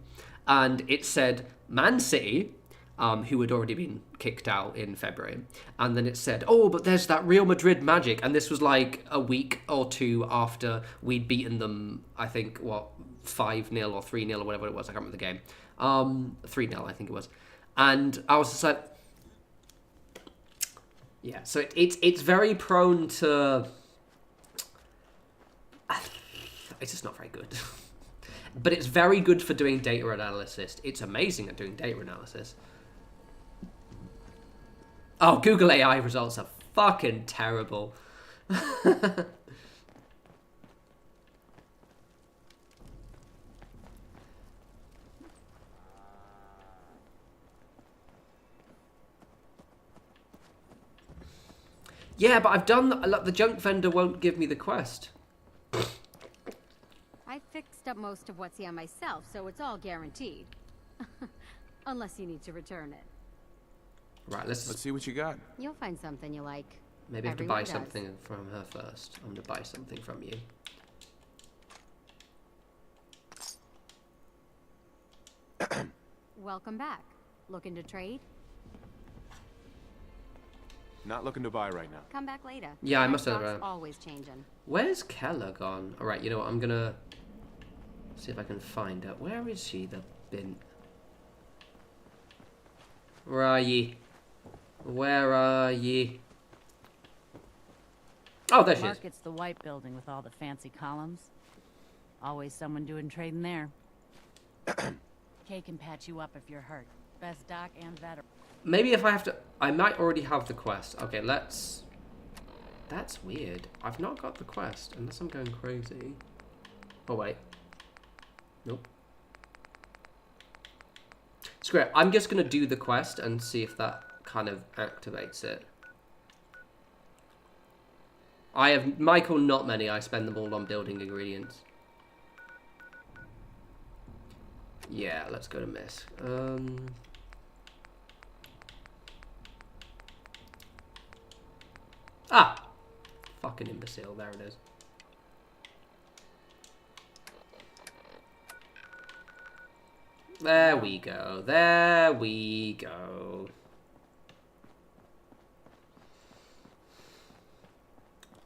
Speaker 1: And it said Man City, who had already been kicked out in February. And then it said, oh, but there's that Real Madrid magic. And this was like a week or two after we'd beaten them, I think, 5-0 or 3-0 or whatever it was. I can't remember the game. 3-0, I think it was. And I was just like... Yeah, so it's very prone to... It's just not very good. But it's very good for doing data analysis. It's amazing at doing data analysis. Oh, Google AI results are fucking terrible. Yeah, but I've done... The junk vendor won't give me the quest.
Speaker 4: I fixed up most of what's here myself, so it's all guaranteed. Unless you need to return it.
Speaker 1: Right, let's
Speaker 20: see what you got.
Speaker 4: You'll find something you like.
Speaker 1: Maybe I have to buy something from her first. I'm going to buy something from you.
Speaker 4: Welcome back. Looking to trade?
Speaker 20: Not looking to buy right now.
Speaker 4: Come back later.
Speaker 1: Yeah, I must have...
Speaker 4: always changing.
Speaker 1: Where's Keller gone? Alright, you know what? I'm going to see if I can find her. Where is she? The bin. Where are ye? Where are ye? Oh, there she is.
Speaker 22: Market's the white building with all the fancy columns. Always someone doing trading there. Kay can patch you up if you're hurt. Best doc and vet.
Speaker 1: Maybe if I have to... I might already have the quest. Okay, let's... That's weird. I've not got the quest, unless I'm going crazy. Oh, wait. Nope. Screw it. I'm just going to do the quest and see if that kind of activates it. I have... Michael, not many. I spend them all on building ingredients. Yeah, let's go to Miss. Ah! Fucking imbecile. There it is. There we go. There we go.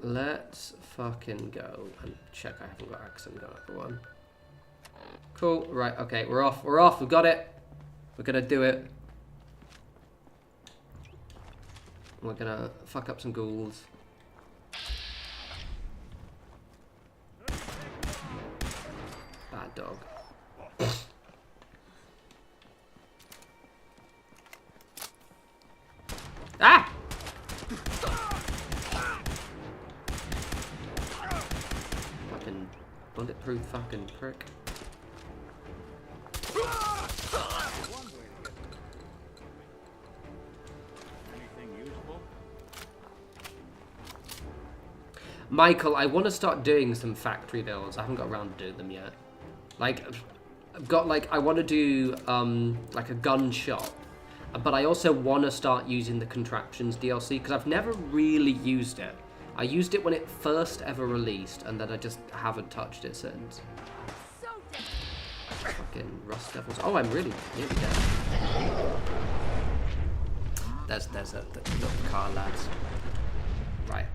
Speaker 1: Let's fucking go and check I haven't got accent going up for one. Cool. Right, okay, we're off. We're off. We've got it. We're gonna do it. We're gonna fuck up some ghouls. Bad dog. Ah! Fucking bulletproof fucking prick. Michael, I want to start doing some factory builds. I haven't got around to do them yet. Like, I've got like, I want to do like a gun shop, but I also want to start using the contraptions DLC because I've never really used it. I used it when it first ever released, and then I just haven't touched it since. Fucking Rust Devils. Oh, I'm really nearly dead. There's the car, lads. Right.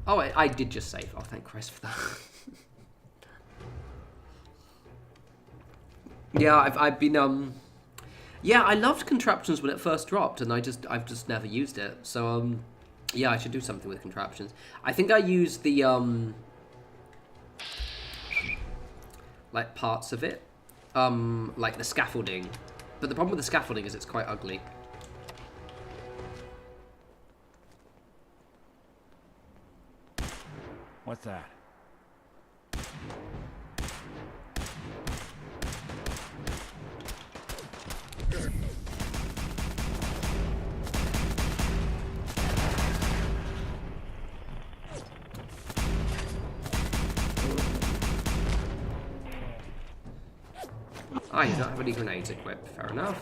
Speaker 1: Oh, I did just save. Oh, thank Christ for that. Yeah, I've been yeah, I loved contraptions when it first dropped, and I've just never used it. So yeah, I should do something with contraptions. I think I used the like parts of it, like the scaffolding. But the problem with the scaffolding is it's quite ugly.
Speaker 13: What's that?
Speaker 1: Ah, you don't have any grenades equipped. Fair enough.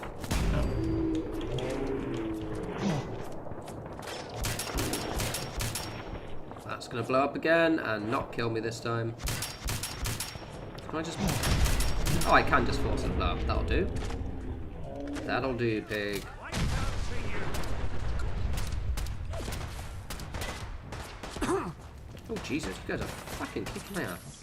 Speaker 1: That's gonna blow up again and not kill me this time. Can I just... Oh, I can just force it to blow up. That'll do. That'll do, pig. Oh, Jesus, you guys are fucking kicking my ass.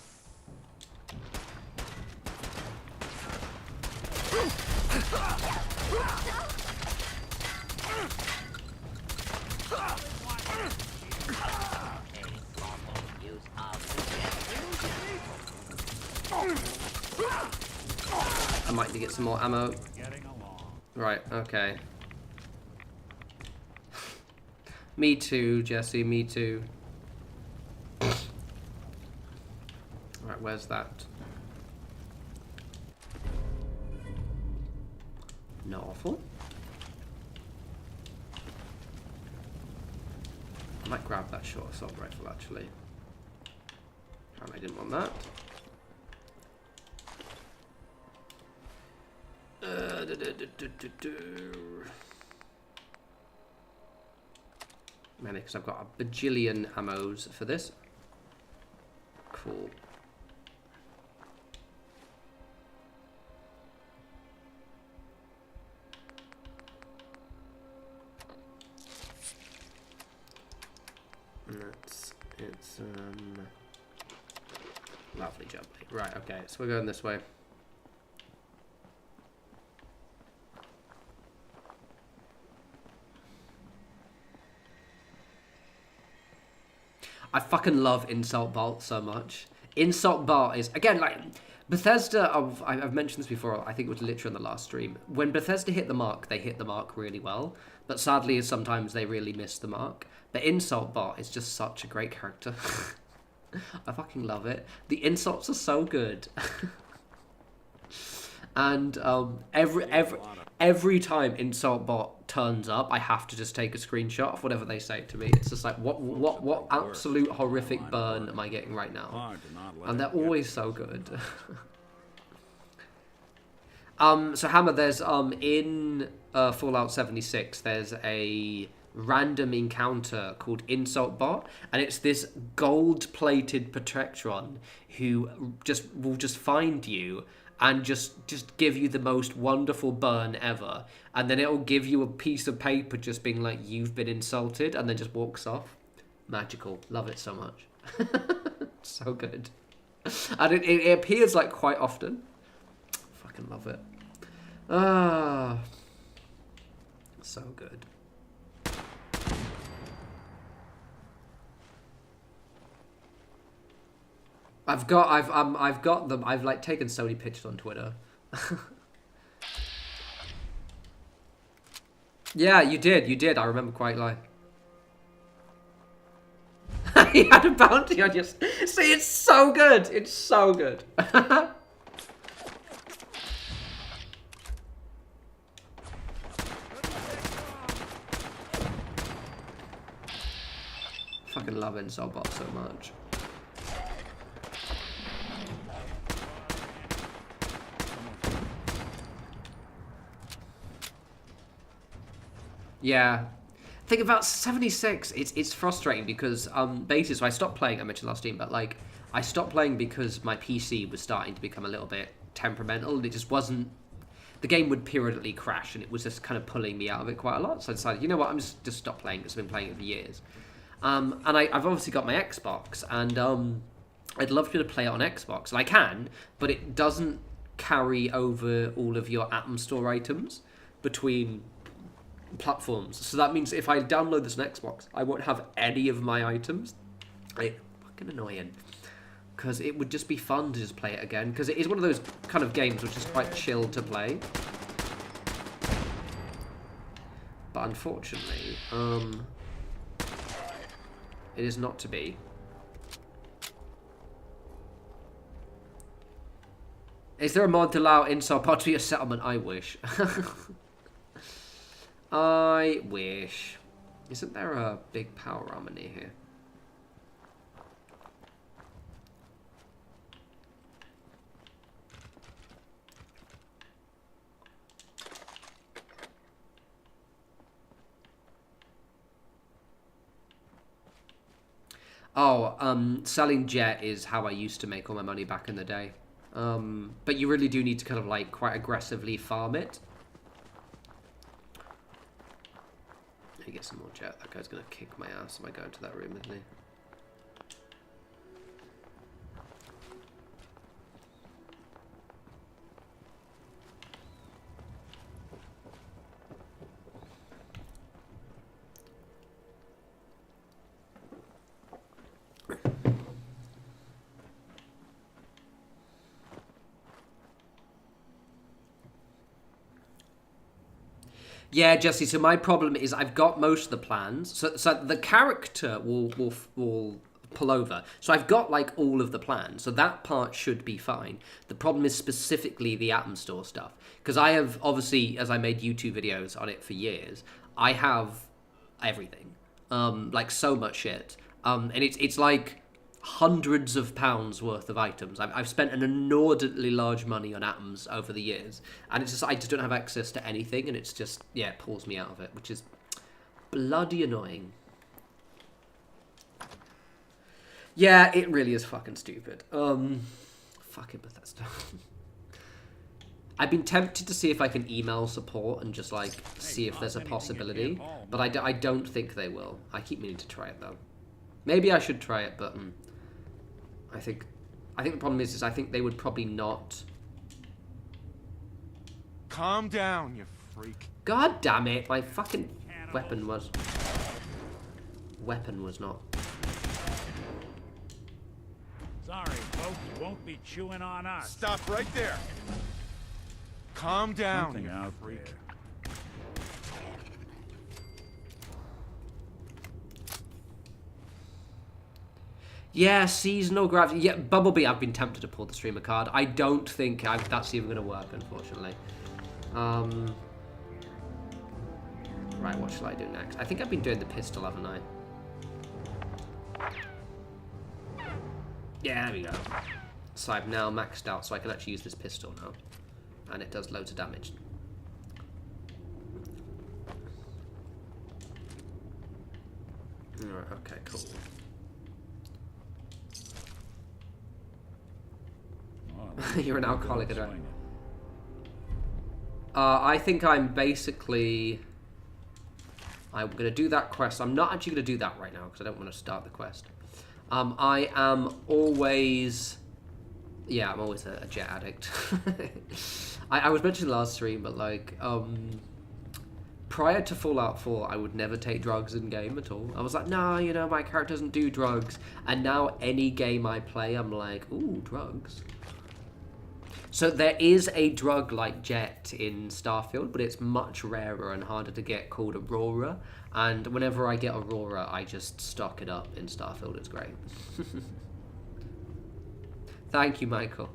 Speaker 1: I might need to get some more ammo. Right, okay. Me too, Jesse, me too. Right, where's that? Not awful. I might grab that short assault rifle actually. Apparently I didn't want that. Mainly because I've got a bajillion ammos for this. Cool. It's lovely jubbly. Right, okay, so we're going this way. I fucking love Insult Bolt so much. Insult Bolt is, again, like, Bethesda, I've mentioned this before, I think it was literally on the last stream. When Bethesda hit the mark, they hit the mark really well. But sadly, sometimes they really miss the mark. But Insult Bot is just such a great character. I fucking love it. The insults are so good. And every time Insult Bot turns up, I have to just take a screenshot of whatever they say to me. It's just like, what absolute horrific burn am I getting right now? And they're always so good. So Hammer, there's in Fallout 76, there's a random encounter called Insult Bot, and it's this gold-plated Patriot who will just find you and just give you the most wonderful burn ever, and then it'll give you a piece of paper just being like, you've been insulted, and then just walks off. Magical. Love it so much. So good. And it appears like quite often. Fucking love it. Ah, so good. I've got them. I've like taken so many pictures on Twitter. Yeah, you did. I remember quite like. He had a bounty on you. See, it's so good. It's so good. Fucking love Insult Bot so much. Yeah. Think about 76. It's frustrating because basically, so I stopped playing. I mentioned last stream, but like I stopped playing because my PC was starting to become a little bit temperamental. It just wasn't. The game would periodically crash, and it was just kind of pulling me out of it quite a lot. So I decided, you know what, I'm just stop playing because I've been playing it for years. And I've obviously got my Xbox, and I'd love to play it on Xbox, and I can, but it doesn't carry over all of your Atom Store items between platforms. So that means if I download this on Xbox, I won't have any of my items. It's fucking annoying. Because it would just be fun to just play it again. Because it is one of those kind of games which is quite chill to play. But unfortunately, it is not to be. Is there a mod to allow Insult Bot to be a settlement? I wish. I wish. Isn't there a big power armor near here? Oh, selling jet is how I used to make all my money back in the day. But you really do need to kind of like quite aggressively farm it. Let me get some more jet. That guy's gonna kick my ass if I go into that room, isn't he? Yeah, Jesse, so my problem is I've got most of the plans. So the character will pull over. So I've got, like, all of the plans. So that part should be fine. The problem is specifically the Atom Store stuff. Because I have, obviously, as I made YouTube videos on it for years, I have everything. Like, so much shit. And it's like hundreds of pounds worth of items. I've spent an inordinately large money on atoms over the years, and it's just I just don't have access to anything, and it's just, yeah, it pulls me out of it, which is bloody annoying. Yeah, it really is fucking stupid. Fucking Bethesda. I've been tempted to see if I can email support and just like see if there's a possibility, but I don't think they will. I keep meaning to try it though. Maybe I should try it, but I think the problem is I think they would probably not.
Speaker 9: Calm down, you freak.
Speaker 1: God damn it! My fucking weapon was not.
Speaker 13: won't be chewing on us.
Speaker 15: Stop right there. Calm down.
Speaker 13: Something out there.
Speaker 1: Yeah, seasonal gravity. Yeah, Bumblebee, I've been tempted to pull the streamer card. I don't think that's even going to work, unfortunately. Right, what shall I do next? I think I've been doing the pistol, haven't I? Yeah, there we go. So I've now maxed out, so I can actually use this pistol now. And it does loads of damage. Alright, okay, cool. You're an alcoholic, right? I think I'm basically... I'm going to do that quest. I'm not actually going to do that right now because I don't want to start the quest. I am always... Yeah, I'm always a jet addict. I was mentioning last stream, but like... prior to Fallout 4, I would never take drugs in game at all. I was like, no, you know, my character doesn't do drugs. And now any game I play, I'm like, ooh, drugs. So there is a drug like Jet in Starfield, but it's much rarer and harder to get, called Aurora. And whenever I get Aurora, I just stock it up in Starfield. It's great. Thank you, Michael.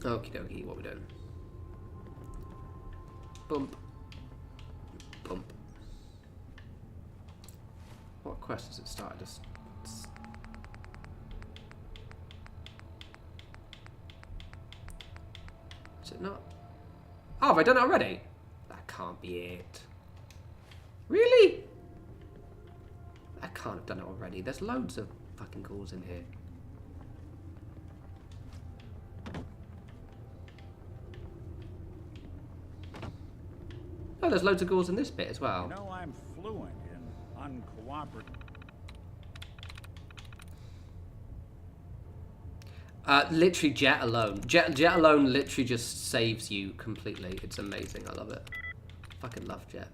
Speaker 1: Okie dokie, what we doing? Bump. Bump. What quest has it started? Is it not? Oh, have I done it already? That can't be it. Really? I can't have done it already. There's loads of fucking ghouls in here. Oh, there's loads of ghouls in this bit as well.
Speaker 13: You know, I'm fluent in uncooperative.
Speaker 1: Literally Jet alone. Jet alone literally just saves you completely. It's amazing. I love it. Fucking love Jet.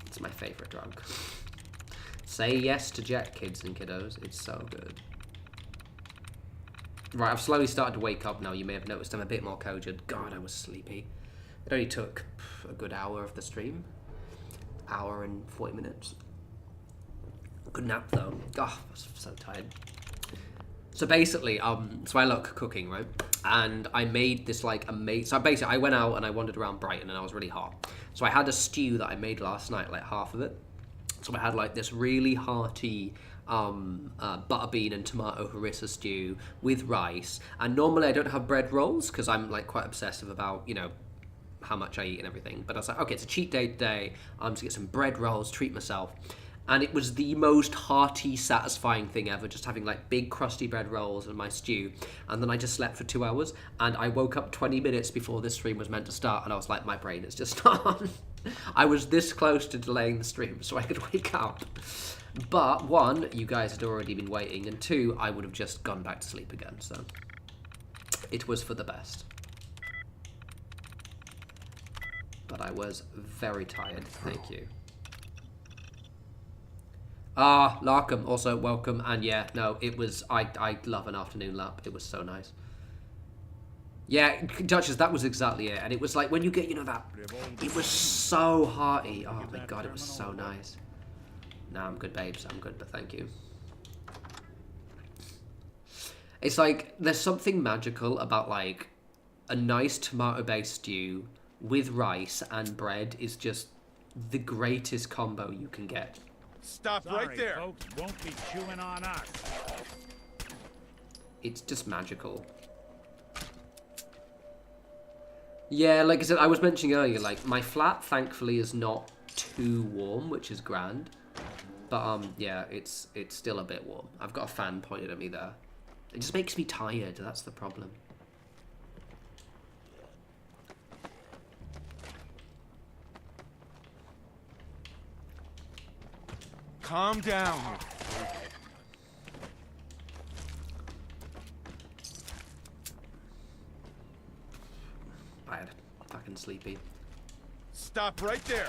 Speaker 1: It's my favorite drug. Say yes to Jet, kids and kiddos. It's so good. Right, I've slowly started to wake up now. You may have noticed I'm a bit more cogent. God, I was sleepy. It only took a good hour of the stream. Hour and 40 minutes. Good nap though. God, I was so tired. So basically, so I like cooking, right? And I made this like amazing. So basically, I went out and I wandered around Brighton, and I was really hot. So I had a stew that I made last night, like half of it. So I had like this really hearty butter bean and tomato harissa stew with rice. And normally I don't have bread rolls because I'm like quite obsessive about, you know, how much I eat and everything. But I was like, okay, it's a cheat day today. I'm just get some bread rolls, treat myself. And it was the most hearty, satisfying thing ever, just having like big crusty bread rolls and my stew. And then I just slept for 2 hours, and I woke up 20 minutes before this stream was meant to start, and I was like, my brain is just on. I was this close to delaying the stream so I could wake up. But one, you guys had already been waiting, and two, I would have just gone back to sleep again, so it was for the best. But I was very tired, thank you. Ah, Larkham, also welcome, and yeah, no, it was, I love an afternoon lap, it was so nice. Yeah, Duchess, that was exactly it, and it was like, when you get, you know, that, it was so hearty, oh my god, it was so nice. No, I'm good, babes, I'm good, but thank you. It's like, there's something magical about, like, a nice tomato-based stew with rice and bread is just the greatest combo you can get.
Speaker 15: Stop
Speaker 13: Sorry,
Speaker 15: right there.
Speaker 13: Folks won't be chewing on us.
Speaker 1: It's just magical. Yeah, like I said, I was mentioning earlier, like, my flat, thankfully, is not too warm, which is grand. But, yeah, it's still a bit warm. I've got a fan pointed at me there. It just makes me tired, that's the problem.
Speaker 15: Calm down.
Speaker 1: Bad. Fucking sleepy.
Speaker 15: Stop right there.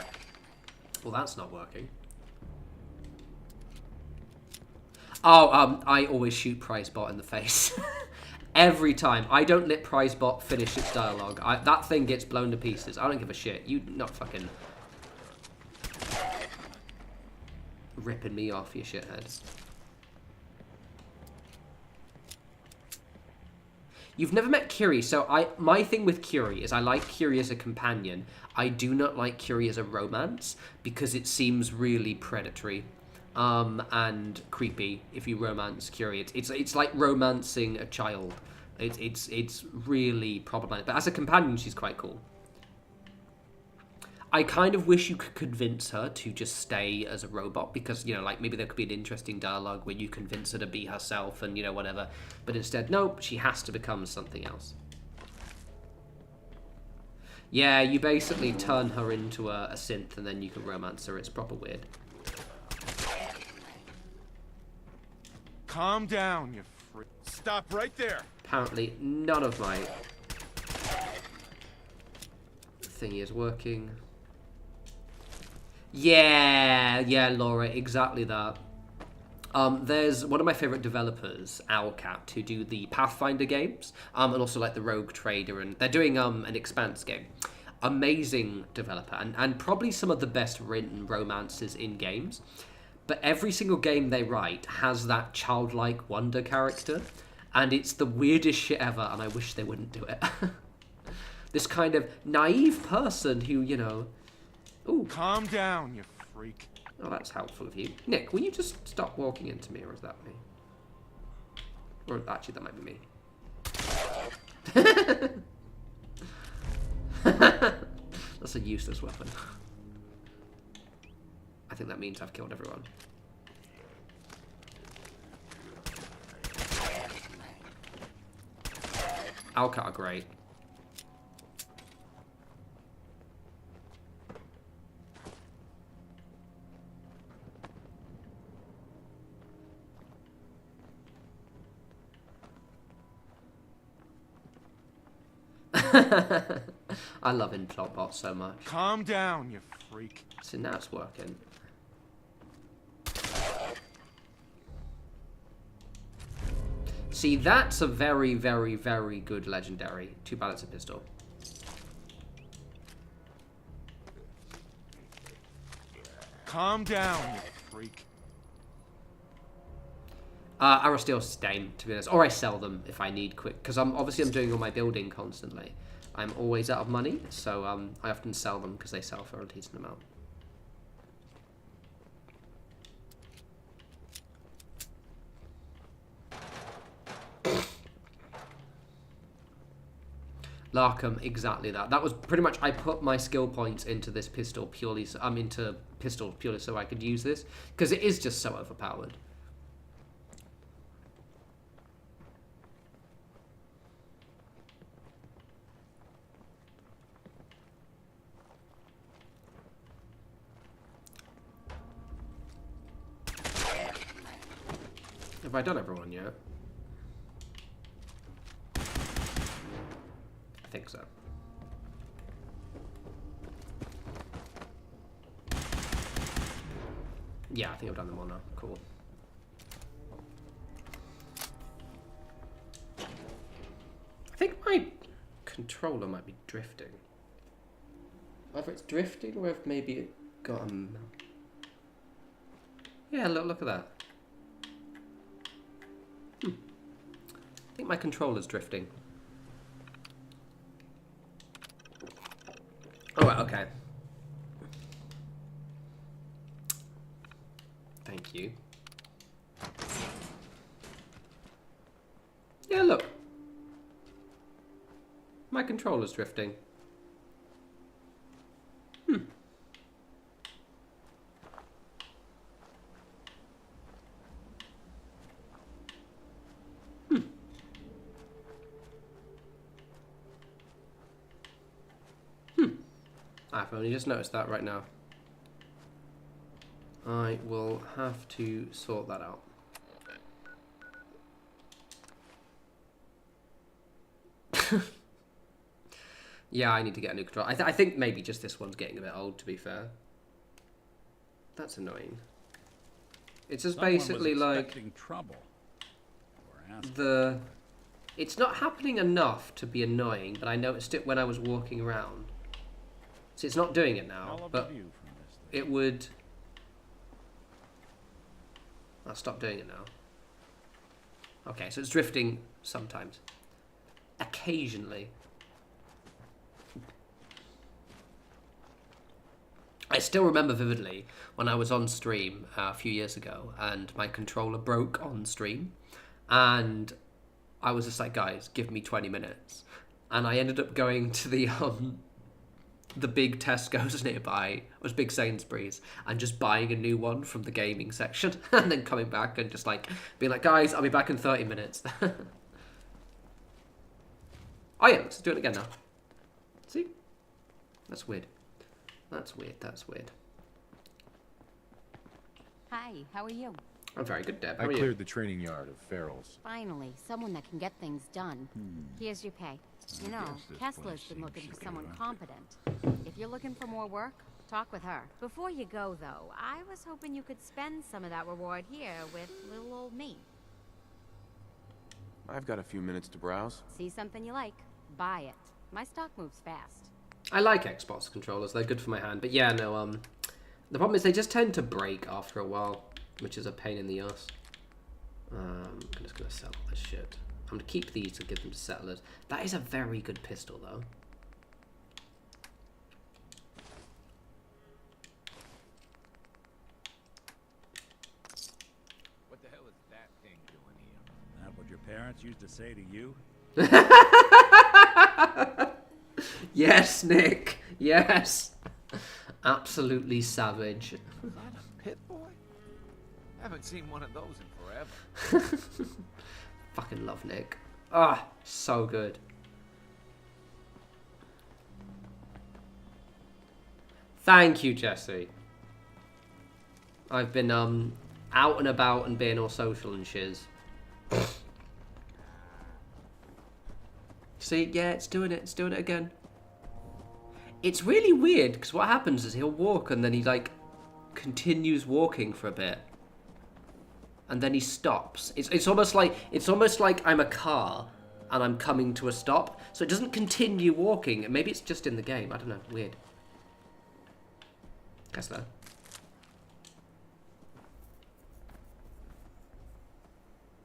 Speaker 1: Well, that's not working. Oh, I always shoot PrizeBot in the face. Every time. I don't let PrizeBot finish its dialogue. That thing gets blown to pieces. I don't give a shit. You not fucking ripping me off, you shithead. You've never met Kiri, so my thing with Kiri is I like Kiri as a companion. I do not like Kiri as a romance because it seems really predatory and creepy if you romance Kiri. It's like romancing a child. It's really problematic. But as a companion, she's quite cool. I kind of wish you could convince her to just stay as a robot because, you know, like maybe there could be an interesting dialogue where you convince her to be herself and, you know, whatever. But instead, nope, she has to become something else. Yeah, you basically turn her into a synth and then you can romance her. It's proper weird.
Speaker 15: Calm down, you freak. Stop right there.
Speaker 1: Apparently, none of my thingy is working. Yeah, Laura, exactly that. There's one of my favorite developers, Owlcat, who do the Pathfinder games, and also like the Rogue Trader, and they're doing an Expanse game. Amazing developer, and probably some of the best written romances in games. But every single game they write has that childlike wonder character, and it's the weirdest shit ever, and I wish they wouldn't do it. This kind of naive person who, you know... Ooh.
Speaker 15: Calm down, you freak.
Speaker 1: Oh, that's helpful of you. Nick, will you just stop walking into me, or is that me? Or actually, that might be me. That's a useless weapon. I think that means I've killed everyone. Owlcat are great. I love infiltration so much.
Speaker 15: Calm down, you freak.
Speaker 1: So now it's working. See, that's a very, very, very good legendary. Too bad it's a pistol.
Speaker 15: Calm down, you freak.
Speaker 1: Arrow Steel Stain, to be honest. Or I sell them if I need quick. Because I'm doing all my building constantly. I'm always out of money, so I often sell them because they sell for a decent amount. Larkham, exactly that. That was pretty much, I put my skill points into this pistol purely, so I could use this. Because it is just so overpowered. Have I done everyone yet? I think so. Yeah, I think I've done them all now. Cool. I think my controller might be drifting. Either it's drifting or if maybe it got a... Yeah, look at that. I think my controller's drifting. Oh, right, okay. Thank you. Yeah, look. My controller's drifting. I've only just noticed that right now. I will have to sort that out. Yeah, I need to get a new controller. I think maybe just this one's getting a bit old, to be fair. That's annoying. It's just basically like
Speaker 13: trouble.
Speaker 1: It's not happening enough to be annoying, but I noticed it when I was walking around. So it's not doing it now, but it would. I'll stop doing it now. Okay, so it's drifting sometimes. Occasionally. I still remember vividly when I was on stream a few years ago and my controller broke on stream, and I was just like, guys, give me 20 minutes. And I ended up going to the big Tesco's nearby, it was big Sainsbury's, and just buying a new one from the gaming section and then coming back and just like being like, guys, I'll be back in 30 minutes. Oh yeah, let's do it again now. See? That's weird. That's weird, that's weird.
Speaker 4: Hi, how are you?
Speaker 1: I'm very good, Deb.
Speaker 9: I cleared the training yard of ferals.
Speaker 4: Finally, someone that can get things done. Here's your pay. You know, Kessler's been looking for someone competent. If you're looking for more work, talk with her. Before you go, though, I was hoping you could spend some of that reward here with little old me.
Speaker 21: I've got a few minutes to browse.
Speaker 4: See something you like, buy it. My stock moves fast.
Speaker 1: I like Xbox controllers, they're good for my hand. But yeah, no, the problem is they just tend to break after a while, which is a pain in the ass. I'm just going to sell all this shit. I'm going to keep these to give them to settlers. That is a very good pistol, though.
Speaker 6: What the hell is that thing doing here?
Speaker 13: That what your parents used to say to you?
Speaker 1: Yes, Nick. Yes. Absolutely savage.
Speaker 6: Is that a pit boy? I haven't seen one of those in forever.
Speaker 1: Fucking love Nick. Ah, so good. Thank you, Jesse. I've been out and about and being all social and shiz. See, yeah, it's doing it. It's doing it again. It's really weird because what happens is he'll walk and then he like continues walking for a bit, and then he stops. It's almost like I'm a car and I'm coming to a stop, so it doesn't continue walking. Maybe it's just in the game. I don't know. Weird. Kessler.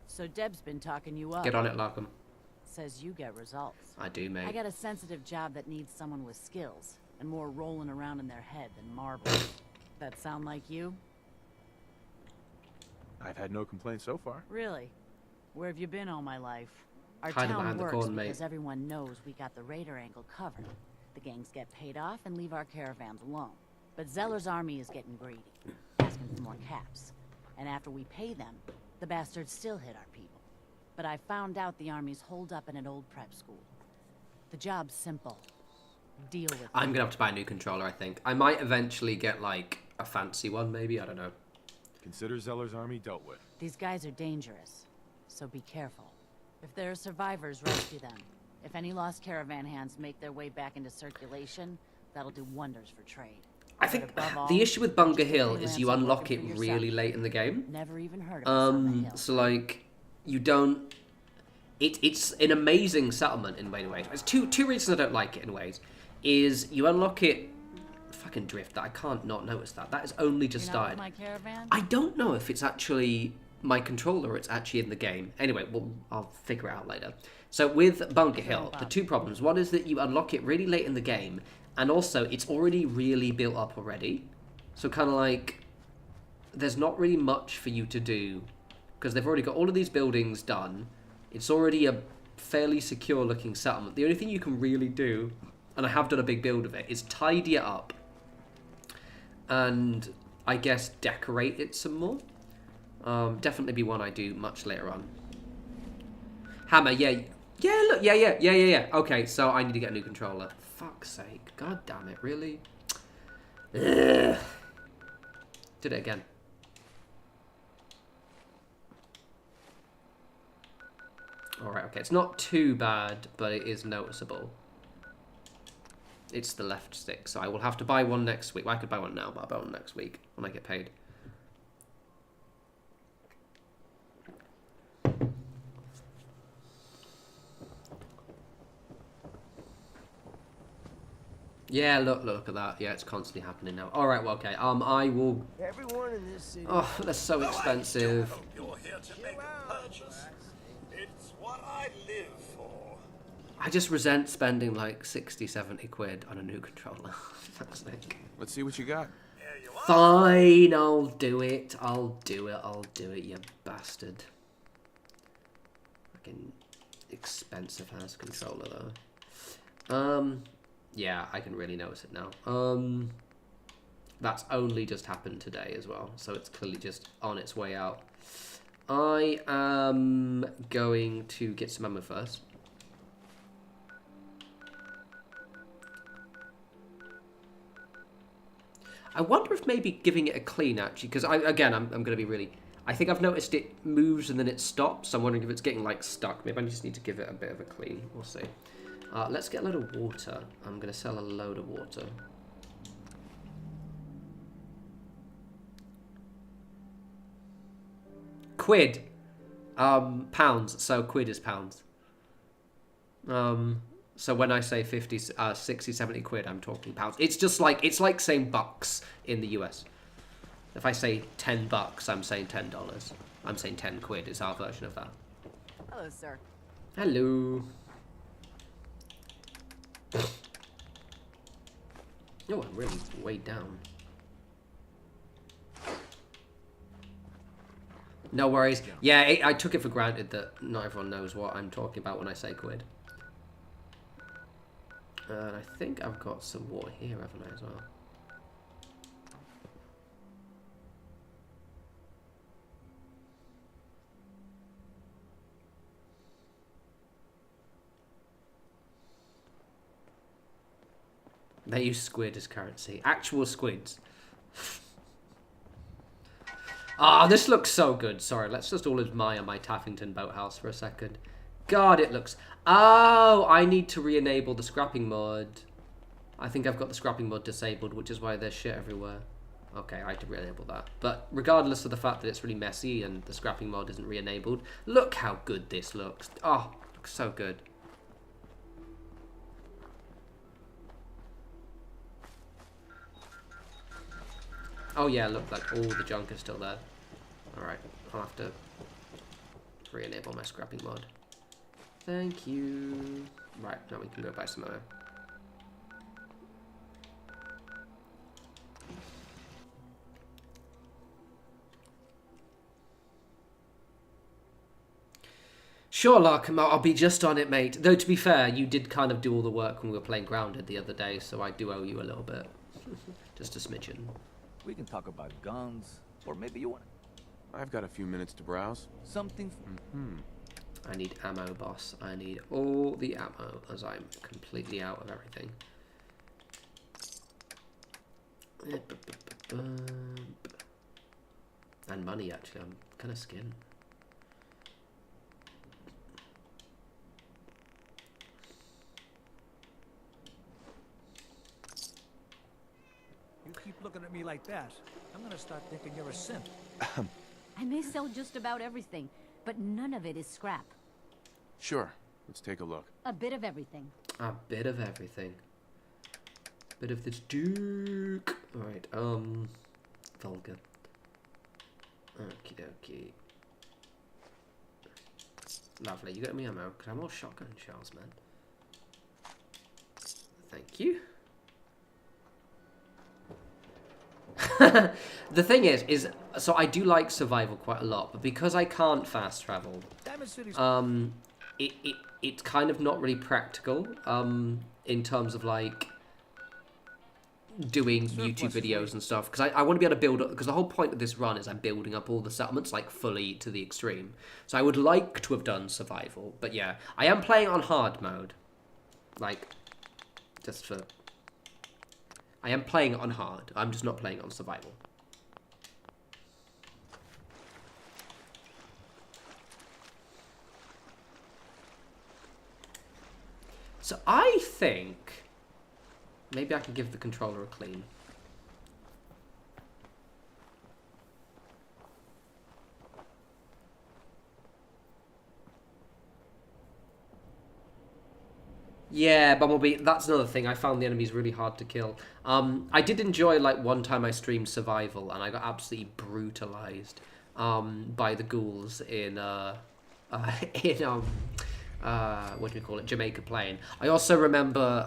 Speaker 22: So Deb's been talking you up.
Speaker 1: Get on it, Larkham.
Speaker 22: Says you get results.
Speaker 1: I do, mate.
Speaker 22: I got a sensitive job that needs someone with skills and more rolling around in their head than marbles. That sound like you?
Speaker 9: I've had no complaints so far.
Speaker 22: Really? Where have you been all my life? Our
Speaker 1: Hiding
Speaker 22: town
Speaker 1: behind the
Speaker 22: works
Speaker 1: corn, mate.
Speaker 22: because everyone knows we got the raider angle covered. The gangs get paid off and leave our caravans alone. But Zeller's army is getting greedy, asking for more caps. And after we pay them, the bastards still hit our people. But I found out the army's holed up in an old prep school. The job's simple. Deal with it.
Speaker 1: I'm gonna have to buy a new controller, I think. I might eventually get like a fancy one, maybe. I don't know.
Speaker 9: Consider Zeller's army dealt with.
Speaker 22: These guys are dangerous, so be careful. If there are survivors, rescue them. If any lost caravan hands make their way back into circulation, that'll do wonders for trade.
Speaker 1: I think the issue with Bunker Hill is you unlock it really late in the game.
Speaker 22: Never even heard of it.
Speaker 1: So like, you don't. It's an amazing settlement in many ways. There's two reasons I don't like it in ways. Is you unlock it. Fucking drift that I can't not notice that. That has only just started.
Speaker 22: My caravan?
Speaker 1: I don't know if it's actually my controller or it's actually in the game. Anyway, well, I'll figure it out later. So with Bunker Hill, the two problems. One is that you unlock it really late in the game, and also it's already really built up already. So kind of like, there's not really much for you to do because they've already got all of these buildings done. It's already a fairly secure looking settlement. The only thing you can really do, and I have done a big build of it, is tidy it up and I guess decorate it some more. Definitely be one I do much later on. Hammer, yeah, look, yeah. Okay, so I need to get a new controller. Fuck's sake, god damn it, really? Ugh. Did it again. Alright, okay, it's not too bad, but it is noticeable. It's the left stick, so I will have to buy one next week. Well, I could buy one now, but I'll buy one next week when I get paid. Yeah, look at that. Yeah, it's constantly happening now. All right, well, okay. I will.
Speaker 3: Everyone in this city.
Speaker 1: Oh, they're so expensive.
Speaker 3: You're here to make a purchase. It's what I live for.
Speaker 1: I just resent spending like 60, 70 quid on a new controller. That's like...
Speaker 9: Let's see what you got.
Speaker 1: Fine, I'll do it. I'll do it, you bastard. Fucking expensive ass controller though. Yeah, I can really notice it now. That's only just happened today as well, so it's clearly just on its way out. I am going to get some ammo first. I wonder if maybe giving it a clean, actually, because I'm going to be really... I think I've noticed it moves and then it stops, so I'm wondering if it's getting, like, stuck. Maybe I just need to give it a bit of a clean. We'll see. Let's get a load of water. I'm going to sell a load of water. Quid. Pounds. So quid is pounds. So when I say 50, 60, 70 quid, I'm talking pounds. It's just like, it's like saying bucks in the US. If I say 10 bucks, I'm saying $10. I'm saying 10 quid. It's our version of that.
Speaker 22: Hello, sir.
Speaker 1: Hello. Oh, I'm really way down. No worries. Yeah, I took it for granted that not everyone knows what I'm talking about when I say quid. And I think I've got some water here, haven't I, as well? They use squid as currency. Actual squids. Ah, this looks so good. Sorry, let's just all admire my Taffington boathouse for a second. God, it looks... Oh, I need to re-enable the scrapping mod. I think I've got the scrapping mod disabled, which is why there's shit everywhere. Okay, I had to re-enable that. But regardless of the fact that it's really messy and the scrapping mod isn't re-enabled, look how good this looks. Oh, it looks so good. Oh yeah, look, like all the junk is still there. Alright, I'll have to re-enable my scrapping mod. Thank you. Right, now we can go buy some ammo. Sure, Larkham, I'll be just on it, mate. Though, to be fair, you did kind of do all the work when we were playing Grounded the other day, so I do owe you a little bit. Just a smidgen.
Speaker 7: We can talk about guns, or maybe you want...
Speaker 9: I've got a few minutes to browse.
Speaker 7: Something...
Speaker 1: I need ammo, boss. I need all the ammo, as I'm completely out of everything. And money, actually. I'm kind of skinned.
Speaker 11: You keep looking at me like that, I'm gonna start thinking you're a simp.
Speaker 22: I may sell just about everything, but none of it is scrap.
Speaker 9: Sure. Let's take a look.
Speaker 22: A bit of everything.
Speaker 1: A bit of everything. Bit of this Duke. Alright, vulgar. Okie dokie. Lovely. You got me ammo? Because I'm all shotgun shells, man. Thank you. The thing is so I do like survival quite a lot, but because I can't fast travel, it's kind of not really practical in terms of like doing YouTube videos and stuff, because I want to be able to build up, because the whole point of this run is I'm building up all the settlements like fully to the extreme. So I would like to have done survival, but yeah, I am playing on hard mode, like just for... I am playing on hard. I'm just not playing on survival. So I think Maybe I can give the controller a clean. Yeah, Bumblebee, that's another thing. I found the enemies really hard to kill. I did enjoy, like, one time I streamed Survival, and I got absolutely brutalized by the ghouls in what do we call it, Jamaica Plain. I also remember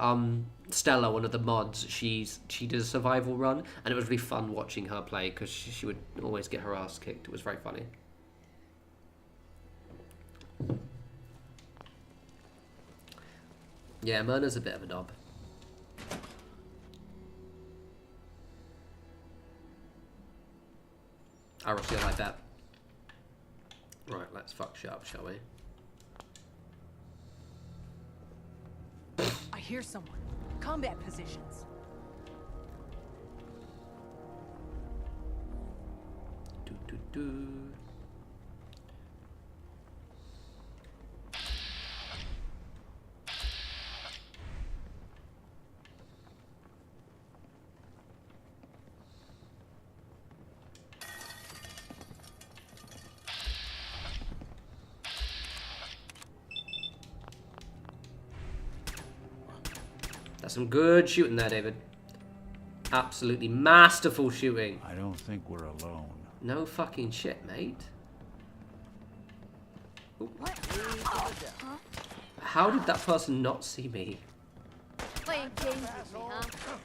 Speaker 1: Stella, one of the mods, she did a survival run, and it was really fun watching her play, because she would always get her ass kicked. It was very funny. Yeah, Myrna's a bit of a knob. I feel like that. Right, let's fuck shit up, shall we?
Speaker 5: I hear someone. Combat positions.
Speaker 1: Do. That's some good shooting there, David. Absolutely masterful shooting.
Speaker 13: I don't think we're alone.
Speaker 1: No fucking shit, mate. Ooh. How did that person not see me?
Speaker 19: Playing games with me, huh?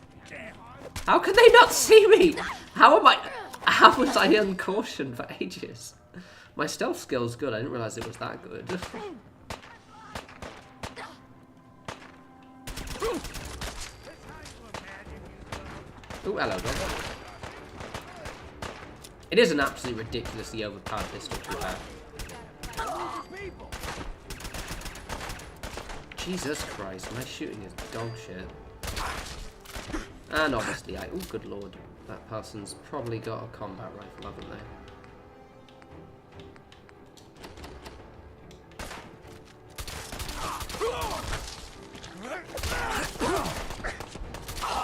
Speaker 1: How could they not see me? How was I uncautioned for ages? My stealth skill's good. I didn't realize it was that good. Oh, hello, dog. It is an absolutely ridiculously overpowered pistol, to be fair. Jesus Christ, my shooting is dog shit. And obviously, oh, good lord. That person's probably got a combat rifle, haven't they?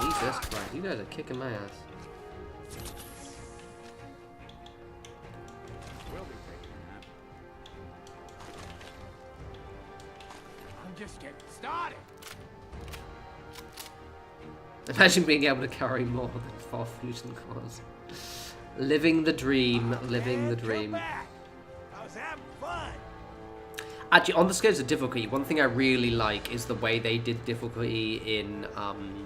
Speaker 1: Jesus Christ, you guys are kicking my ass.
Speaker 6: I'm just getting started.
Speaker 1: Imagine being able to carry more than 4 fusion cores. Living the dream, living the dream.
Speaker 3: I was having fun.
Speaker 1: Actually, on the scales of difficulty, one thing I really like is the way they did difficulty in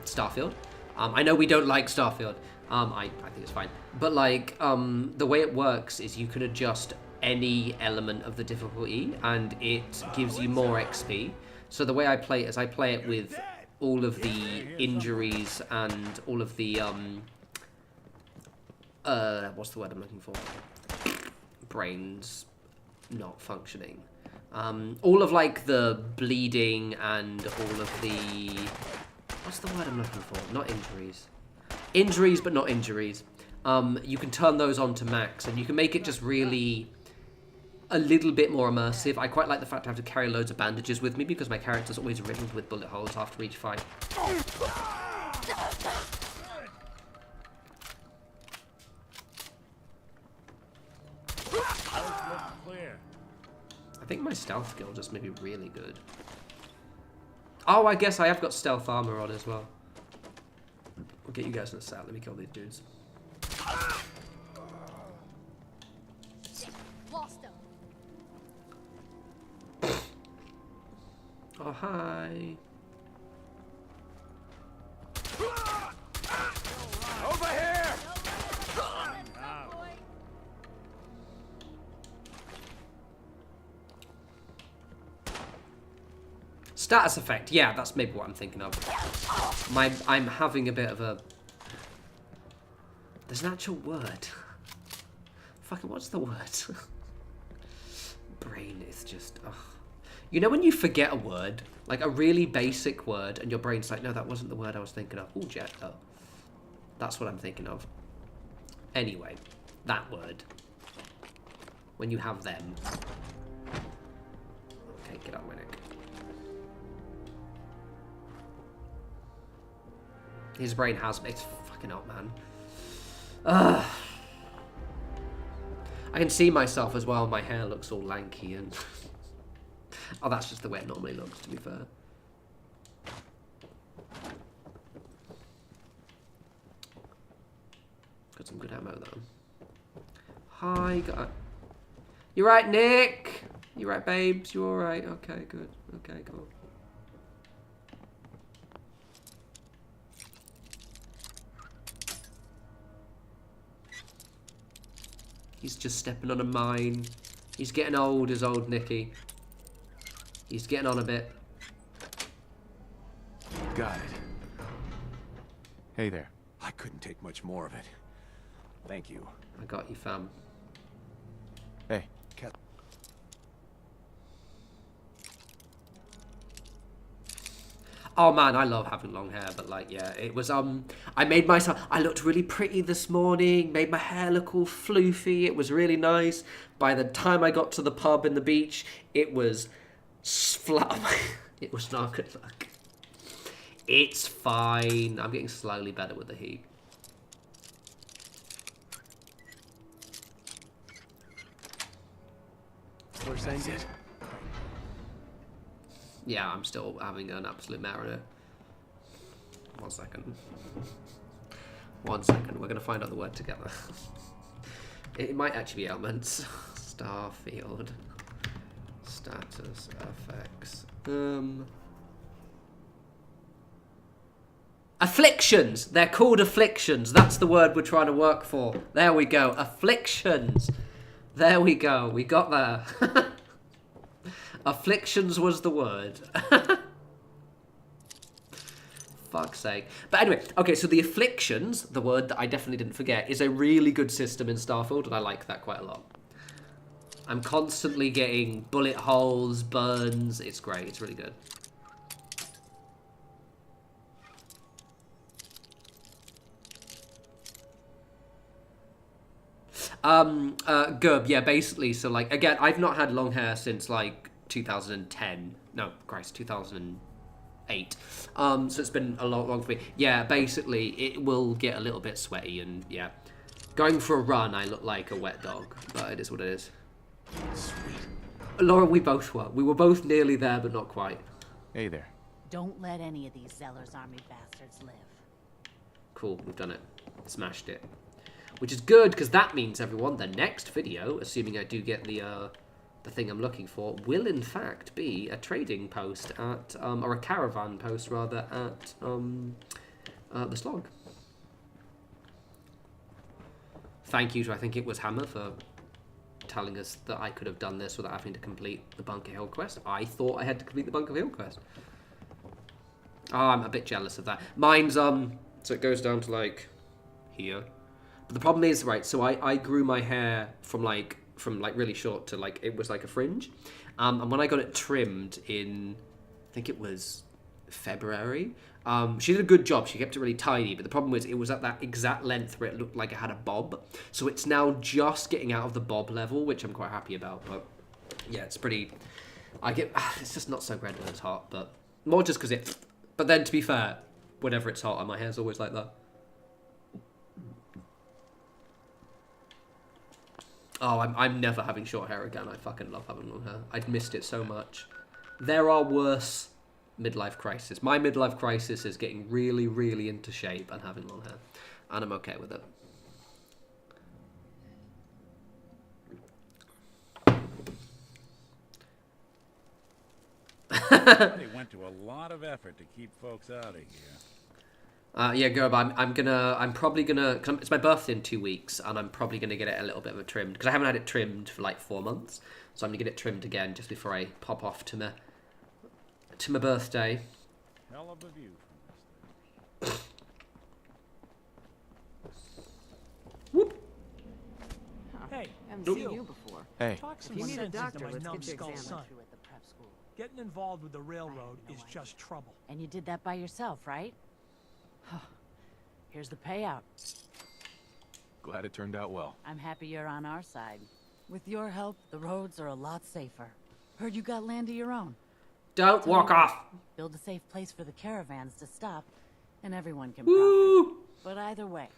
Speaker 1: Starfield. I know we don't like Starfield. I think it's fine. But, like, the way it works is you can adjust any element of the difficulty, and it gives you more XP. So the way I play it is I play it with all of the injuries and all of the, what's the word I'm looking for? Brains not functioning. All of, like, the bleeding and all of the... What's the word I'm looking for? Not injuries. Injuries, but not injuries. You can turn those on to max, and you can make it just really a little bit more immersive. I quite like the fact I have to carry loads of bandages with me, because my character's always riddled with bullet holes after each fight. I think my stealth skill just may be really good. Oh, I guess I have got stealth armor on as well. I'll get you guys in a sec. Let me kill these dudes.
Speaker 19: Lost him.
Speaker 1: Oh, hi.
Speaker 3: Over here!
Speaker 1: Status effect. Yeah, that's maybe what I'm thinking of. I'm having a bit of a... There's an actual word. Fucking, what's the word? Brain is just... Ugh. You know when you forget a word? Like a really basic word, and your brain's like, no, that wasn't the word I was thinking of. Oh, jet. Oh. That's what I'm thinking of. Anyway, that word. When you have them. Okay, get out of my neck. His brain has... It's fucking up, man. Ugh. I can see myself as well. My hair looks all lanky and... oh, that's just the way it normally looks, to be fair. Got some good ammo, though. Hi, guy. You right, Nick? You right, babes? You alright? Okay, good. Okay, cool. He's just stepping on a mine. He's getting old, is old Nicky. He's getting on a bit.
Speaker 21: Got it. Hey there.
Speaker 23: I couldn't take much more of it. Thank you.
Speaker 1: I got you, fam.
Speaker 21: Hey.
Speaker 1: Oh man, I love having long hair, but like, yeah, it was, I made myself, I looked really pretty this morning, made my hair look all floofy, it was really nice. By the time I got to the pub in the beach, it was flat. It was not good luck. It's fine. I'm getting slowly better with the heat.
Speaker 21: That's it.
Speaker 1: Yeah, I'm still having an absolute mariner. 1 second. 1 second. We're going to find out the word together. It might actually be elements. Starfield. Status effects. Afflictions! They're called afflictions. That's the word we're trying to work for. There we go. Afflictions. There we go. We got there. Afflictions was the word. Fuck's sake. But anyway, okay, so the afflictions, the word that I definitely didn't forget, is a really good system in Starfield, and I like that quite a lot. I'm constantly getting bullet holes, burns. It's great. It's really good. Gub, yeah, basically, so like, again, I've not had long hair since like 2010. No, Christ, 2008. So it's been a long for me. Yeah, basically, it will get a little bit sweaty, and yeah. Going for a run, I look like a wet dog, but it is what it is.
Speaker 21: Sweet.
Speaker 1: Laura, we both were. We were both nearly there, but not quite.
Speaker 21: Hey there.
Speaker 22: Don't let any of these Zeller's army bastards live.
Speaker 1: Cool, we've done it. Smashed it. Which is good, because that means, everyone, the next video, assuming I do get the thing I'm looking for, will in fact be a trading post at, or a caravan post, rather, at the Slog. Thank you to, I think it was Hammer, for telling us that I could have done this without having to complete the Bunker Hill quest. I thought I had to complete the Bunker Hill quest. Oh, I'm a bit jealous of that. Mine's, so it goes down to, like, here. But the problem is, right, so I grew my hair from really short to, like, it was like a fringe. And when I got it trimmed in, I think it was February, she did a good job. She kept it really tidy. But the problem was it was at that exact length where it looked like it had a bob. So it's now just getting out of the bob level, which I'm quite happy about. But, yeah, it's pretty... it's just not so great when it's hot, but... More just because it... But then, to be fair, whenever it's hot, my hair's always like that. Oh, I'm never having short hair again. I fucking love having long hair. I'd missed it so much. There are worse midlife crises. My midlife crisis is getting really, really into shape and having long hair. And I'm okay with it.
Speaker 13: They went to a lot of effort to keep folks out of here.
Speaker 1: Yeah, Gerb, I'm probably gonna, it's my birthday in 2 weeks, and I'm probably gonna get it a little bit of a trimmed, because I haven't had it trimmed for like 4 months, so I'm gonna get it trimmed again just before I pop off to my birthday.
Speaker 13: Hell of a view from this thing.
Speaker 1: Whoop.
Speaker 5: Hey,
Speaker 4: Haven't seen you before.
Speaker 21: Hey.
Speaker 5: Talk some
Speaker 4: If you need a
Speaker 5: sense into
Speaker 4: doctor,
Speaker 5: my
Speaker 4: let's get you
Speaker 5: numbskull
Speaker 4: examined.
Speaker 5: son.
Speaker 22: Through at the prep school.
Speaker 5: Getting involved with the railroad is just trouble.
Speaker 22: And you did that by yourself, right? Here's the payout.
Speaker 21: Glad it turned out well.
Speaker 22: I'm happy you're on our side. With your help, the roads are a lot safer. Heard you got land of your own.
Speaker 1: Don't walk off!
Speaker 22: Build a safe place for the caravans to stop, and everyone can
Speaker 1: Woo!
Speaker 22: profit. But either way,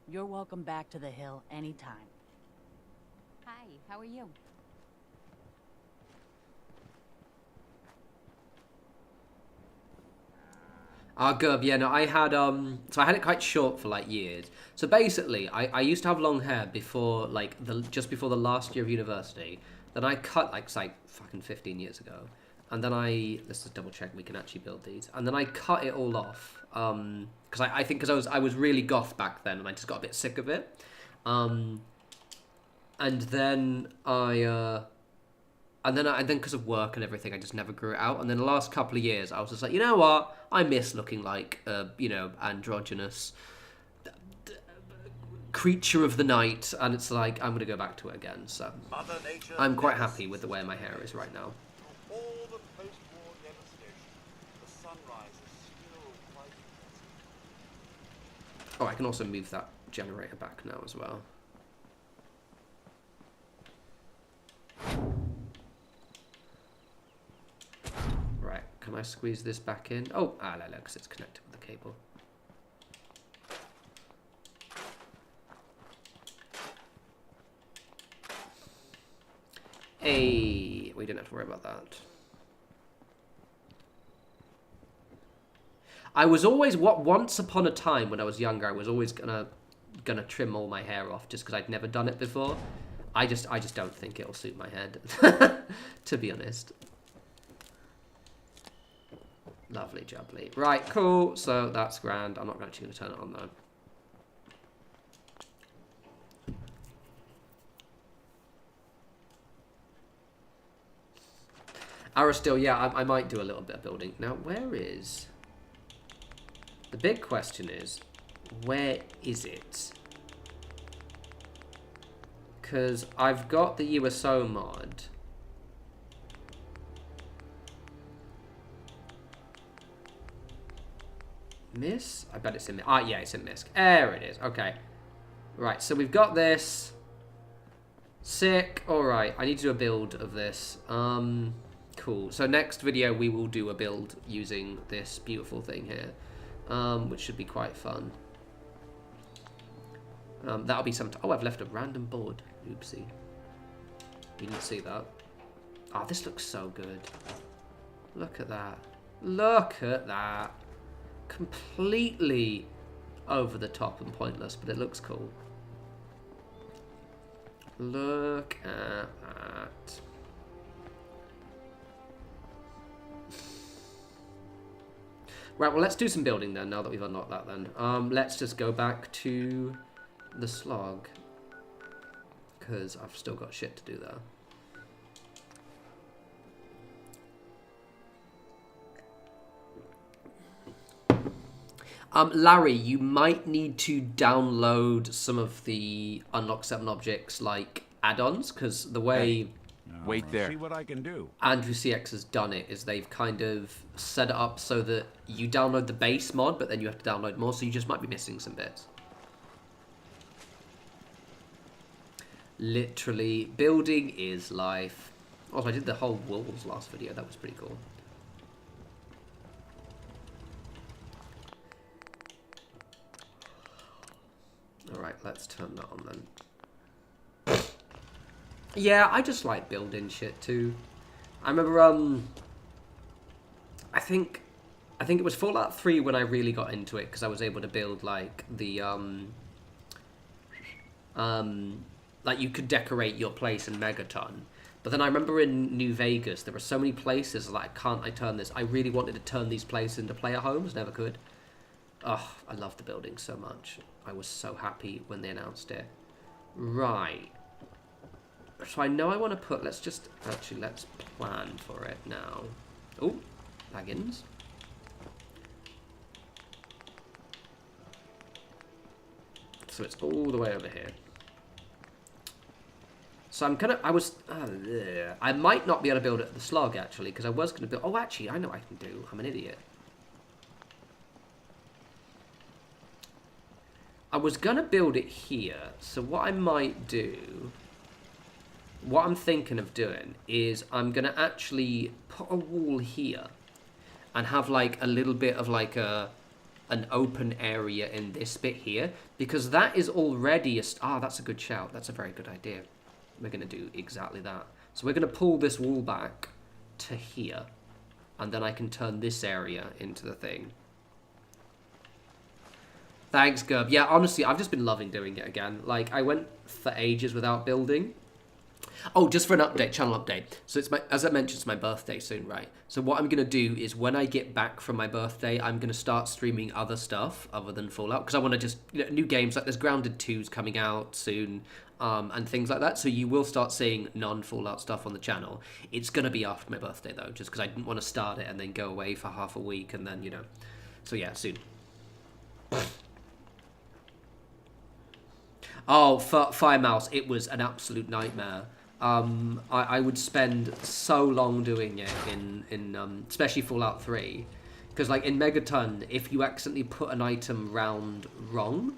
Speaker 22: you're welcome back to the hill anytime.
Speaker 4: Hi, how are you?
Speaker 1: Gub, yeah, no, I had, so I had it quite short for, like, years. So basically, I used to have long hair before, like, just before the last year of university. Then I cut, like, fucking 15 years ago. And then let's just double check we can actually build these. And then I cut it all off, because because I was really goth back then, and I just got a bit sick of it. And then And then because of work and everything, I just never grew it out. And then the last couple of years, I was just like, you know what? I miss looking like a, androgynous creature of the night. And it's like, I'm going to go back to it again. So I'm quite happy with the way my hair is right now.
Speaker 3: All the post-war devastation, the sunrise is still quite impressive.
Speaker 1: Oh, I can also move that generator back now as well. Right, can I squeeze this back in? Oh, no, because it's connected with the cable. Hey, we didn't have to worry about that. I was always, once upon a time when I was younger, I was always gonna trim all my hair off just because I'd never done it before. I just don't think it'll suit my head, to be honest. Lovely jubbly. Right, cool. So that's grand. I'm not actually going to turn it on though. Aristil, yeah, I might do a little bit of building. Now, where is... The big question is, where is it? Because I've got the USO mod. Miss? I bet it's in... Ah, yeah, it's in Misk. There it is. Okay. Right, so we've got this. Sick. Alright, I need to do a build of this. Cool. So next video, we will do a build using this beautiful thing here. Which should be quite fun. That'll be some... Oh, I've left a random board. Oopsie. You didn't see that. Oh, this looks so good. Look at that. Look at that. Completely over the top and pointless, but it looks cool. Look at that. Right, well, let's do some building then, now that we've unlocked that then. Let's just go back to the slog, because I've still got shit to do there. Larry, you might need to download some of the Unlock 7 objects, like add-ons, because the way...
Speaker 15: Wait there. See what I can do.
Speaker 1: Andrew CX has done it, is they've kind of set it up so that you download the base mod, but then you have to download more, so you just might be missing some bits. Literally, building is life. Also, I did the whole walls last video, that was pretty cool. Alright, let's turn that on then. Yeah, I just like building shit too. I remember, I think it was Fallout 3 when I really got into it, because I was able to build, like, the, like, you could decorate your place in Megaton. But then I remember in New Vegas, there were so many places, like, can't I turn this? I really wanted to turn these places into player homes, never could. Oh, I love the building so much. I was so happy when they announced it. Right. So I know I want to put, let's plan for it now. Oh, Baggins. So it's all the way over here. So I'm gonna, I might not be able to build it at the slog actually, because I was gonna build, oh actually, I know what I can do, I'm an idiot. I was gonna build it here, so what I might do, what I'm thinking of doing is I'm going to actually put a wall here and have like a little bit of like a an open area in this bit here, because that is already that's a good shout. That's a very good idea. We're going to do exactly that. So we're going to pull this wall back to here, and then I can turn this area into the thing. Thanks, Gerb. Yeah, honestly, I've just been loving doing it again. Like, I went for ages without building. Oh, just for an update, channel update. So it's as I mentioned, it's my birthday soon, right? So what I'm going to do is when I get back from my birthday, I'm going to start streaming other stuff other than Fallout. Because I want to just, new games, like there's Grounded 2's coming out soon, and things like that. So you will start seeing non-Fallout stuff on the channel. It's going to be after my birthday, though, just because I didn't want to start it and then go away for half a week and then, So yeah, soon. Oh, Fire Mouse, it was an absolute nightmare. I would spend so long doing it in especially Fallout 3, because like in Megaton, if you accidentally put an item round wrong,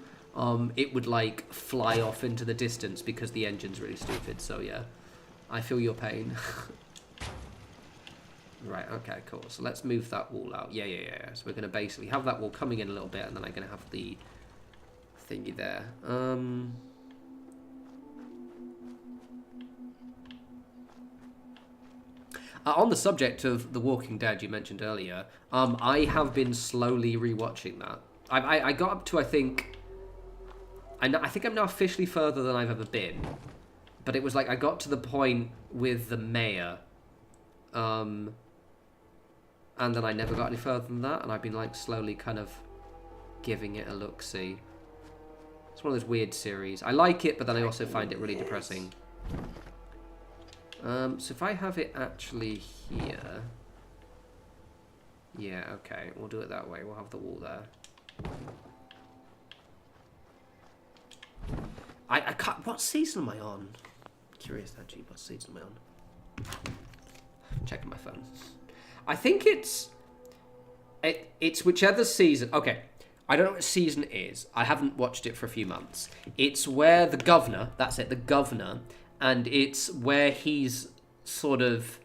Speaker 1: it would like fly off into the distance because the engine's really stupid. So yeah, I feel your pain. Right, okay, cool. So let's move that wall out. Yeah. So we're gonna basically have that wall coming in a little bit, and then I'm gonna have the thingy there. On the subject of The Walking Dead you mentioned earlier, I have been slowly rewatching that. I got up to, I think I'm now officially further than I've ever been, but it was like I got to the point with the mayor, and then I never got any further than that, and I've been like slowly kind of giving it a look-see. It's one of those weird series. I like it, but then I also find it really depressing. So if I have it actually here... Yeah, okay, we'll do it that way. We'll have the wall there. I can't... What season am I on? Curious, actually, what season am I on? I'm checking my phone. I think it's whichever season... Okay, I don't know what season it is. I haven't watched it for a few months. It's where the governor... That's it, the governor... And it's where he's sort of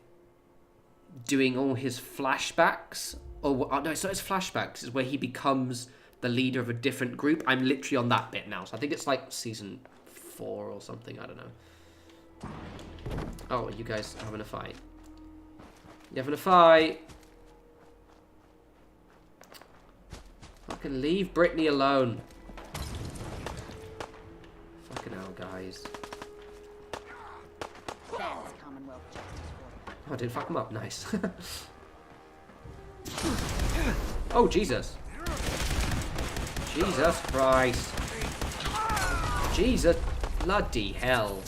Speaker 1: doing all his flashbacks. Or no, it's not his flashbacks. It's where he becomes the leader of a different group. I'm literally on that bit now. So I think it's like season 4 or something. I don't know. Oh, are you guys having a fight? You having a fight? Fucking leave Brittany alone. Fucking hell, guys.
Speaker 22: That's Commonwealth justice for you.
Speaker 1: Oh, I didn't fuck him up. Nice. Oh, Jesus. Jesus Christ. Jesus bloody hell.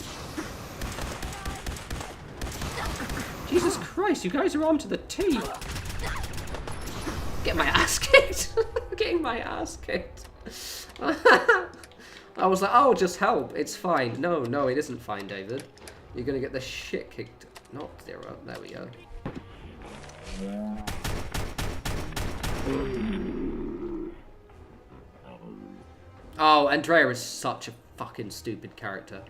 Speaker 1: Jesus Christ, you guys are armed to the teeth. Get my ass kicked. Getting my ass kicked. I was like, oh, just help. It's fine. No, it isn't fine, David. You're gonna get the shit kicked. Not 0. There we go. Oh, Andrea is such a fucking stupid character.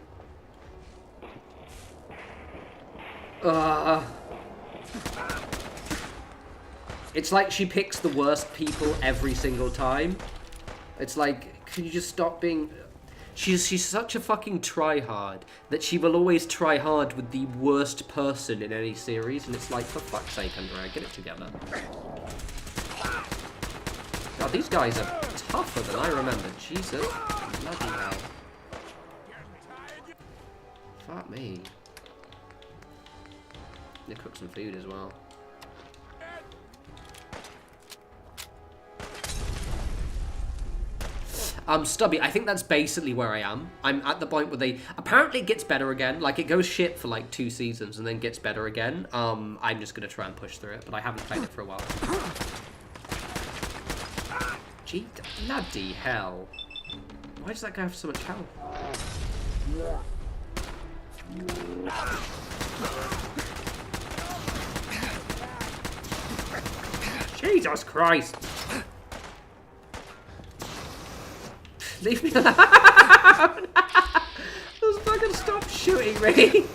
Speaker 1: It's like she picks the worst people every single time. It's like, can you just stop being... She's such a fucking tryhard that she will always try hard with the worst person in any series, and it's like, for fuck's sake, Andrea, get it together. God, these guys are tougher than I remember. Jesus. Bloody hell. Fuck me. Need to cook some food as well. Stubby, I think that's basically where I am. I'm at the point where they... Apparently it gets better again. Like, it goes shit for, like, 2 seasons and then gets better again. I'm just going to try and push through it, but I haven't played it for a while. Gee, bloody hell. Why does that guy have so much health? Jesus Christ! Leave me alone! Just fucking stop shooting me!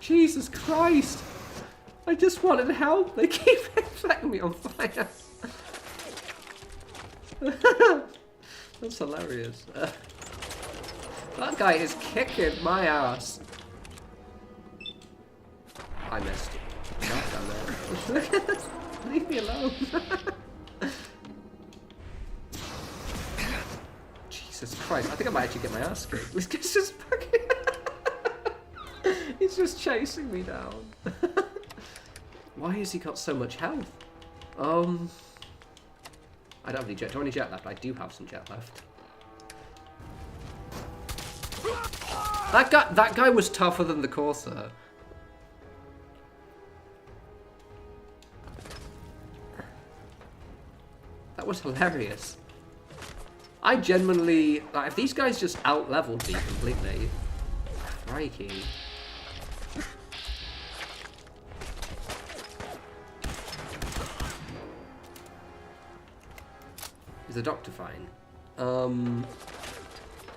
Speaker 1: Jesus Christ! I just wanted help. They keep setting me on fire. That's hilarious. That guy is kicking my ass. I missed. Leave me alone. Jesus Christ, I think I might actually get my ass kicked. This guy's just fucking... He's just chasing me down. Why has he got so much health? I don't have any jet. Do I have any jet left? I do have some jet left. That guy was tougher than the Corsair. That was hilarious. I genuinely, like, if these guys just out-leveled me completely. Crikey. Is the doctor fine?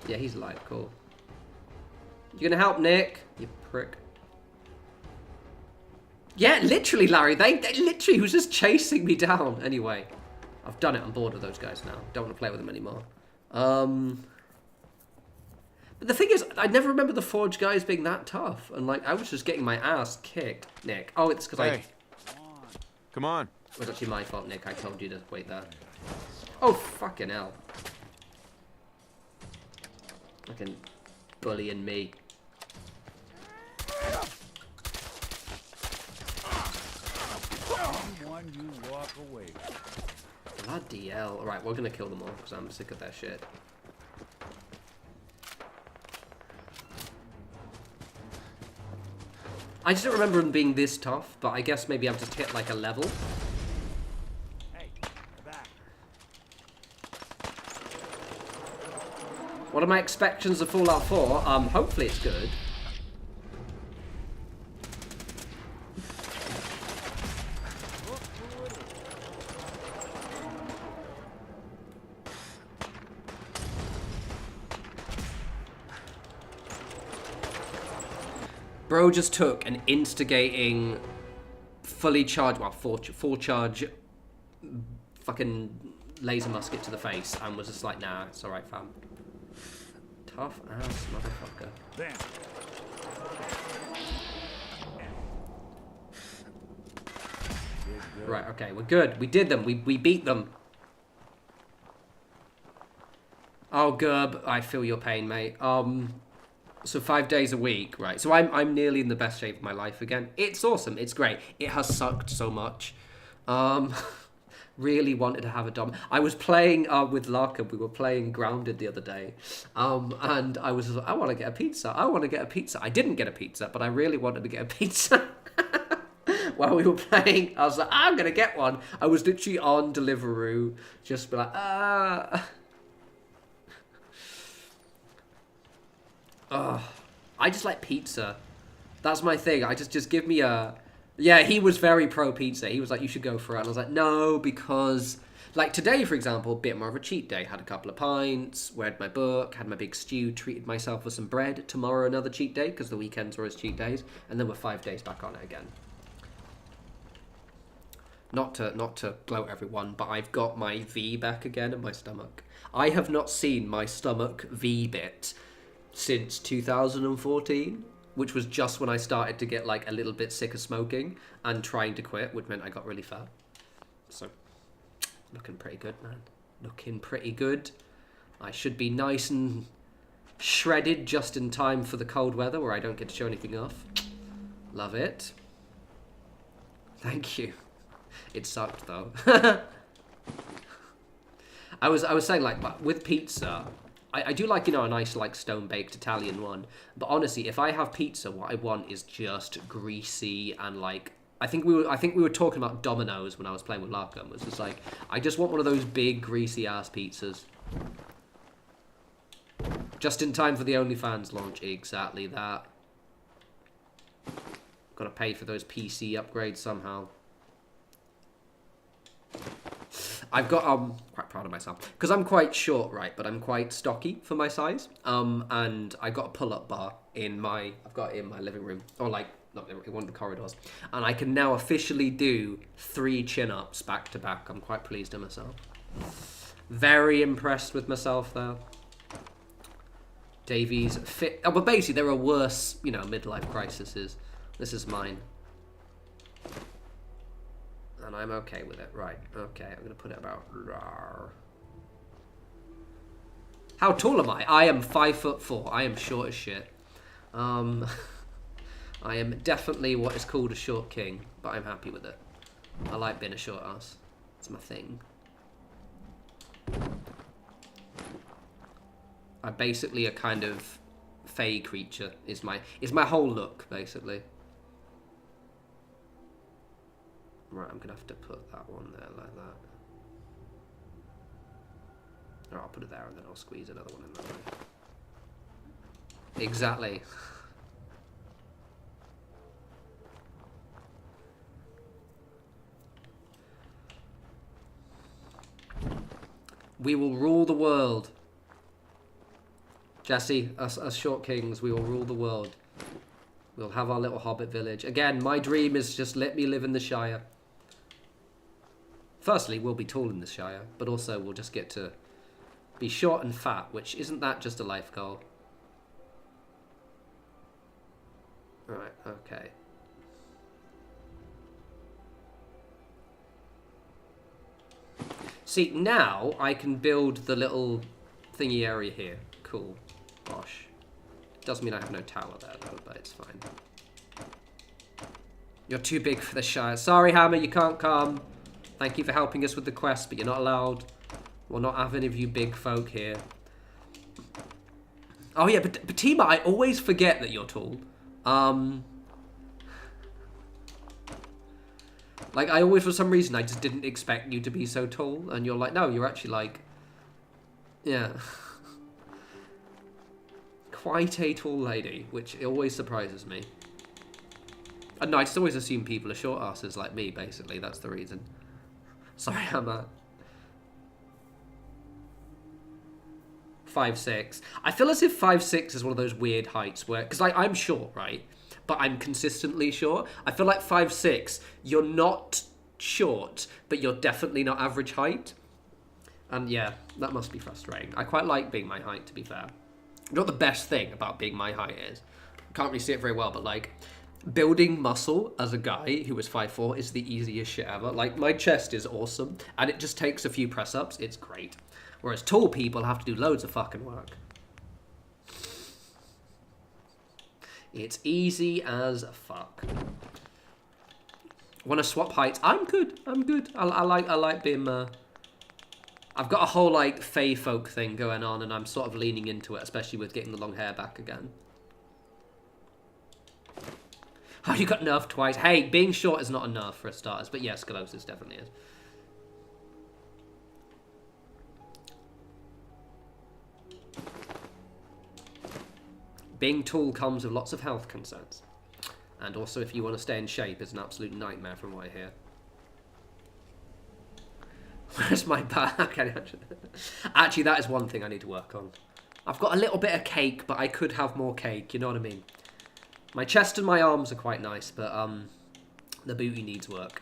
Speaker 1: Yeah, he's alive, cool. You gonna help Nick? You prick. Yeah, literally, Larry, they literally was just chasing me down. Anyway, I've done it. I'm bored of those guys now. Don't want to play with them anymore. But the thing is, I never remember the Forge guys being that tough. And, like, I was just getting my ass kicked, Nick. Oh, it's because
Speaker 9: Hey. Come on.
Speaker 1: It was actually my fault, Nick. I told you to wait there. Oh, fucking hell. Fucking bullying me.
Speaker 13: One you walk away.
Speaker 1: Bloody hell. Alright, we're gonna kill them all because I'm sick of their shit. I just don't remember them being this tough, but I guess maybe I've just hit like a level.
Speaker 13: Hey, back.
Speaker 1: What are my expectations of Fallout 4? Hopefully it's good. Bro just took an instigating, fully charged, well, full charge, fucking laser musket to the face and was just like, nah, it's alright, fam. Tough ass motherfucker.
Speaker 13: Damn.
Speaker 1: Right, okay, we're good. We did them. We beat them. Oh, Gerb, I feel your pain, mate. So 5 days a week, right? So I'm nearly in the best shape of my life again. It's awesome. It's great. It has sucked so much. Really wanted to have a dom. I was playing with Larkin. We were playing Grounded the other day, and I was like, I want to get a pizza. I want to get a pizza. I didn't get a pizza, but I really wanted to get a pizza. While we were playing, I was like, I'm gonna get one. I was literally on Deliveroo, just be like, I just like pizza. That's my thing. I just give me a... Yeah, he was very pro pizza. He was like, you should go for it. And I was like, no, because... Like today, for example, a bit more of a cheat day. Had a couple of pints, read my book, had my big stew, treated myself with some bread. Tomorrow, another cheat day, because the weekends are always cheat days. And then we're 5 days back on it again. Not to gloat everyone, but I've got my V back again in my stomach. I have not seen my stomach V bit since 2014, which was just when I started to get like a little bit sick of smoking and trying to quit, which meant I got really fat. So, looking pretty good, man. Looking pretty good. I should be nice and shredded just in time for the cold weather where I don't get to show anything off. Love it. Thank you. It sucked though. I was saying, like, with pizza, I do like, you know, a nice, like, stone-baked Italian one. But honestly, if I have pizza, what I want is just greasy and, like... I think we were talking about Domino's when I was playing with Larkham. It was just like, I just want one of those big, greasy-ass pizzas. Just in time for the OnlyFans launch. Exactly that. Gotta pay for those PC upgrades somehow. I've got, quite proud of myself, because I'm quite short, right, but I'm quite stocky for my size, and I got a pull-up bar in my, I've got it in my living room, or like, not in one of the corridors, and I can now officially do 3 chin-ups back to back. I'm quite pleased with myself. Very impressed with myself, though. Davies fit... Oh, but basically, there are worse, you know, midlife crises. This is mine. And I'm okay with it. Right, okay, I'm going to put it about... How tall am I? I am 5'4". I am short as shit. I am definitely what is called a short king, but I'm happy with it. I like being a short ass. It's my thing. I'm basically a kind of fey creature. Is my whole look basically. Right, I'm gonna have to put that one there like that. Or I'll put it there and then I'll squeeze another one in that way. Exactly. We will rule the world. Jesse, us short kings, we will rule the world. We'll have our little hobbit village. Again, my dream is just let me live in the Shire. Firstly, we'll be tall in the Shire, but also we'll just get to be short and fat, which isn't that just a life goal? Right, okay. See, now I can build the little thingy area here. Cool. Gosh. Does mean I have no tower there, though, but it's fine. You're too big for the Shire. Sorry, Hammer, you can't come. Thank you for helping us with the quest, but you're not allowed. We'll not have any of you big folk here. Oh, yeah, but Tima, I always forget that you're tall. Like, I always, for some reason, I just didn't expect you to be so tall. And you're like, no, you're actually like... Yeah. Quite a tall lady, which always surprises me. And no, I just always assume people are short asses like me, basically. That's the reason. Sorry, Hammer. 5'6". I feel as if 5'6" is one of those weird heights where... Because I'm short, right? But I'm consistently short. I feel like 5'6", you're not short, but you're definitely not average height. And yeah, that must be frustrating. I quite like being my height, to be fair. You know what the best thing about being my height is? Can't really see it very well, but like, building muscle as a guy who is 5'4" is the easiest shit ever. Like, my chest is awesome, and it just takes a few press-ups. It's great. Whereas tall people have to do loads of fucking work. It's easy as fuck. Want to swap heights? I'm good. I'm good. I like being. I've got a whole like fey folk thing going on, and I'm sort of leaning into it, especially with getting the long hair back again. Oh, you got nerfed twice. Hey, being short is not enough for starters, but yes, Scolosis definitely is. Being tall comes with lots of health concerns. And also, if you want to stay in shape, it's an absolute nightmare from what I hear. Where's my back? Actually, that is one thing I need to work on. I've got a little bit of cake, but I could have more cake, you know what I mean? My chest and my arms are quite nice, but the booty needs work.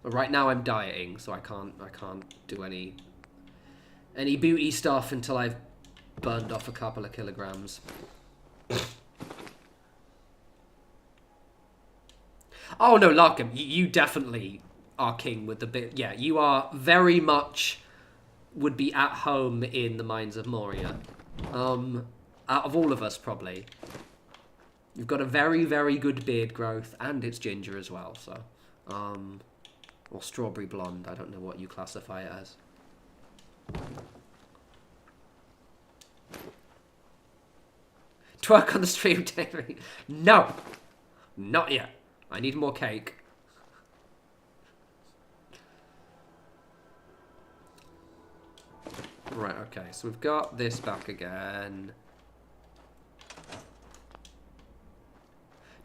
Speaker 1: But right now I'm dieting, so I can't do any booty stuff until I've burned off a couple of kilograms. Oh no, Larkham, you definitely are king with the bit. Yeah, you are very much would be at home in the Mines of Moria. Out of all of us, probably. You've got a very, very good beard growth, and it's ginger as well, so. Or strawberry blonde, I don't know what you classify it as. Twerk on the stream, Terry. No! Not yet. I need more cake. Right, okay, so we've got this back again.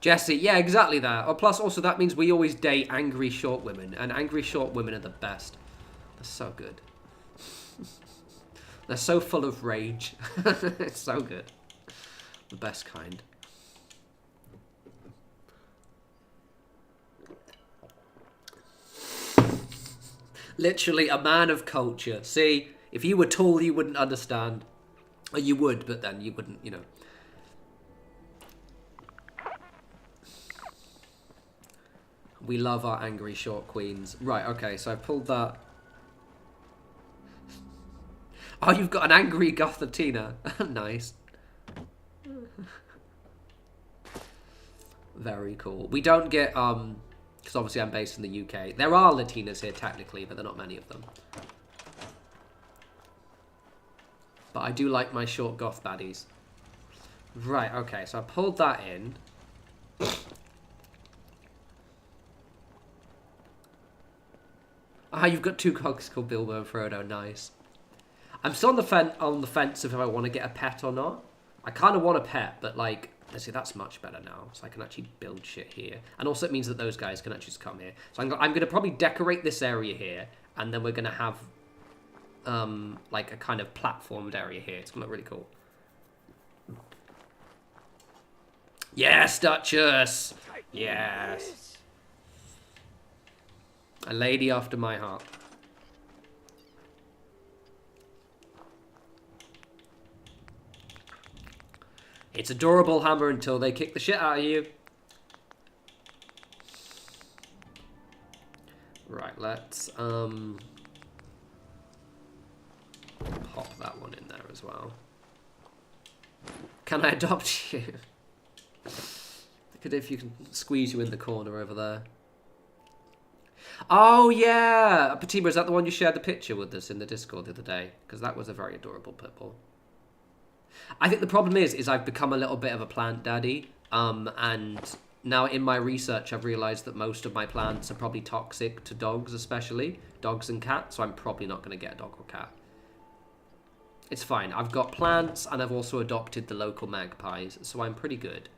Speaker 1: Jesse, yeah, exactly that. Oh, plus, also, that means we always date angry short women, and angry short women are the best. They're so good. They're so full of rage. It's so good. The best kind. Literally a man of culture. See, if you were tall, you wouldn't understand. Or you would, but then you wouldn't, you know. We love our angry short queens. Right, okay, so I've pulled that. Oh, you've got an angry Gothatina. Nice. Very cool. We don't get, because obviously I'm based in the UK. There are Latinas here, technically, but there are not many of them. But I do like my short goth baddies. Right, okay, so I pulled that in. Ah, you've got two cogs called Bilbo and Frodo. Nice. I'm still on the fence of if I want to get a pet or not. I kind of want a pet, but like, let's see, that's much better now. So I can actually build shit here, and also it means that those guys can actually just come here. So I'm gonna probably decorate this area here, and then we're gonna have like a kind of platformed area here. It's gonna look really cool. Yes, Duchess. Yes. A lady after my heart. It's adorable, Hammer, until they kick the shit out of you. Right, let's pop that one in there as well. Can I adopt you? Look at if you can squeeze you in the corner over there. Oh, yeah! Patima, is that the one you shared the picture with us in the Discord the other day? Because that was a very adorable purple. I think the problem is I've become a little bit of a plant daddy. And now in my research, I've realised that most of my plants are probably toxic to dogs, especially. Dogs and cats, so I'm probably not going to get a dog or cat. It's fine. I've got plants, and I've also adopted the local magpies, so I'm pretty good.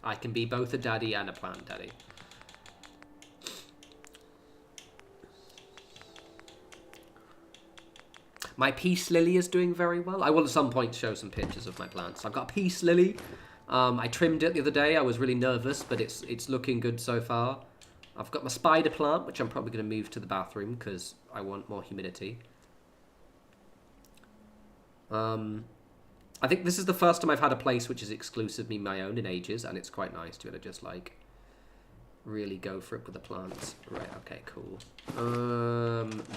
Speaker 1: I can be both a daddy and a plant daddy. My peace lily is doing very well. I will at some point show some pictures of my plants. I've got a peace lily. I trimmed it the other day. I was really nervous, but it's looking good so far. I've got my spider plant, which I'm probably going to move to the bathroom because I want more humidity. I think this is the first time I've had a place which is exclusively my own in ages, and it's quite nice to be able to just, like, really go for it with the plants. Right, okay, cool.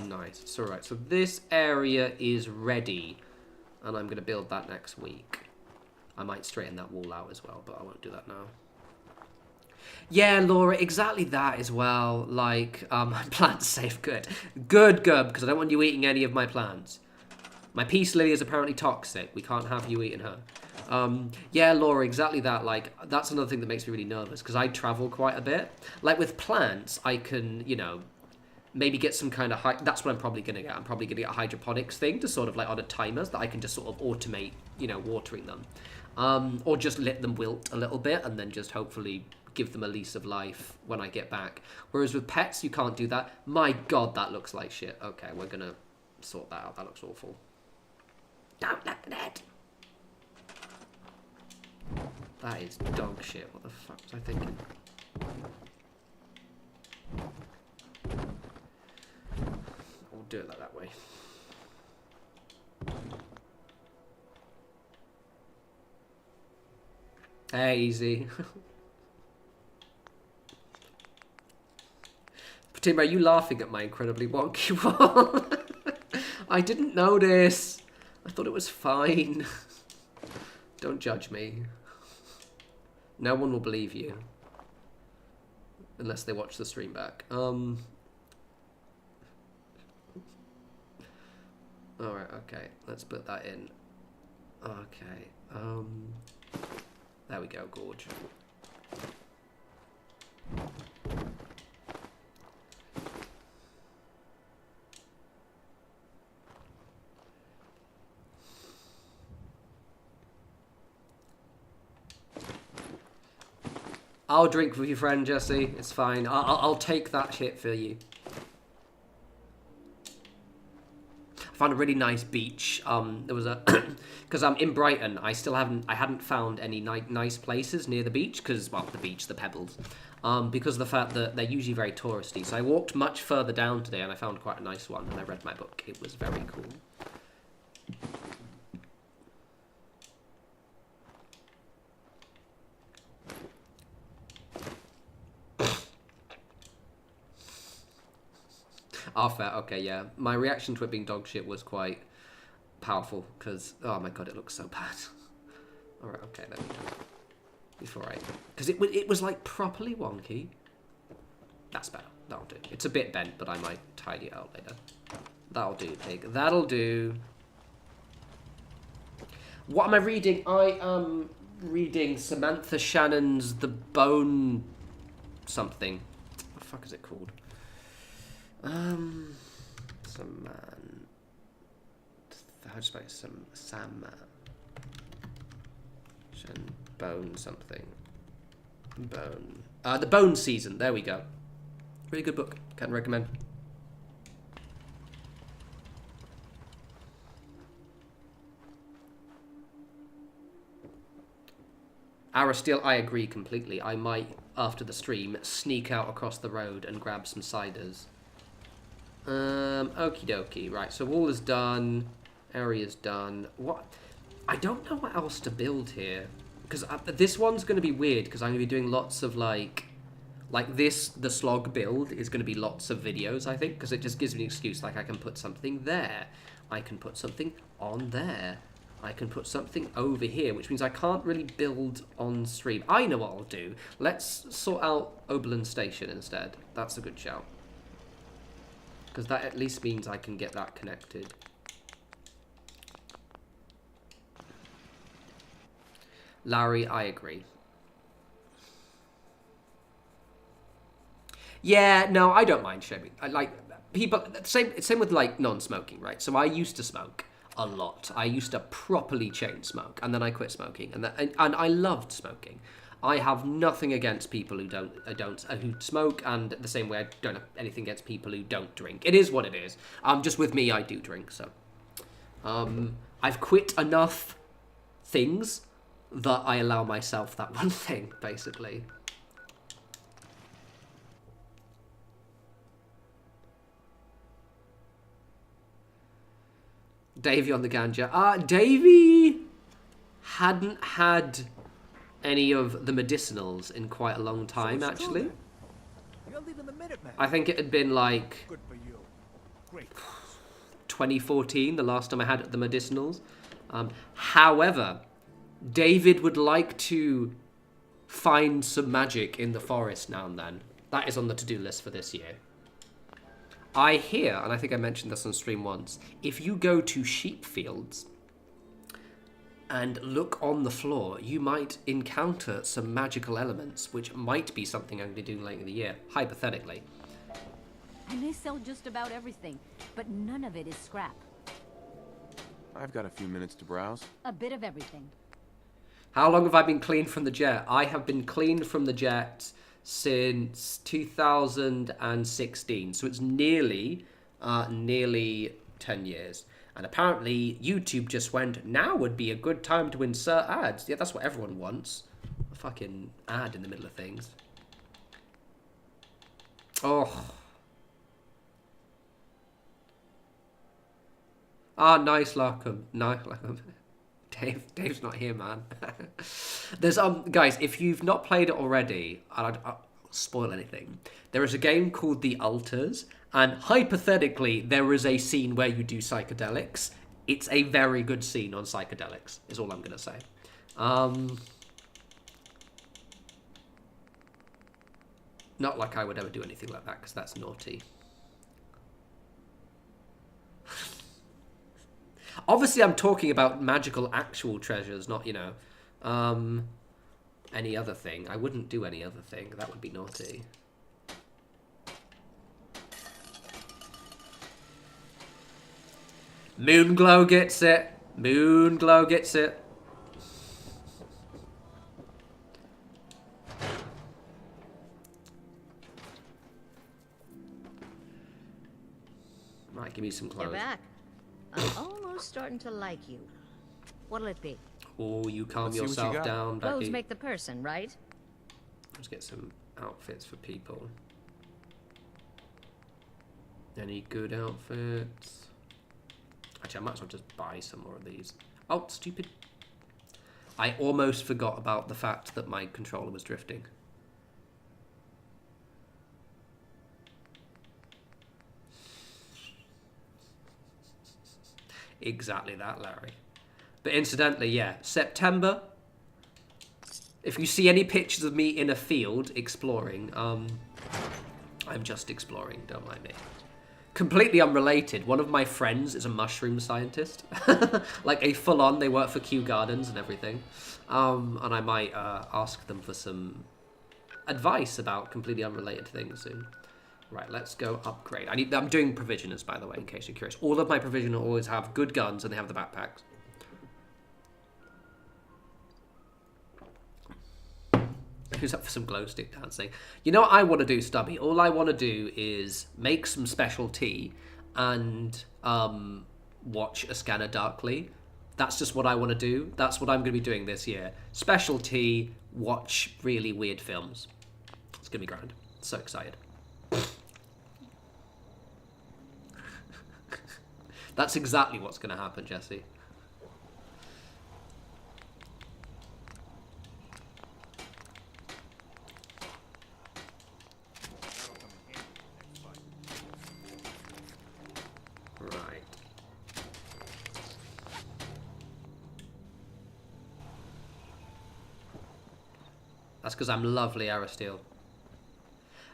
Speaker 1: Nice. It's alright. So this area is ready, and I'm going to build that next week. I might straighten that wall out as well, but I won't do that now. Yeah, Laura, exactly that as well. Like, plants safe. Good. Good, because I don't want you eating any of my plants. My peace lily is apparently toxic. We can't have you eating her. Yeah, Laura, exactly that. Like, that's another thing that makes me really nervous, because I travel quite a bit. Like, with plants, I can, you know, maybe get some kind of... That's what I'm probably going to get. I'm probably going to get a hydroponics thing to sort of, like, on a timer that I can just sort of automate, you know, watering them. Or just let them wilt a little bit and then just hopefully give them a lease of life when I get back. Whereas with pets, you can't do that. My God, that looks like shit. Okay, we're going to sort that out. That looks awful. Don't look at it. That is dog shit. What the fuck was I thinking? We'll do it like that way. Hey, easy. Tim, are you laughing at my incredibly wonky wall? I didn't notice. I thought it was fine. Don't judge me. No one will believe you. Unless they watch the stream back. Alright, okay. Let's put that in. Okay. There we go, gorge. I'll drink with your friend, Jesse. It's fine. I'll take that hit for you. found a really nice beach. There was a because I'm in Brighton. I hadn't found any nice places near the beach because, well, the pebbles. Because of the fact that they're usually very touristy. So I walked much further down today and I found quite a nice one and I read my book. It was very cool. Oh, fair. Okay, yeah. My reaction to it being dog shit was quite powerful because, oh my god, it looks so bad. Alright, okay, there we go. Before I... Because it was like properly wonky. That's better. That'll do. It's a bit bent, but I might tidy it out later. That'll do, pig. That'll do. What am I reading? I am reading Samantha Shannon's The Bone... something. What the fuck is it called? How do you spell it? Bone something. Bone. The Bone Season. There we go. Really good book. Can recommend. Aristeel, I agree completely. I might, after the stream, sneak out across the road and grab some ciders. Okie dokie. Right, so wall is done. Area's done. What? I don't know what else to build here. Because this one's going to be weird, because I'm going to be doing lots of, like this, the slog build is going to be lots of videos, I think, because it just gives me an excuse. Like, I can put something there. I can put something on there. I can put something over here, which means I can't really build on stream. I know what I'll do. Let's sort out Oberlin Station instead. That's a good shout. Because that at least means I can get that connected. Larry, I agree. Yeah, no, I don't mind shaving. I like people. Same with like non-smoking, right? So I used to smoke a lot. I used to properly chain smoke, and then I quit smoking, and I loved smoking. I have nothing against people who who smoke, and the same way I don't have anything against people who don't drink. It is what it is. Just with me, I do drink. So, I've quit enough things that I allow myself that one thing, basically. Davey on the ganja. Davey hadn't had any of the medicinals in quite a long time, actually.
Speaker 11: You're leaving the Minutemen.
Speaker 1: I think it had been like
Speaker 11: Good for you. Great.
Speaker 1: 2014, the last time I had the medicinals. However, David would like to find some magic in the forest now and then. That is on the to-do list for this year. I hear, and I think I mentioned this on stream once, if you go to sheep fields and look on the floor, you might encounter some magical elements, which might be something I'm going to be doing later in the year, hypothetically.
Speaker 4: And they sell just about everything, but none of it is scrap.
Speaker 9: I've got a few minutes to browse.
Speaker 4: A bit of everything.
Speaker 1: How long have I been clean from the jet? I have been clean from the jet since 2016, so it's nearly 10 years. And apparently YouTube just went, now would be a good time to insert ads. Yeah, that's what everyone wants. A fucking ad in the middle of things. Oh. Nice Larkham. Nice Larkham. Dave's not here, man. There's guys, if you've not played it already, and I won't spoil anything, there is a game called The Altars, and hypothetically, there is a scene where you do psychedelics. It's a very good scene on psychedelics, is all I'm gonna say. Not like I would ever do anything like that, because that's naughty. Obviously, I'm talking about magical actual treasures, not, you know, any other thing. I wouldn't do any other thing. That would be naughty. Moonglow gets it. Moonglow gets it. Right, give me some clothes.
Speaker 19: You're back.
Speaker 2: I'm almost starting to like you. What'll it be?
Speaker 1: Oh, you calm
Speaker 21: Let's see what you
Speaker 1: yourself
Speaker 21: got.
Speaker 1: down,
Speaker 2: Clothes
Speaker 1: Becky.
Speaker 2: make the person, right?
Speaker 1: Let's get some outfits for people. Any good outfits? Actually, I might as well just buy some more of these. Oh, stupid. I almost forgot about the fact that my controller was drifting. Exactly that, Larry. But incidentally, yeah, September. If you see any pictures of me in a field exploring, I'm just exploring, don't mind me. Completely unrelated. One of my friends is a mushroom scientist. Like a full-on, they work for Kew Gardens and everything. And I might ask them for some advice about completely unrelated things soon. Right, let's go upgrade. I'm doing provisioners, by the way, in case you're curious. All of my provisioners always have good guns and they have the backpacks. Who's up for some glow stick dancing? You know what I want to do, Stubby? All I want to do is make some special tea and watch A Scanner Darkly. That's just what I want to do. That's what I'm going to be doing this year. Special tea, watch really weird films. It's going to be grand. So excited. That's exactly what's going to happen, Jesse. Right. That's because I'm lovely, Aristeel.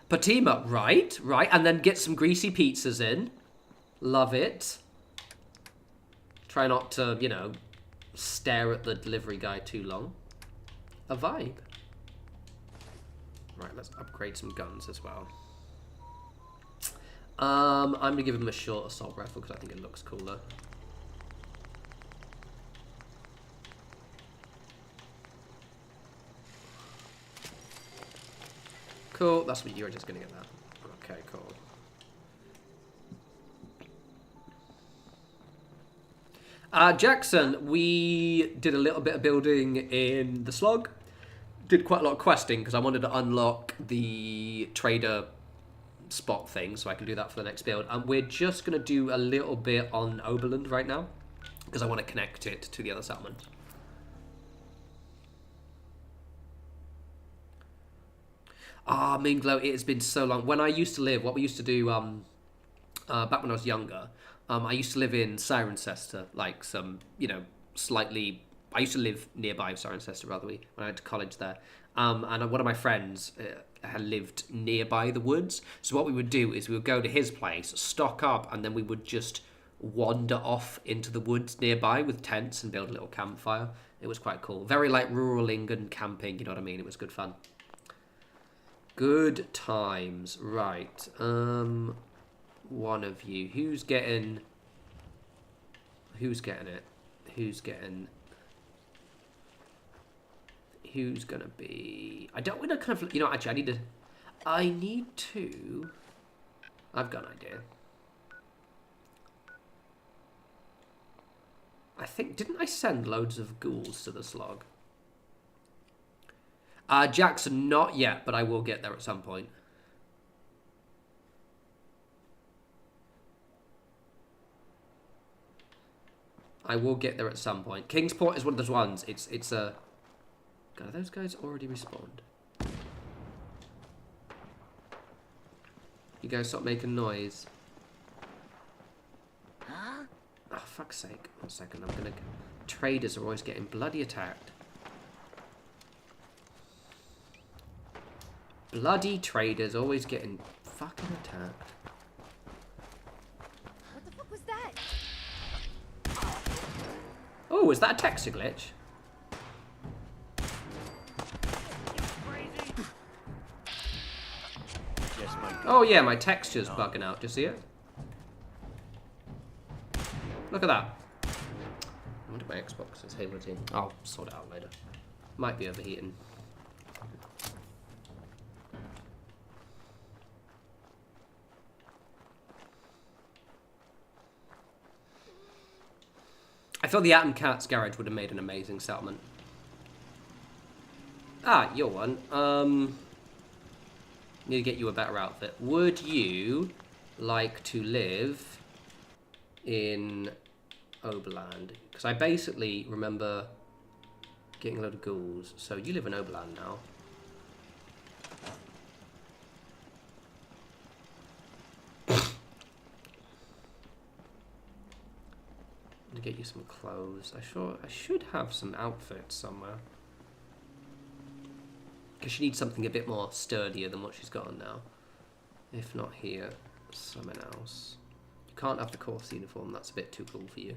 Speaker 1: Patima, right, and then get some greasy pizzas in. Love it. Try not to, you know, stare at the delivery guy too long. A vibe. Right, let's upgrade some guns as well. I'm going to give him a short assault rifle because I think it looks cooler. Cool, that's what you're just going to get that. Okay, cool. Jackson, we did a little bit of building in the slog. Did quite a lot of questing because I wanted to unlock the trader spot thing so I can do that for the next build. And we're just going to do a little bit on Oberland right now because I want to connect it to the other settlement. Ah, Moonglow, it has been so long. When I used to live, what we used to do back when I was younger, I used to live in Cirencester, like some, you know, slightly... I used to live nearby Cirencester, rather, when I went to college there. And one of my friends had lived nearby the woods. So what we would do is we would go to his place, stock up, and then we would just wander off into the woods nearby with tents and build a little campfire. It was quite cool. Very like rural England camping, you know what I mean? It was good fun. Good times. Right. One of you. Who's getting it? Who's gonna be... I don't want to kind of... You know, actually, I need to... I've got an idea. I think... Didn't I send loads of ghouls to the slog? Jackson, not yet, but I will get there at some point. I will get there at some point. Kingsport is one of those ones. It's a... God, are those guys already respawned? You guys stop making noise.
Speaker 2: Huh?
Speaker 1: Oh, fuck's sake. 1 second, I'm gonna... Traders are always getting bloody attacked. Bloody traders always getting fucking attacked.
Speaker 19: What the fuck was that?
Speaker 1: Oh, is that a texture glitch? Oh yeah, my texture's bugging out. Do you see it? Look at that. I wonder if my Xbox is Halo Team. I'll sort it out later. Might be overheating. I thought the Atom Cat's garage would have made an amazing settlement. Ah, you're one. Need to get you a better outfit. Would you like to live in Oberland? Because I basically remember getting a load of ghouls. So you live in Oberland now. To get you some clothes. I should have some outfits somewhere. Because she needs something a bit more sturdier than what she's got on now. If not here, somewhere else. You can't have the course uniform. That's a bit too cool for you.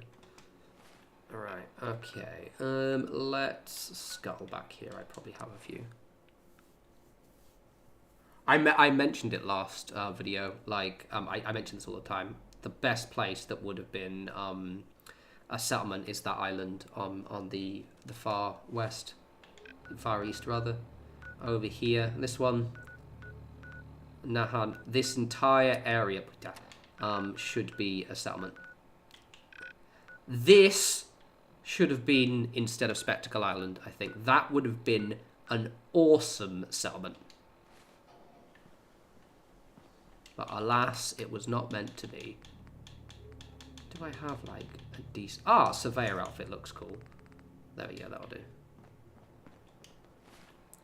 Speaker 1: Alright, okay. Let's scuttle back here. I probably have a few. I mentioned it last video. Like, I mention this all the time. The best place that would have been a settlement is that island on the far west, far east rather, over here. This one, Nahan. This entire area should be a settlement. This should have been instead of Spectacle Island. I think that would have been an awesome settlement. But alas, it was not meant to be. Do I have like a decent... Ah, surveyor outfit looks cool. There we go, that'll do.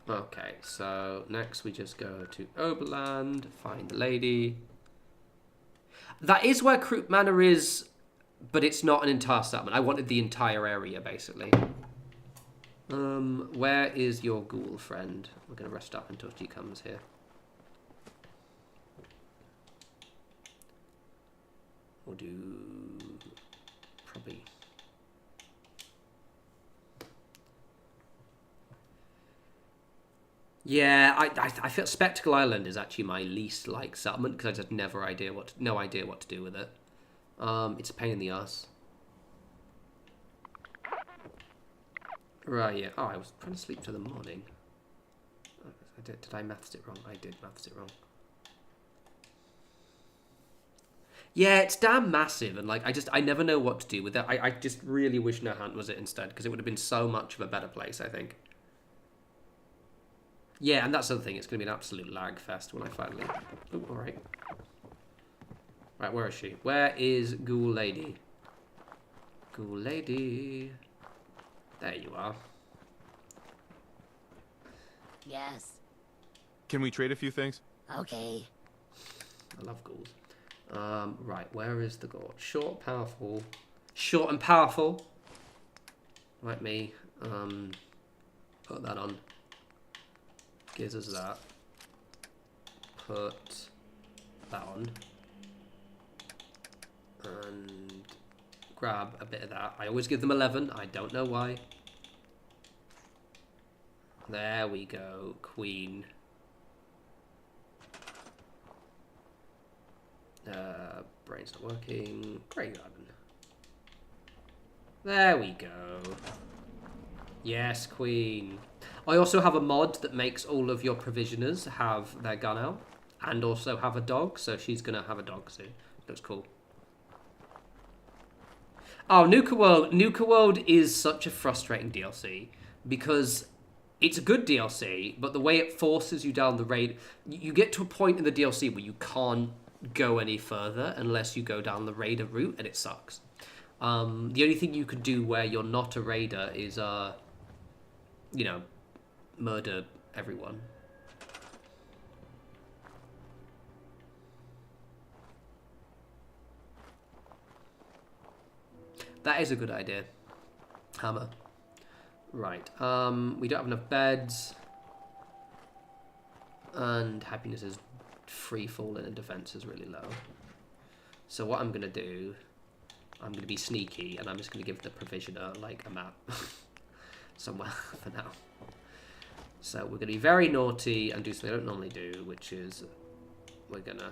Speaker 1: Okay, so next we just go to Oberland, find the lady. That is where Croup Manor is, but it's not an entire settlement. I wanted the entire area, basically. Where is your ghoul friend? We're going to rest up until she comes here. We'll do... probably... Yeah, I feel Spectacle Island is actually my least liked settlement because I just no idea what to do with it. It's a pain in the ass. Right, yeah. Oh, I was trying to sleep till the morning. Did I maths it wrong? I did maths it wrong. Yeah, it's damn massive, and like I never know what to do with it. I just really wish Nahant was it instead, because it would have been so much of a better place, I think. Yeah, and that's the other thing. It's going to be an absolute lag fest when I finally... Oh, all right. Right, where is she? Where is Ghoul Lady? Ghoul Lady. There you are.
Speaker 2: Yes.
Speaker 21: Can we trade a few things?
Speaker 2: Okay.
Speaker 1: I love ghouls. Right, where is the ghoul? Short, powerful. Short and powerful. Like me. Put that on. Gives us that. Put that on. And grab a bit of that. I always give them 11. I don't know why. There we go. Queen. Brain's not working. Great garden. There we go. Yes, queen. I also have a mod that makes all of your provisioners have their gun out. And also have a dog, so she's going to have a dog soon. Looks cool. Oh, Nuka World. Nuka World is such a frustrating DLC. Because it's a good DLC, but the way it forces you down the raid... You get to a point in the DLC where you can't go any further unless you go down the raider route, and it sucks. The only thing you could do where you're not a raider is, you know, murder everyone. That is a good idea. Hammer. Right. We don't have enough beds. And happiness is free falling and defense is really low. So what I'm going to do, I'm going to be sneaky and I'm just going to give the provisioner like a map somewhere for now. So we're going to be very naughty and do something I don't normally do, which is we're going to,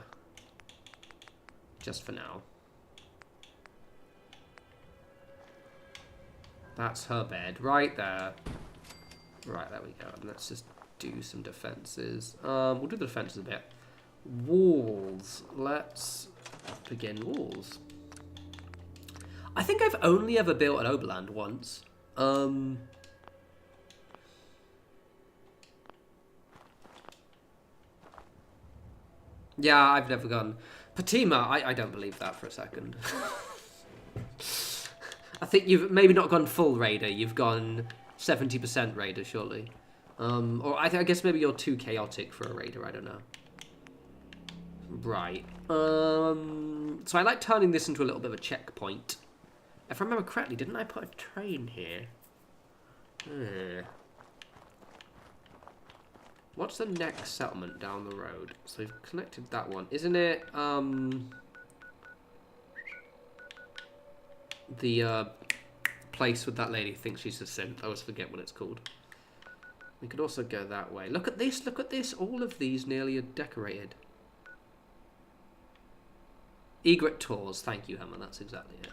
Speaker 1: just for now. That's her bed right there. Right, there we go. And let's just do some defenses. We'll do the defenses a bit. Walls. Let's begin walls. I think I've only ever built an Oberland once. Yeah, I've never gone. Patima, I don't believe that for a second. I think you've maybe not gone full Raider, you've gone 70% Raider, surely. Or I guess maybe you're too chaotic for a Raider, I don't know. Right. So I like turning this into a little bit of a checkpoint. If I remember correctly, didn't I put a train here? What's the next settlement down the road? So we've connected that one. Isn't it, the, place with that lady who thinks she's a synth? I always forget what it's called. We could also go that way. Look at this, look at this. All of these nearly are decorated. Egret tours. Thank you, Hammer. That's exactly it.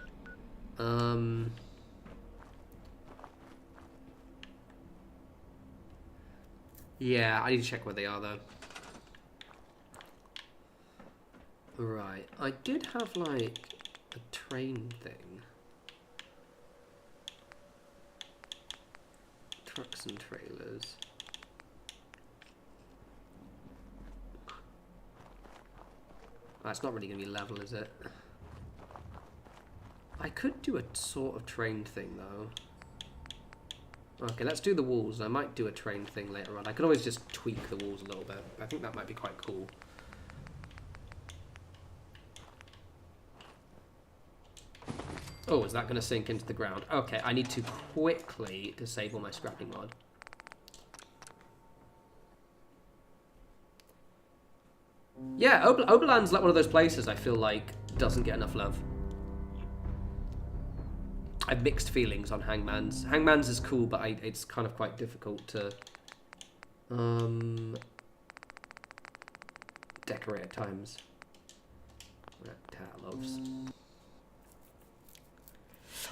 Speaker 1: Yeah, I need to check where they are, though. Right. I did have, like, a train thing. Trucks and trailers. Oh, it's not really going to be level, is it? I could do a sort of train thing, though. Okay, let's do the walls. I might do a train thing later on. I could always just tweak the walls a little bit. I think that might be quite cool. Oh, is that going to sink into the ground? Okay, I need to quickly disable my scrapping mod. Yeah, Oberland's like one of those places I feel like doesn't get enough love. I have mixed feelings on Hangman's. Hangman's is cool, but it's kind of quite difficult to decorate at times. Loves.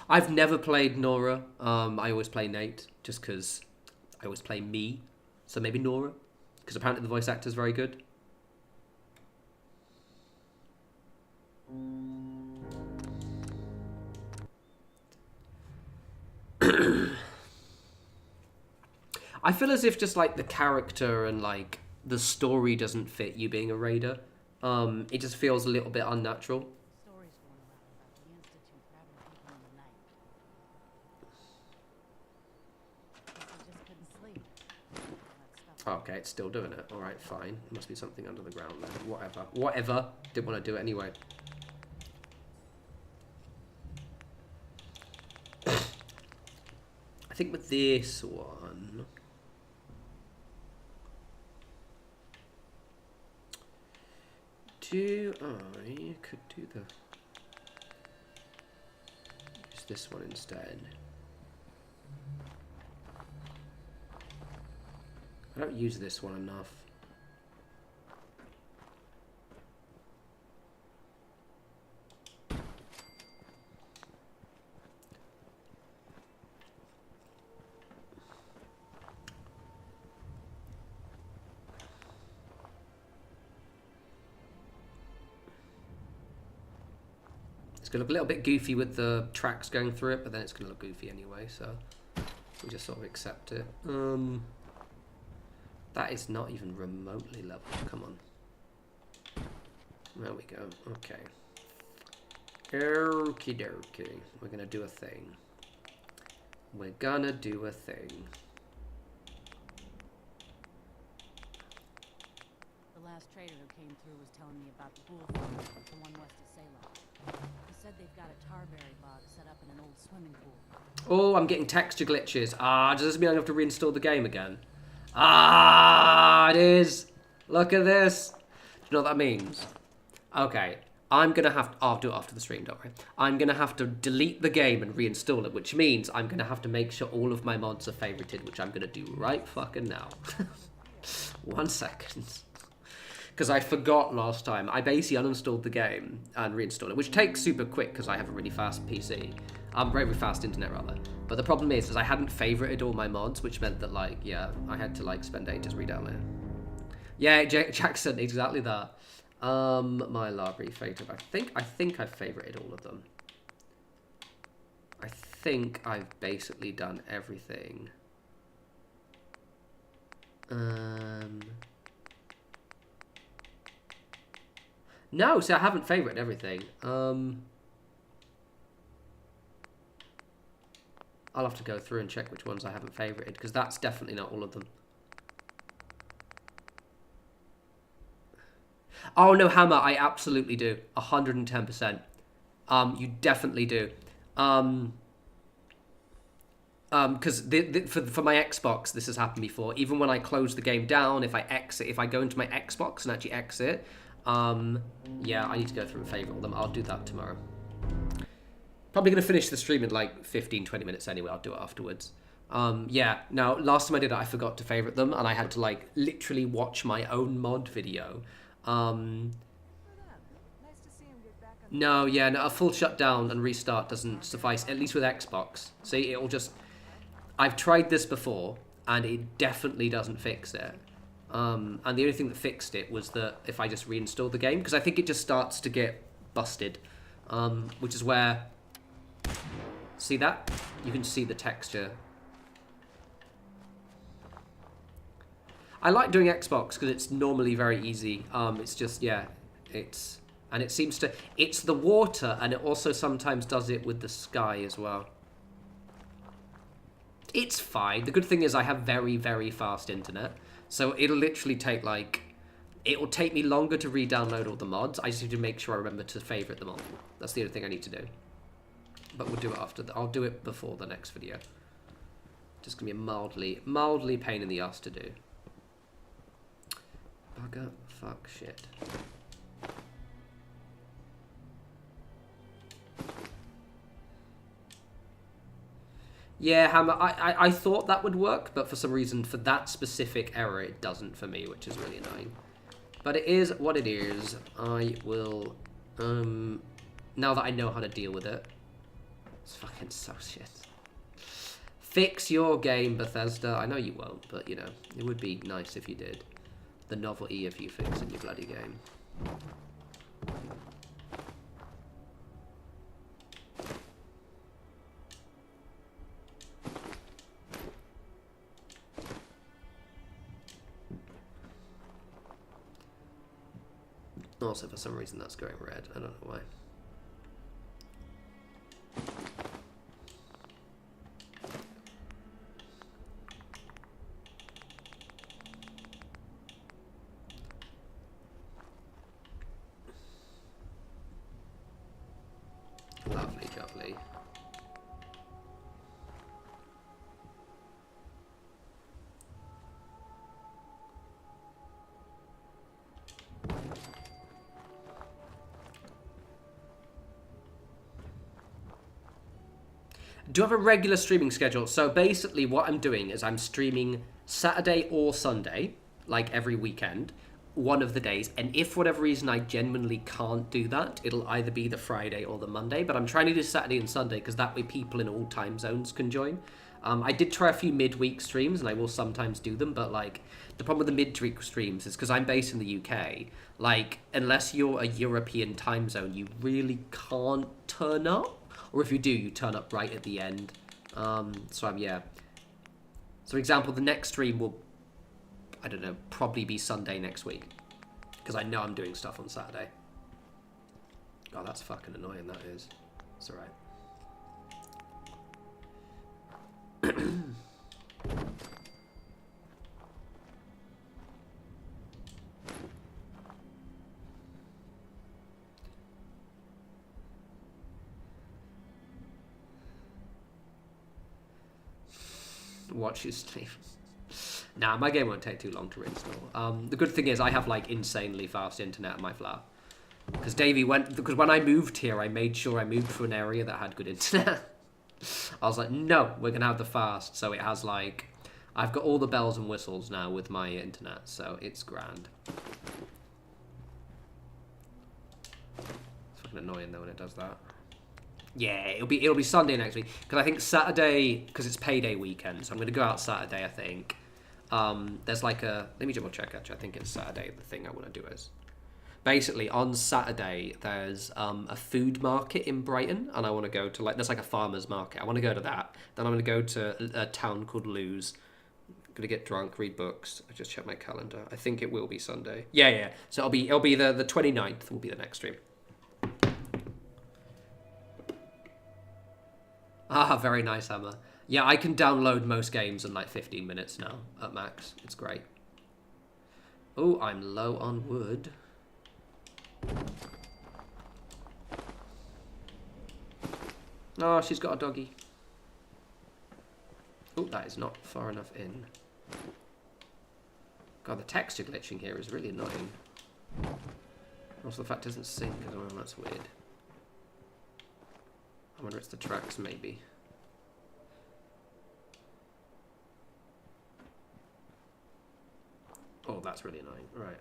Speaker 1: I've never played Nora. I always play Nate, just because I always play me. So maybe Nora, because apparently the voice actor is very good. I feel as if just like the character and like the story doesn't fit you being a raider. It just feels a little bit unnatural. Okay, it's still doing it. Alright, fine. Must be something under the ground then. Whatever. Whatever. Didn't want to do it anyway. I think with this one... I could do the... use this one instead. I don't use this one enough. It's going to look a little bit goofy with the tracks going through it, but then it's going to look goofy anyway, so we just sort of accept it. That is not even remotely level. Come on. There we go. Okay. Okie dokie. We're going to do a thing. We're going to do a thing.
Speaker 22: The last trader who came through was telling me about the bullfrog, the one west of Salem. He said they've got a tarberry bog set up in an old swimming pool.
Speaker 1: Oh, I'm getting texture glitches. Does this mean I have to reinstall the game again? It is. Look at this. Do you know what that means? Okay. I'm going to have to... I'll do it after the stream, don't worry. I'm going to have to delete the game and reinstall it, which means I'm going to have to make sure all of my mods are favorited, which I'm going to do right fucking now. 1 second. Because I forgot last time. I basically uninstalled the game and reinstalled it, which takes super quick because I have a really fast PC. Very fast internet, rather. But the problem is I hadn't favorited all my mods, which meant that, like, yeah, I had to, like, spend ages redownloading. Yeah, Jackson, exactly that. My library favorite. I think I've favorited all of them. think I've basically done everything. No, see, I haven't favorited everything. I'll have to go through and check which ones I haven't favorited, because that's definitely not all of them. Oh, no, Hammer, I absolutely do. 110%. You definitely do. Because for my Xbox, this has happened before. Even when I close the game down, if I go into my Xbox and actually exit, yeah, I need to go through and favorite them. I'll do that tomorrow. Probably going to finish the stream in like 15-20 minutes anyway. I'll do it afterwards. Yeah, now, last time I did it, I forgot to favorite them, and I had to like literally watch my own mod video. No, yeah, no, a full shutdown and restart doesn't suffice, at least with Xbox. See, it'll just... I've tried this before, and it definitely doesn't fix it. And the only thing that fixed it was that if I just reinstalled the game, because I think it just starts to get busted, which is where... See that? You can see the texture. I like doing Xbox because it's normally very easy. It's just, yeah, it's... And it seems to... It's the water, and it also sometimes does it with the sky as well. It's fine. The good thing is I have very, very fast internet. So it'll literally take, like... It'll take me longer to re-download all the mods. I just need to make sure I remember to favorite them all. That's the only thing I need to do. But we'll do it after... I'll do it before the next video. Just gonna be a mildly pain in the ass to do. Bugger. Fuck. Shit. Yeah, Hammer, I thought that would work, but for some reason, for that specific error, it doesn't for me, which is really annoying. But it is what it is. I will, now that I know how to deal with it. It's fucking so shit. Fix your game, Bethesda. I know you won't, but, you know, it would be nice if you did. The novelty of you fixing your bloody game. Also, for some reason, that's going red. I don't know why. Lovely, lovely. Do you have a regular streaming schedule? So basically what I'm doing is I'm streaming Saturday or Sunday, like every weekend, one of the days. And if for whatever reason I genuinely can't do that, it'll either be the Friday or the Monday. But I'm trying to do Saturday and Sunday because that way people in all time zones can join. I did try a few midweek streams and I will sometimes do them. But like the problem with the midweek streams is because I'm based in the UK, like unless you're a European time zone, you really can't turn up. Or if you do, you turn up right at the end. Yeah. So, for example, the next stream will, I don't know, probably be Sunday next week. Because I know I'm doing stuff on Saturday. Oh, that's fucking annoying, that is. It's alright. Watch his stream. Nah, my game won't take too long to reinstall. The good thing is I have like insanely fast internet at my flat. Because when I moved here, I made sure I moved to an area that had good internet. I was like, no, we're gonna have the fast. So it has like, I've got all the bells and whistles now with my internet, so it's grand. It's fucking annoying though when it does that. Yeah, it'll be Sunday next week because I think Saturday, because it's payday weekend, so I'm gonna go out Saturday. I think there's like a, let me double check actually. I think it's Saturday. The thing I want to do is, basically on Saturday there's a food market in Brighton, and I want to go to there's like a farmer's market. I want to go to that. Then I'm going to go to a town called Lewes. I'm going to get drunk, read books. I just checked my calendar. I think it will be Sunday. Yeah. So it'll be the 29th will be the next stream. Ah, very nice, Emma. Yeah, I can download most games in like 15 minutes now at max. It's great. Oh, I'm low on wood. Oh, she's got a doggy. Oh, that is not far enough in. God, the texture glitching here is really annoying. Also, the fact it doesn't sync as well, that's weird. I wonder if it's the tracks, maybe. Oh, that's really annoying. Right,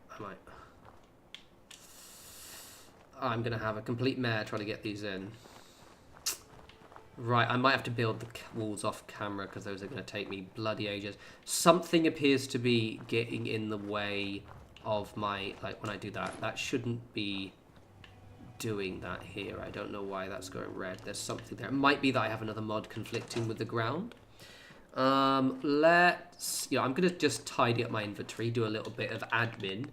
Speaker 1: I'm going to have a complete mare trying to get these in. Right, I might have to build the walls off camera because those are going to take me bloody ages. Something appears to be getting in the way of my, like when I do that. That shouldn't be doing that here. I don't know why that's going red. There's something there. It might be that I have another mod conflicting with the ground. I'm going to just tidy up my inventory, do a little bit of admin,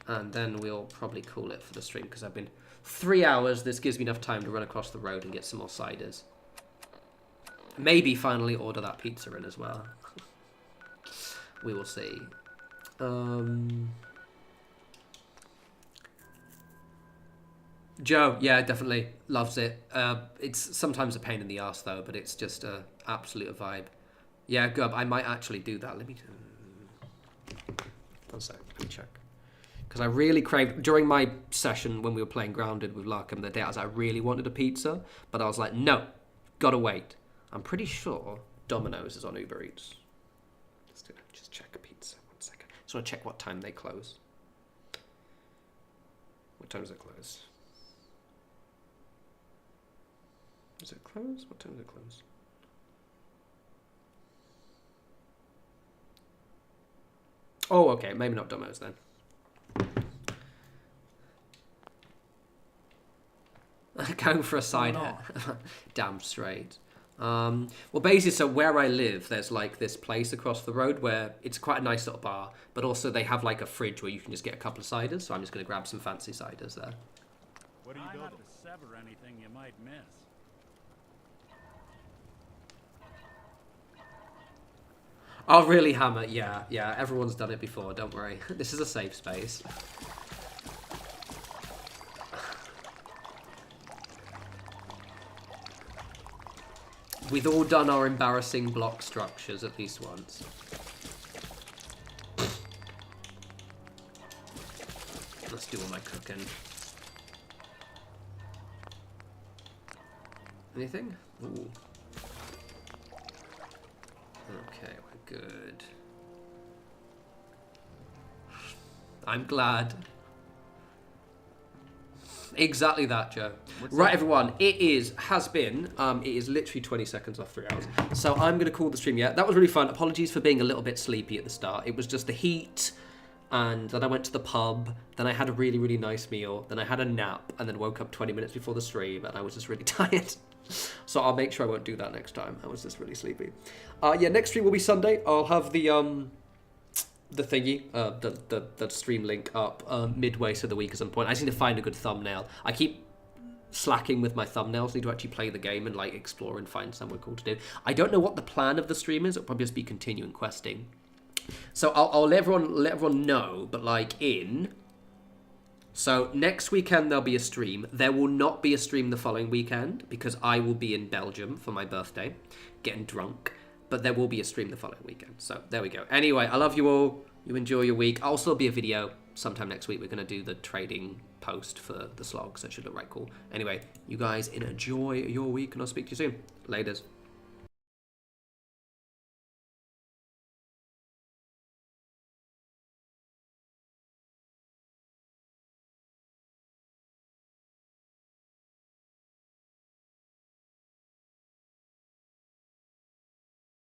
Speaker 1: and then we'll probably call it for the stream because I've been 3 hours. This gives me enough time to run across the road and get some more ciders. Maybe finally order that pizza in as well. We will see. Joe, yeah, definitely loves it. It's sometimes a pain in the ass though, but it's just a absolute vibe. Yeah, Gub, I might actually do that. Let me 1 sec, let me check. Because I really craved, during my session when we were playing Grounded with Larkham the day, I really wanted a pizza, but I was like, no, gotta wait. I'm pretty sure Domino's is on Uber Eats. Just check a pizza, 1 second. Just want to check what time they close. What time does it close? Does it close? What time does it close? Oh, okay, maybe not Domino's then. Going for a cider. Damn straight. Well, basically, so where I live, there's like this place across the road where it's quite a nice little bar, but also they have like a fridge where you can just get a couple of ciders, so I'm just going to grab some fancy ciders there.
Speaker 13: What do you do to sever anything you might miss?
Speaker 1: Oh, really, Hammer? Yeah, everyone's done it before, don't worry. This is a safe space. We've all done our embarrassing block structures at least once. Let's do all my cooking. Anything? Ooh. Okay, we're good. I'm glad. Exactly that, Joe. Right, everyone, it has been literally 20 seconds off 3 hours. So I'm going to call the stream, yeah. That was really fun. Apologies for being a little bit sleepy at the start. It was just the heat, and then I went to the pub, then I had a really, really nice meal, then I had a nap, and then woke up 20 minutes before the stream, and I was just really tired. So I'll make sure I won't do that next time. I was just really sleepy. Yeah, next stream will be Sunday. I'll have the thingy, the stream link up midway through the week at some point. I just need to find a good thumbnail. I keep slacking with my thumbnails. I need to actually play the game and like explore and find somewhere cool to do. I don't know what the plan of the stream is. It'll probably just be continuing questing. So I'll let everyone know, but like so next weekend there'll be a stream. There will not be a stream the following weekend because I will be in Belgium for my birthday, getting drunk. But there will be a stream the following weekend. So there we go. Anyway, I love you all. You enjoy your week. I'll still be a video sometime next week. We're going to do the trading post for the slog, so it should look right cool. Anyway, you guys enjoy your week, and I'll speak to you soon. Laters.